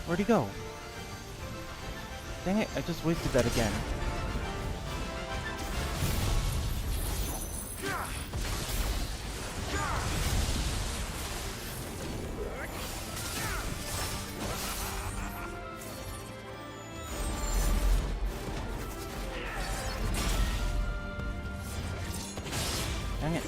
Where'd he go? Dang it, I just wasted that again. Dang it.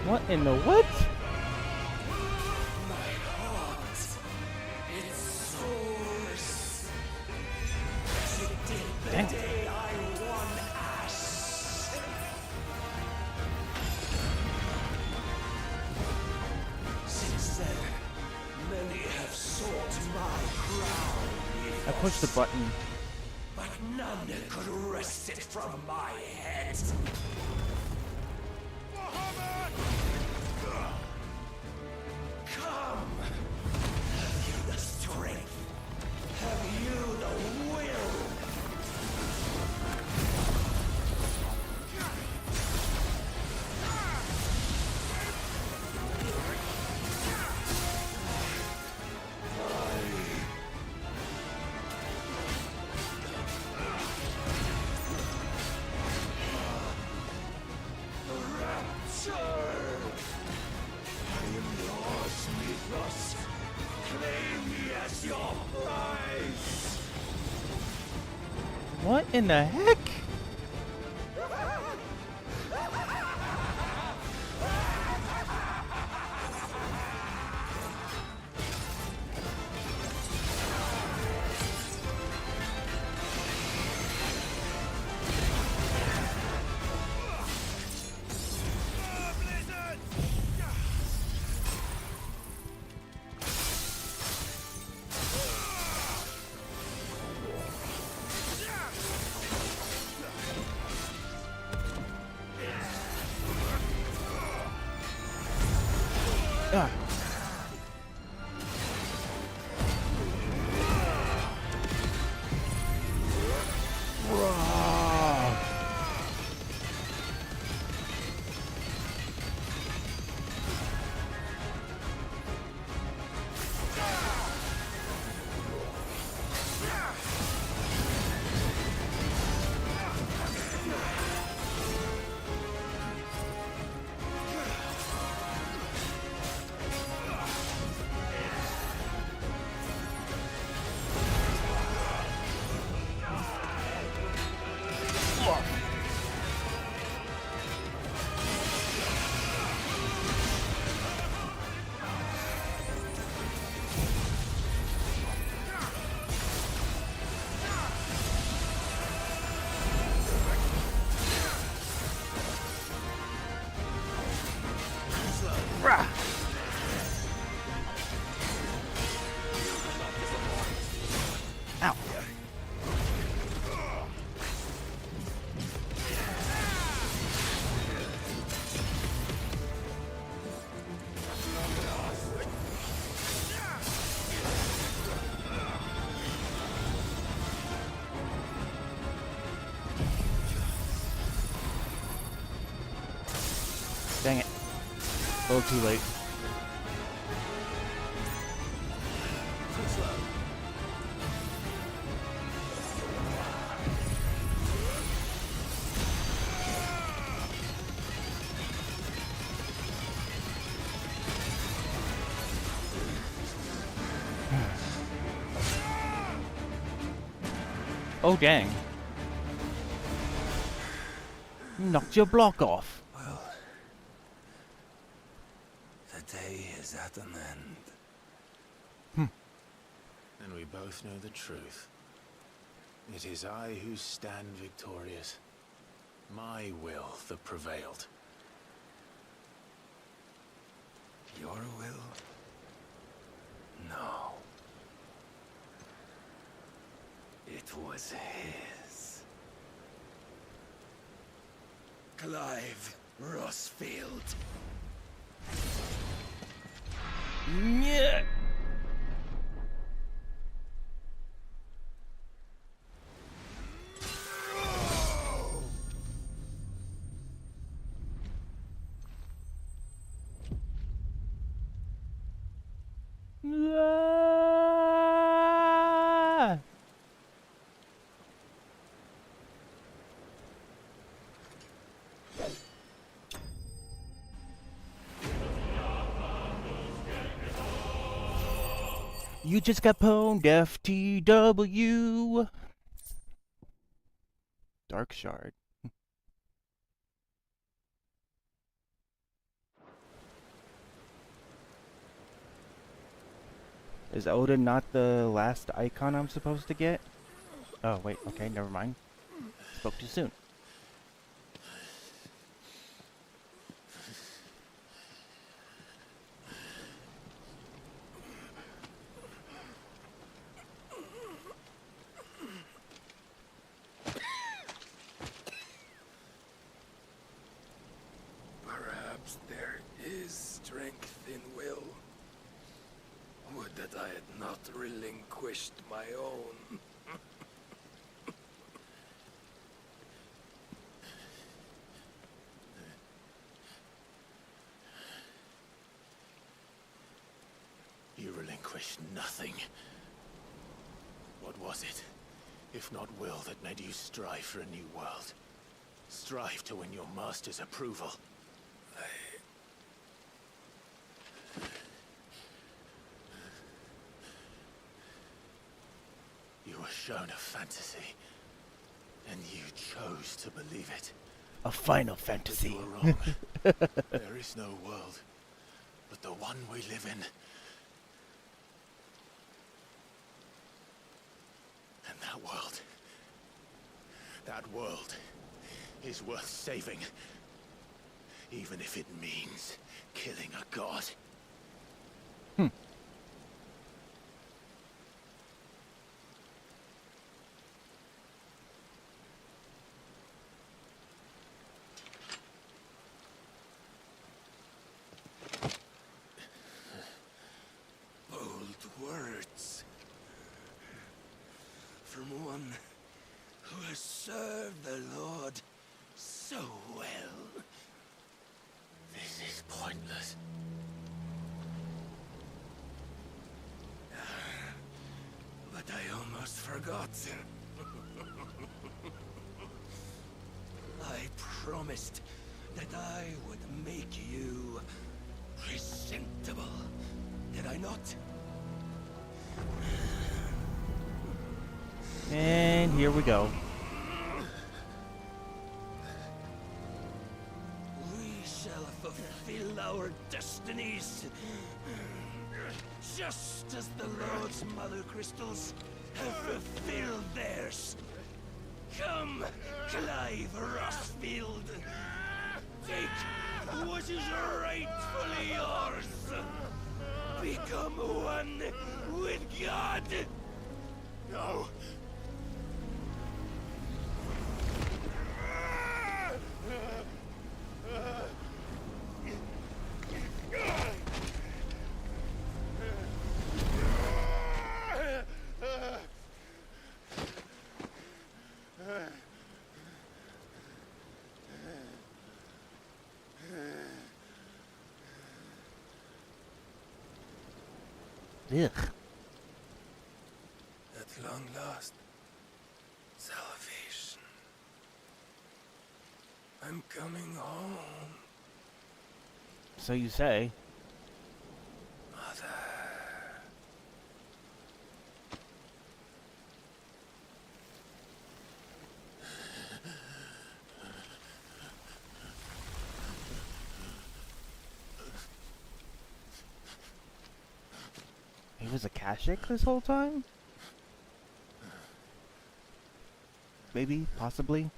What in the what? My heart, it soars. As it did the Dang. day I won Ash. Since then, many have sought my crown. I pushed the button. But none could wrest it from my head. Come! Have you the strength? Have you the will? Rapture! I am yours, Mythos. Claim me as your prize. What in the heck? A little too late. Too slow. Oh, dang. Knocked your block off. Well, the day is at an end. And we both know the truth. It is I who stand victorious. My will that prevailed. Your will? No. It was his. Clive Rossfield. Yeah. Ah! You just got pwned, FTW. Dark Shard. Is Oda not the last icon I'm supposed to get? Oh, wait, okay, never mind. Spoke too soon. Perhaps there is strength in will. Would that I had not relinquished my own. You relinquished nothing. What was it, if not will, that made you strive for a new world? Strive to win your master's approval? You were shown a fantasy, and you chose to believe it. A Final Fantasy. But you were wrong. There is no world, but the one we live in. And that world is worth saving. Even if it means killing a god. Bold words. From one who has served the Lord so well. This is pointless. But I almost forgot. I promised that I would make you presentable. Did I not? And here we go. We shall fulfill our destinies. Just as the Lord's Mother Crystals have fulfilled theirs. Come, Clive Rossfield. Take what is rightfully yours. Become one with God. No. Ugh. At long last, salvation. I'm coming home. So you say. Mother. He was a Kashyyyk this whole time? Maybe, possibly.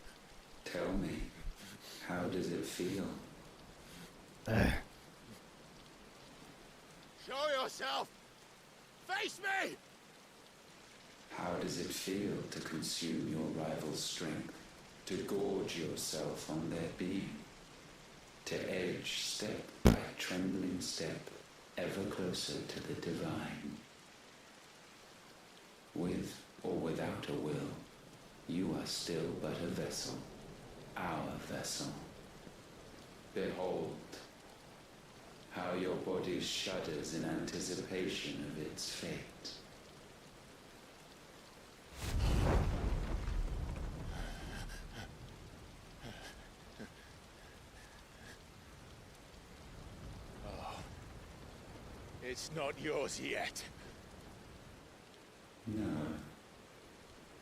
Tell me, how does it feel? Show yourself! Face me! How does it feel to consume your rival's strength? To gorge yourself on their being? To edge step by trembling step ever closer to the divine? With or without a will, you are still but a vessel, our vessel. Behold, how your body shudders in anticipation of its fate. Oh, it's not yours yet. No.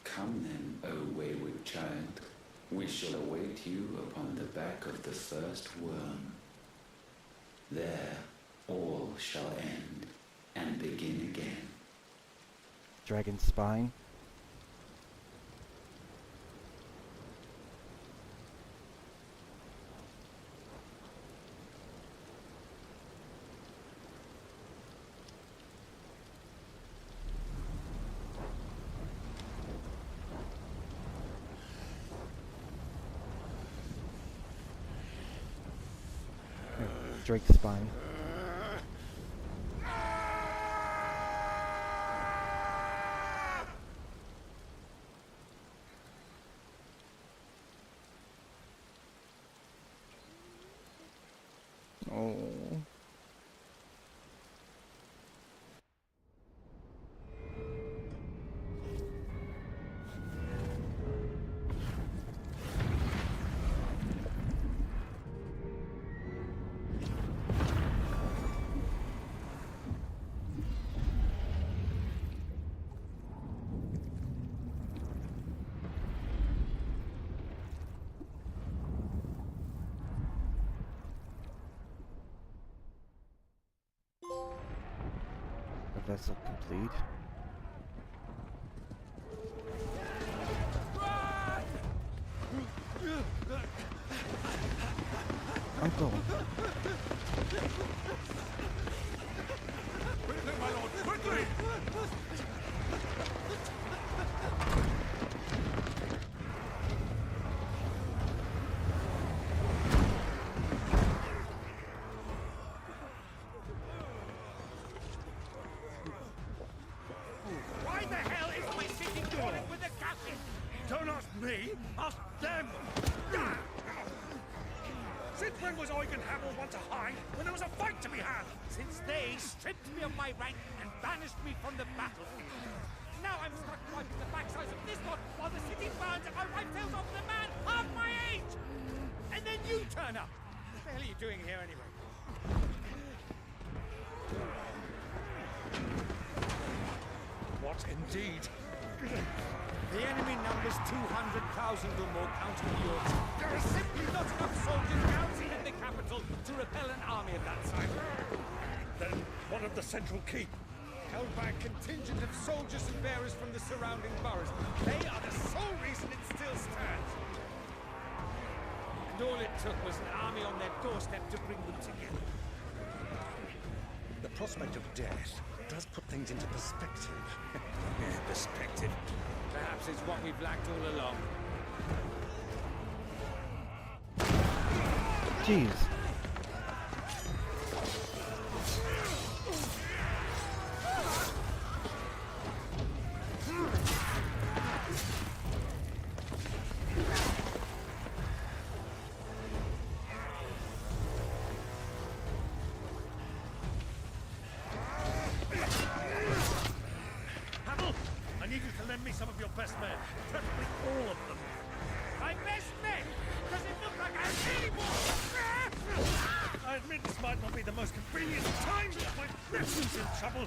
Come then, O wayward child. We shall await you upon the back of the first worm. There, all shall end and begin again. Dragon spine. Drake spine. Oh. The vessel complete. Uncle. Quickly, my lord, quickly! Why the hell is my city calling with the captain? Don't ask me, ask them! Since when was Eugen Hamel want to hide when there was a fight to be had? Since they stripped me of my rank and banished me from the battle. Now I'm stuck wiping the backsides of this lot while the city burns and my wife tells off the man half my age! And then you turn up! What the hell are you doing here anyway? What indeed? The enemy numbers 200,000 or more, counting the Yorks. There are simply not enough soldiers garrisoned in the capital to repel an army of that size. Then what of the central keep? Held by a contingent of soldiers and bearers from the surrounding boroughs. They are the sole reason it still stands. And all it took was an army on their doorstep to bring them together. The prospect of death does put things into perspective. Perspective. Perhaps it's what we've lacked all along. Jeez. some of your best men. Preferably all of them. My best men? Does it look like I have any more? I admit this might not be the most convenient time, but my nephew's in trouble.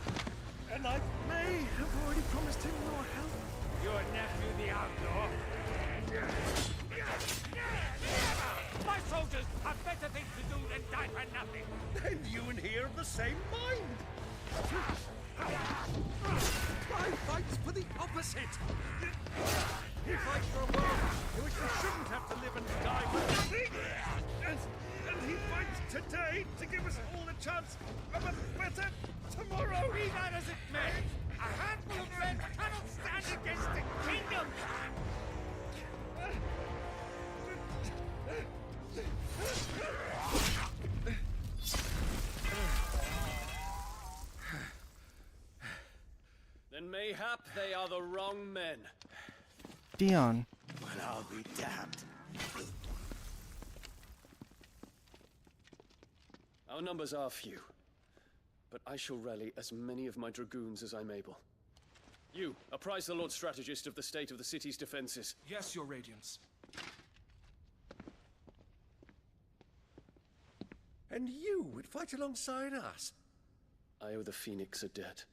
And I may have already promised him your help. Your nephew, the outlaw? My soldiers have better things to do than die for nothing. Then you and he are of the same mind. I fight for the opposite. He fights for a world in which we shouldn't have to live and die for nothing. And he fights today to give us all a chance of a better tomorrow. Be that as it may, a handful of men cannot stand against the kingdom. Then mayhap they are the wrong men. Dion. Well, I'll be damned. Our numbers are few, but I shall rally as many of my dragoons as I'm able. You, apprise the Lord Strategist of the state of the city's defenses. Yes, Your Radiance. And you would fight alongside us? I owe the Phoenix a debt.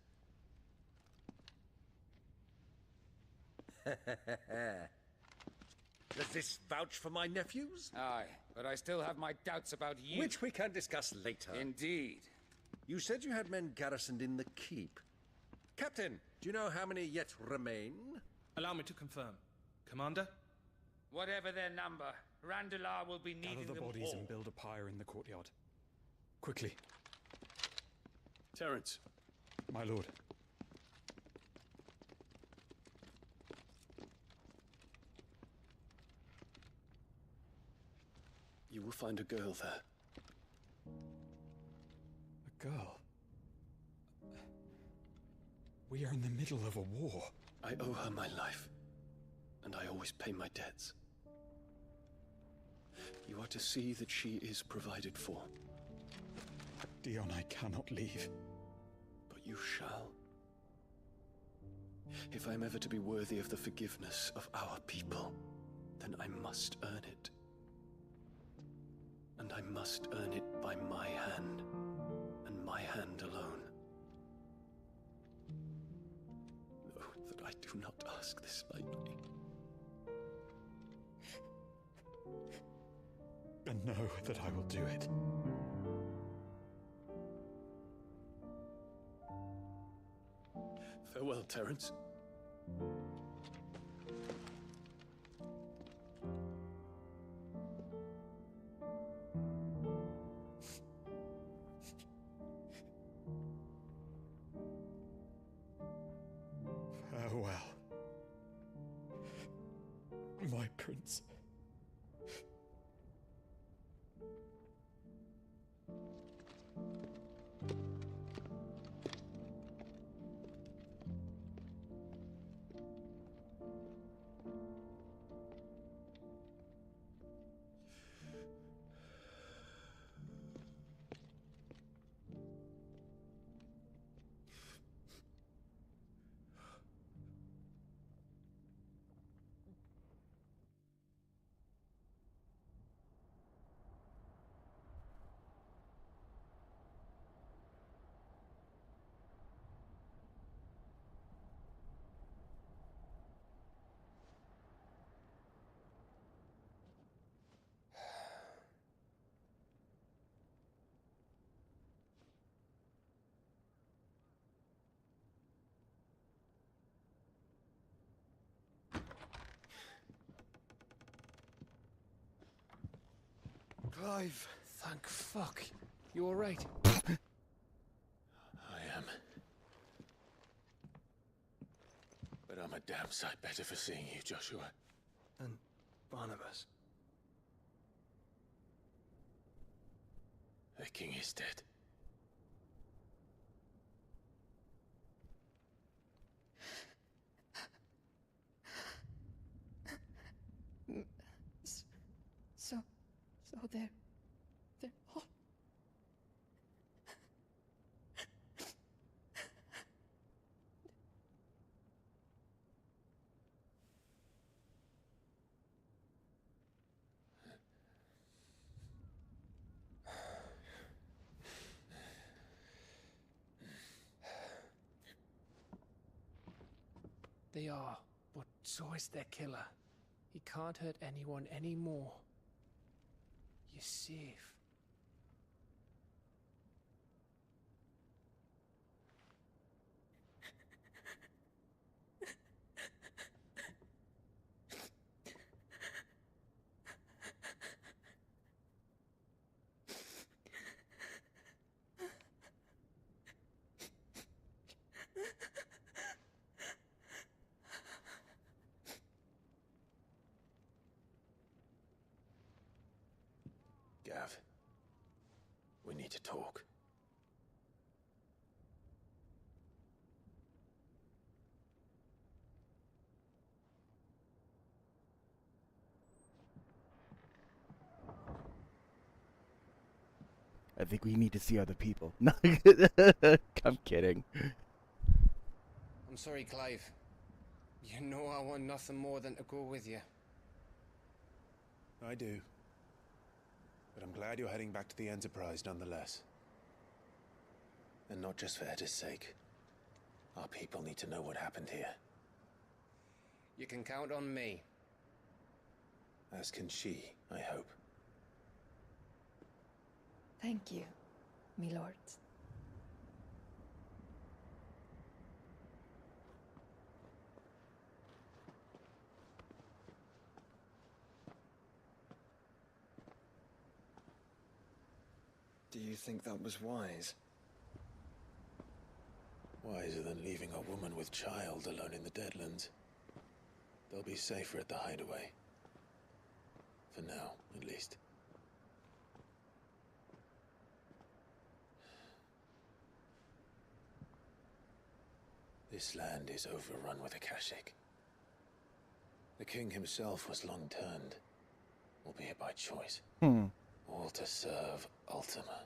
Does this vouch for my nephews? Aye, but I still have my doubts about you. Which we can discuss later. Indeed. You said you had men garrisoned in the keep. Captain, do you know how many yet remain? Allow me to confirm. Commander? Whatever their number, Randalar will be needing Gather the them bodies all. and build a pyre in the courtyard. Quickly. Terence. My lord. You will find a girl there. A girl? We are in the middle of a war. I owe her my life, and I always pay my debts. You are to see that she is provided for. Dion, I cannot leave. But you shall. If I am ever to be worthy of the forgiveness of our people, then I must earn it. And I must earn it by my hand, and my hand alone. Know that I do not ask this lightly. And know that I will do it. Farewell, Terence. Farewell, my prince. Clive, thank fuck. You alright? I am. But I'm a damn sight better for seeing you, Joshua. And Barnabas. The king is dead. So they're all... They are, but so is their killer. He can't hurt anyone anymore. You're safe. Gav, we need to talk. I think we need to see other people. No, I'm kidding. I'm sorry, Clive. You know I want nothing more than to go with you. I do. But I'm glad you're heading back to the Enterprise nonetheless. And not just for Etta's sake. Our people need to know what happened here. You can count on me. As can she, I hope. Thank you, my lords. Do you think that was wise? Wiser than leaving a woman with child alone in the Deadlands. They'll be safer at the hideaway. For now, at least. This land is overrun with Akashic. The king himself was long turned, albeit by choice. All to serve Ultima,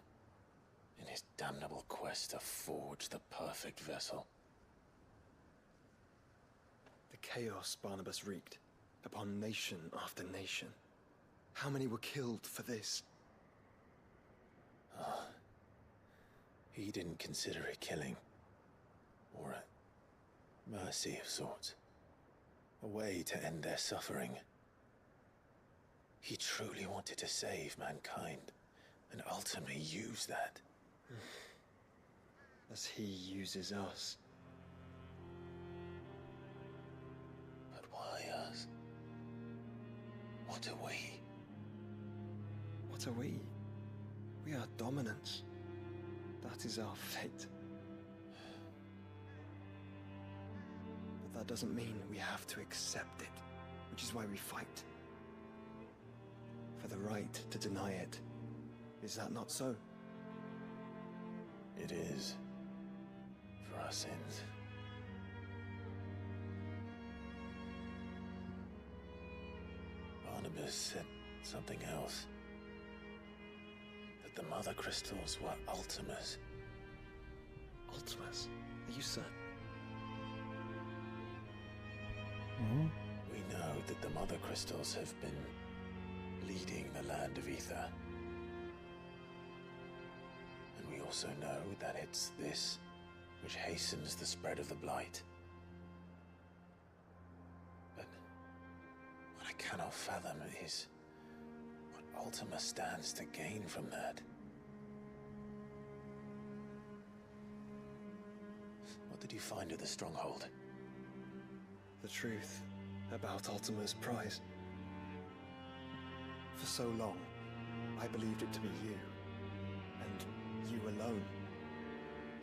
in his damnable quest to forge the perfect vessel. The chaos Barnabas wreaked upon nation after nation. How many were killed for this? He didn't consider it killing. Or a mercy of sorts. A way to end their suffering. He truly wanted to save mankind, and ultimately use that. As he uses us. But why us? What are we? What are we? We are dominance. That is our fate. But that doesn't mean we have to accept it, which is why we fight. For the right to deny it. Is that not so? It is. For our sins. Barnabas said something else. That the Mother Crystals were Ultimas. Ultimas? Are you certain? We know that the Mother Crystals have been leading the land of Ether. And we also know that it's this which hastens the spread of the Blight. But what I cannot fathom is what Ultima stands to gain from that. What did you find at the Stronghold? The truth about Ultima's prize. For so long, I believed it to be you, and you alone.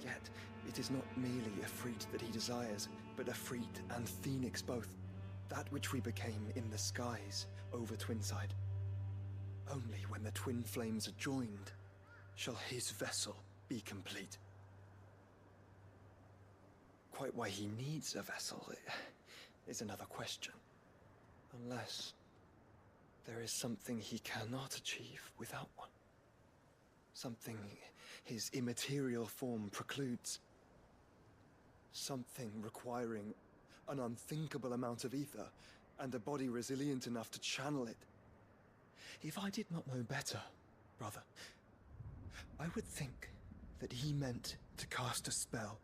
Yet, it is not merely Ifrit that he desires, but Ifrit and Phoenix both. That which we became in the skies over Twinside. Only when the twin flames are joined, shall his vessel be complete. Quite why he needs a vessel is another question. Unless there is something he cannot achieve without one. Something his immaterial form precludes. Something requiring an unthinkable amount of ether and a body resilient enough to channel it. If I did not know better, brother, I would think that he meant to cast a spell.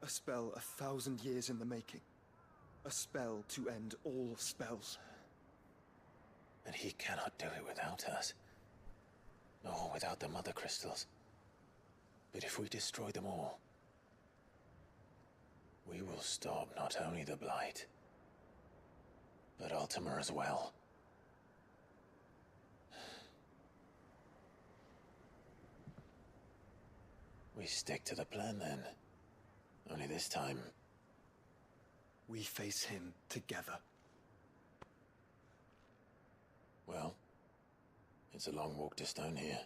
A spell 1,000 years in the making. A spell to end all spells. And he cannot do it without us. Nor without the Mother Crystals. But if we destroy them all, we will stop not only the Blight, but Ultima as well. We stick to the plan then. Only this time, we face him together. Well, it's a long walk to Stone here.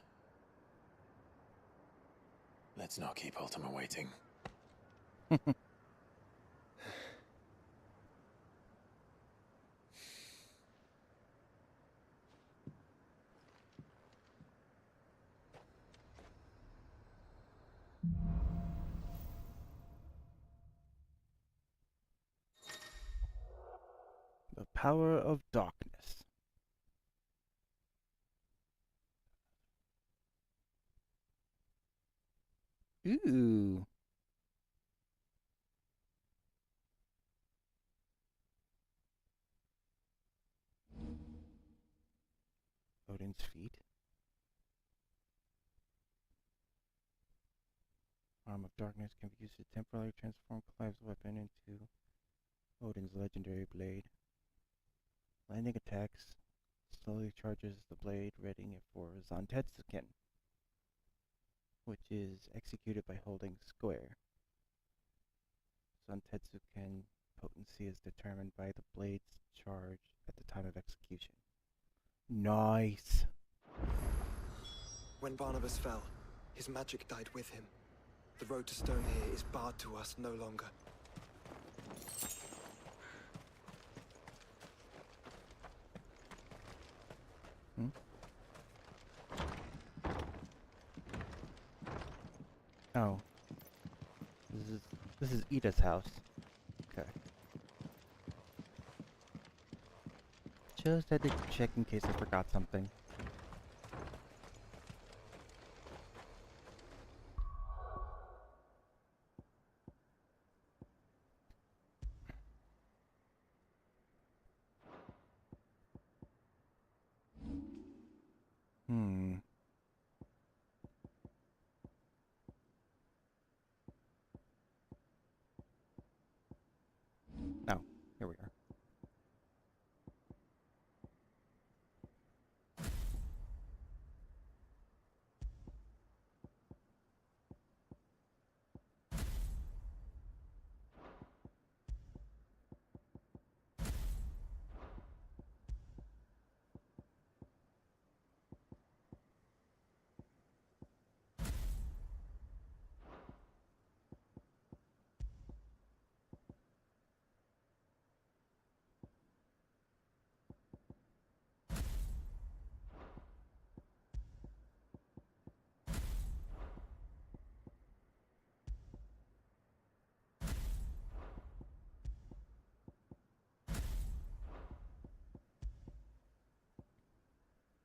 Let's not keep Ultima waiting. The power of darkness. Ooh. Odin's feet. Arm of darkness can be used to temporarily transform Clive's weapon into Odin's legendary blade. Landing attacks slowly charges the blade, readying it for Zantetsuken, which is executed by holding square. Zantetsuken potency is determined by the blade's charge at the time of execution. Nice! When Barnabas fell, his magic died with him. The road to Stone here is barred to us no longer. Oh. This is Ida's house. Okay. Just had to check in case I forgot something. Oh, here we are.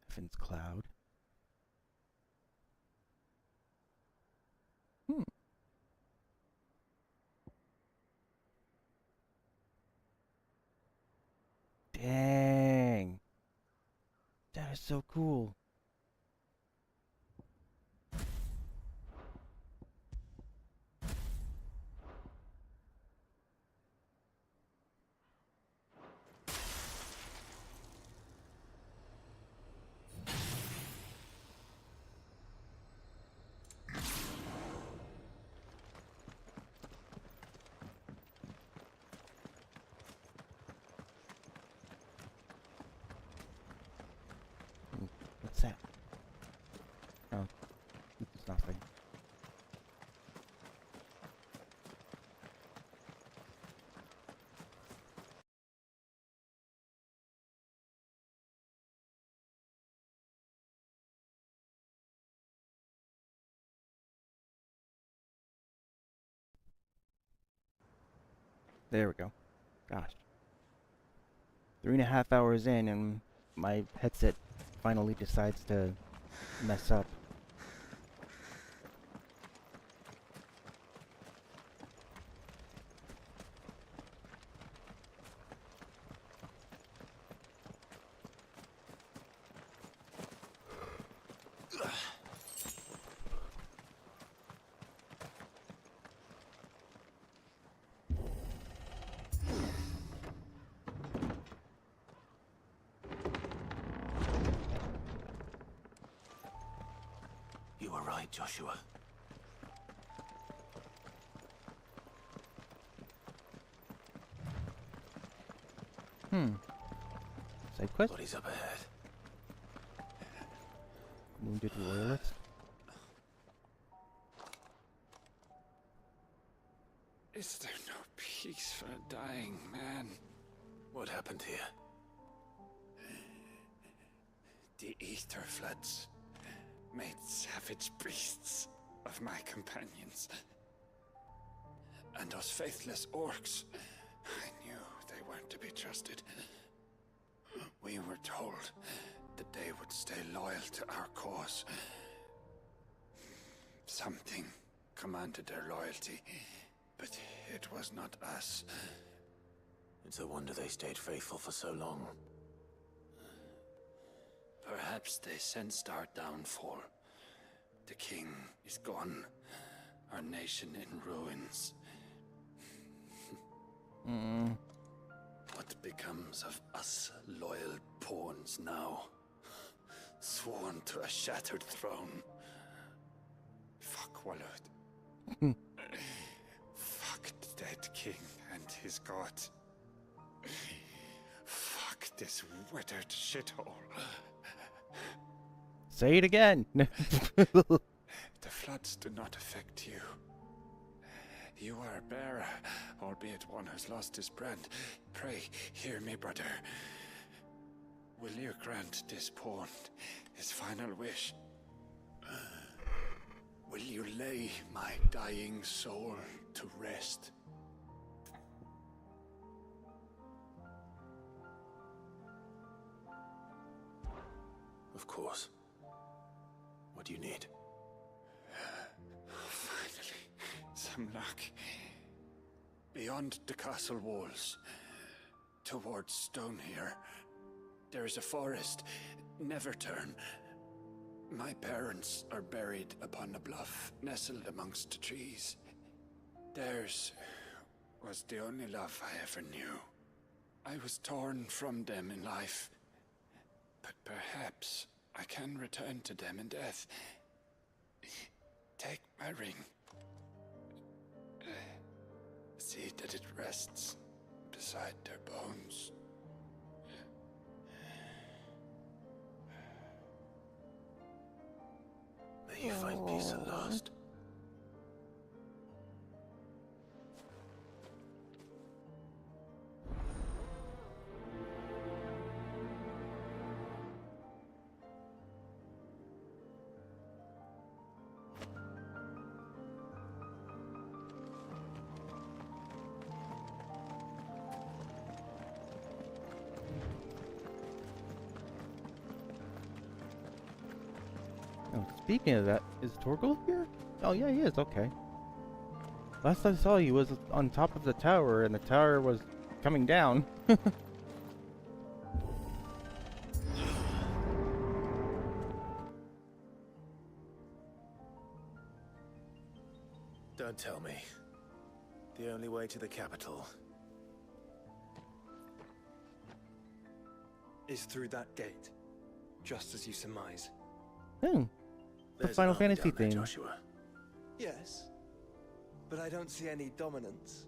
Heaven's Cloud. Dang. That is so cool. What's that? Oh, it's nothing. There we go. Gosh. 3.5 hours in and my headset finally decides to mess up. You were right, Joshua. Side quest? Bodies up ahead. Wounded royalist. Is there no peace for a dying man? What happened here? The Ether Floods made savage beasts of my companions. And those faithless orcs, I knew they weren't to be trusted. We were told that they would stay loyal to our cause. Something commanded their loyalty, but it was not us. It's a wonder they stayed faithful for so long. Perhaps they sensed our downfall. The king is gone, our nation in ruins. What becomes of us loyal pawns now? Sworn to a shattered throne. Fuck Walud. Fuck the dead king and his god. Fuck this withered shithole. Say it again. The floods do not affect you. You are a bearer, albeit one who's lost his brand. Pray, hear me, brother. Will you grant this pawn his final wish? Will you lay my dying soul to rest? Of course. What do you need? Finally, some luck. Beyond the castle walls, towards Stonehere, there is a forest. Never turn. My parents are buried upon a bluff, nestled amongst the trees. Theirs was the only love I ever knew. I was torn from them in life, but perhaps I can return to them in death. Take my ring. See that it rests beside their bones. May you find peace at last. Oh, speaking of that, is Torgal here? Oh yeah, he is, okay. Last I saw he was on top of the tower, and the tower was coming down. Don't tell me. The only way to the capital is through that gate, just as you surmise. The There's Final an army Fantasy down there, thing. Joshua. Yes, but I don't see any dominance.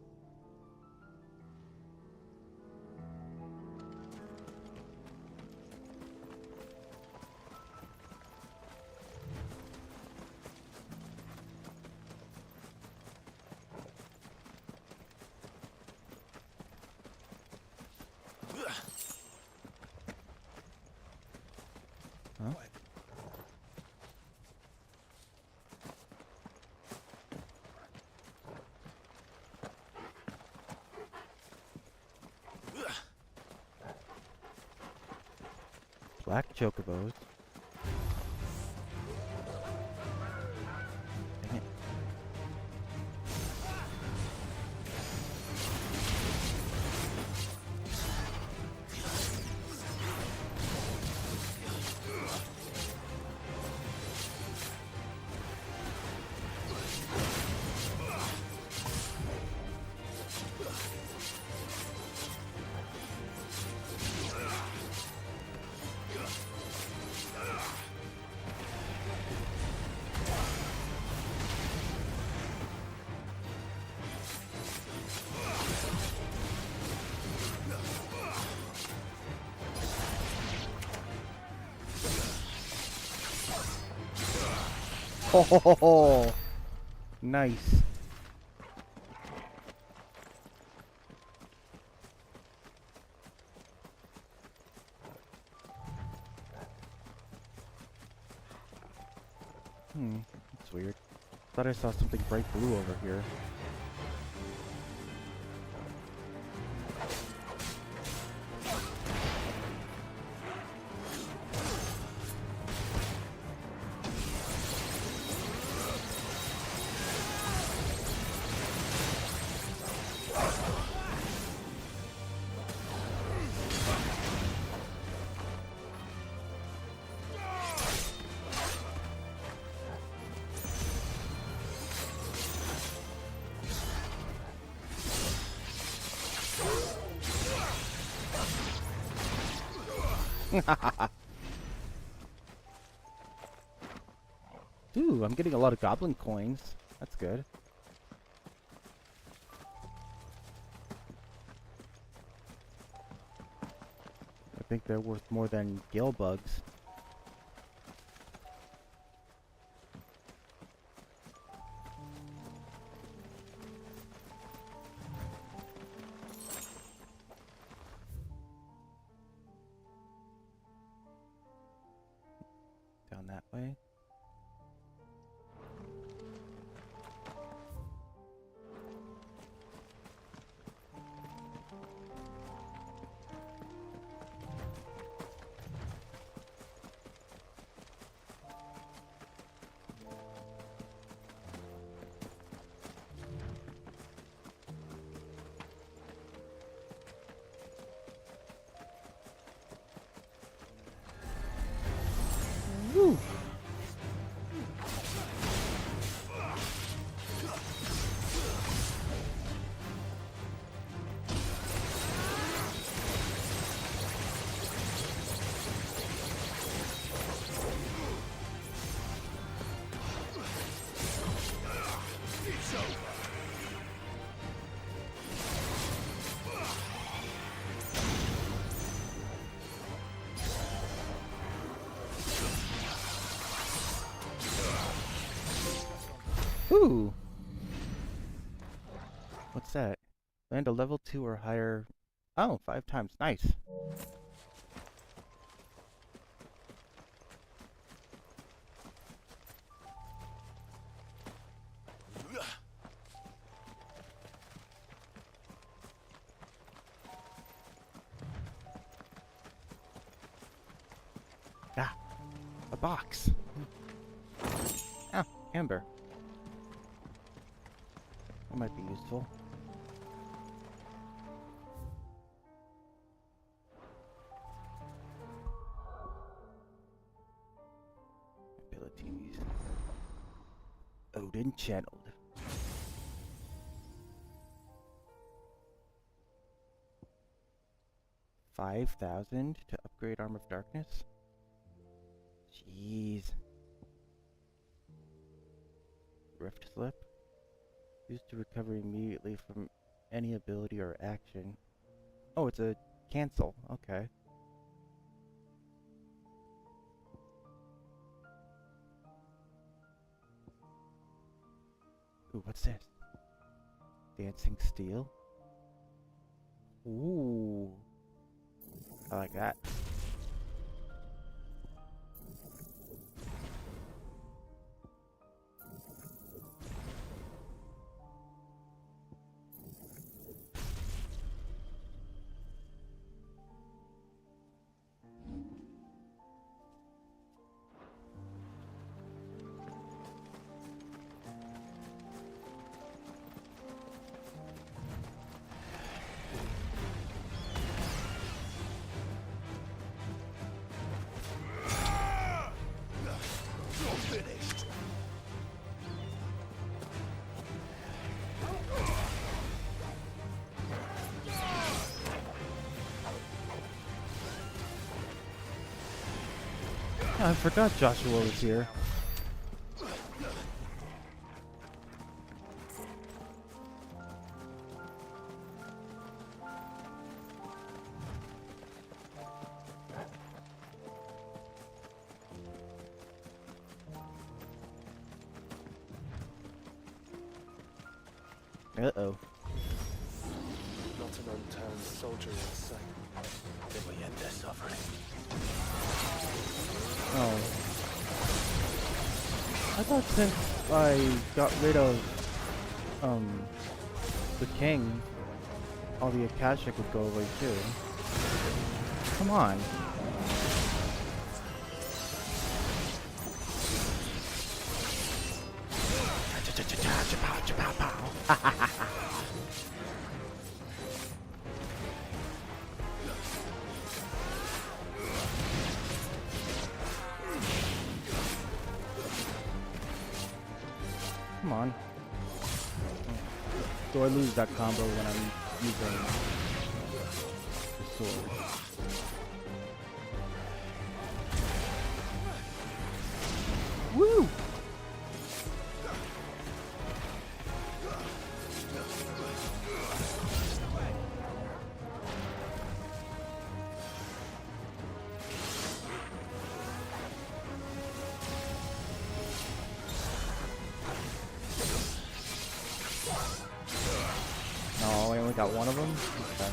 Huh? Black chocobos. Dang it. Oh, nice. That's weird. Thought I saw something bright blue over here. Ooh, I'm getting a lot of goblin coins. That's good. I think they're worth more than gale bugs. Down that way. Woo! Ooh! What's that? Land a level 2 or higher. Oh, 5 times. Nice. Ah, a box. Ah, amber. That might be useful. Abilities. Odin channeled. $5,000 to upgrade Arm of Darkness? Jeez. Rift Slip. Used to recover immediately from any ability or action. Oh, it's a cancel. Okay. Ooh, what's this? Dancing Steel? Ooh. I like that. I forgot Joshua was here. Uh-oh. Not an unturned soldier in sight. Then we end their suffering. Oh. I thought since I got rid of, the king, all the Akashic would go away too. Come on. Come on. Do I lose that combo when I'm using the sword? Woo! Oh, I only got one of them? Okay.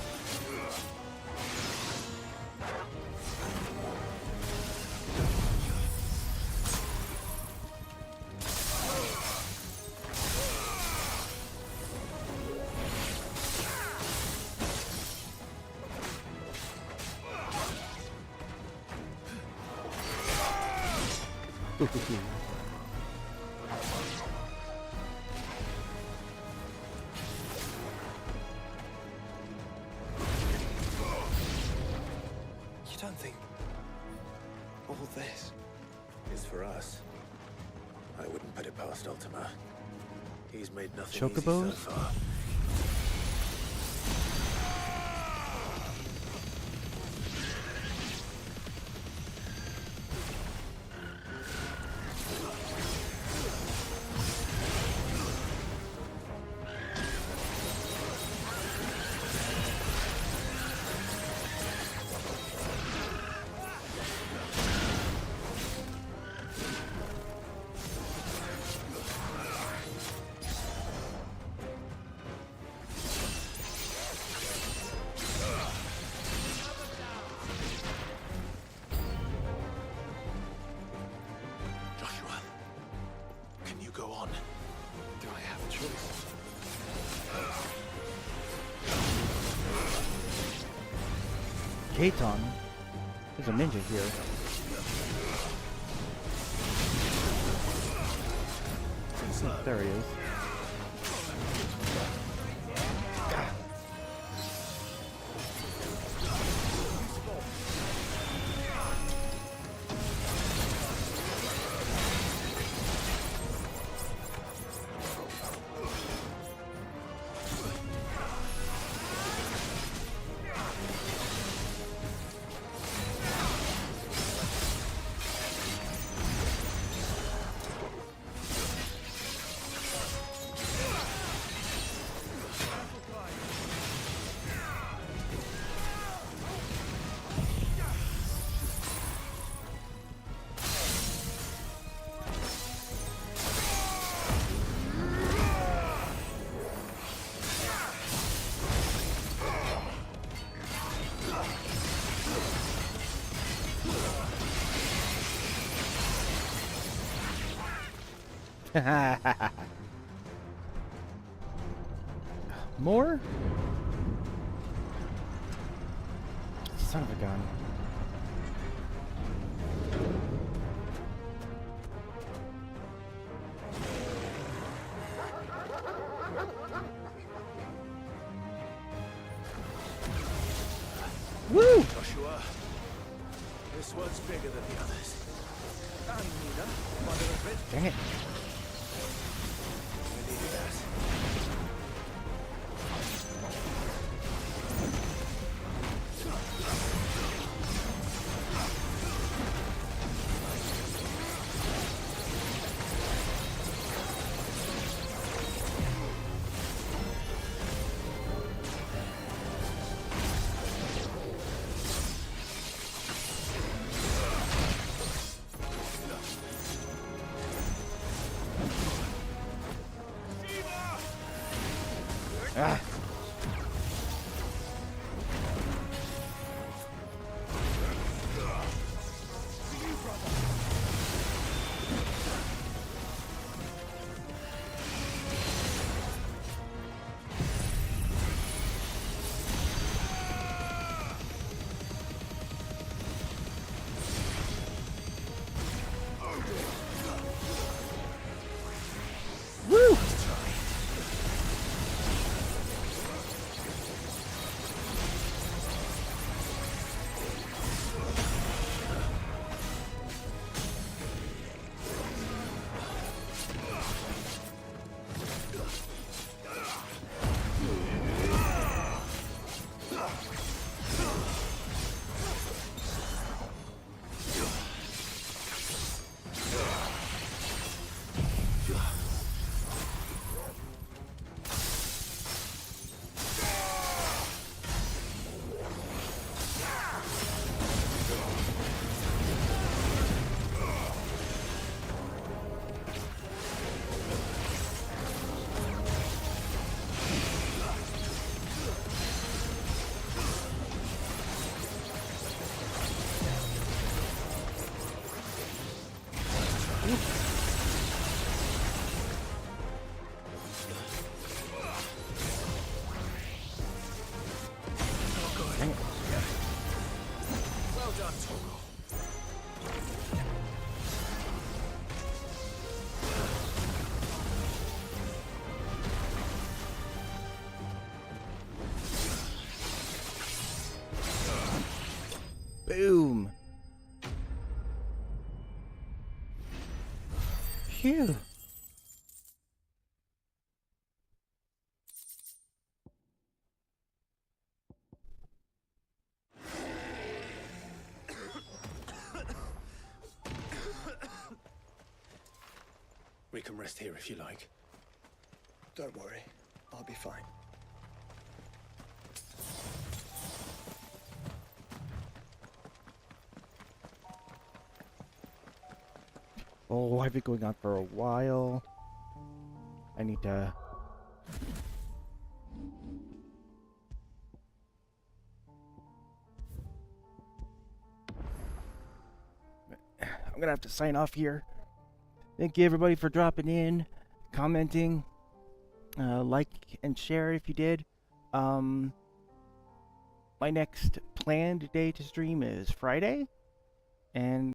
You don't think all this is for us? I wouldn't put it past Ultima. He's made nothing Chocobos? easy so far. Joshua, can you go on? Do I have a choice? Katon? There's a ninja here. There he is. More? Son of a gun. Woo! Joshua, this one's bigger than the others. And Nina, mother of it. Dang it. We needed that. Ah. Woo! Well done, Torgal. Boom. Phew. We can rest here if you like. Don't worry, I'll be fine. Oh, I've been going on for a while. I need to... I'm gonna have to sign off here. Thank you everybody for dropping in, commenting, like and share if you did. My next planned day to stream is Friday, and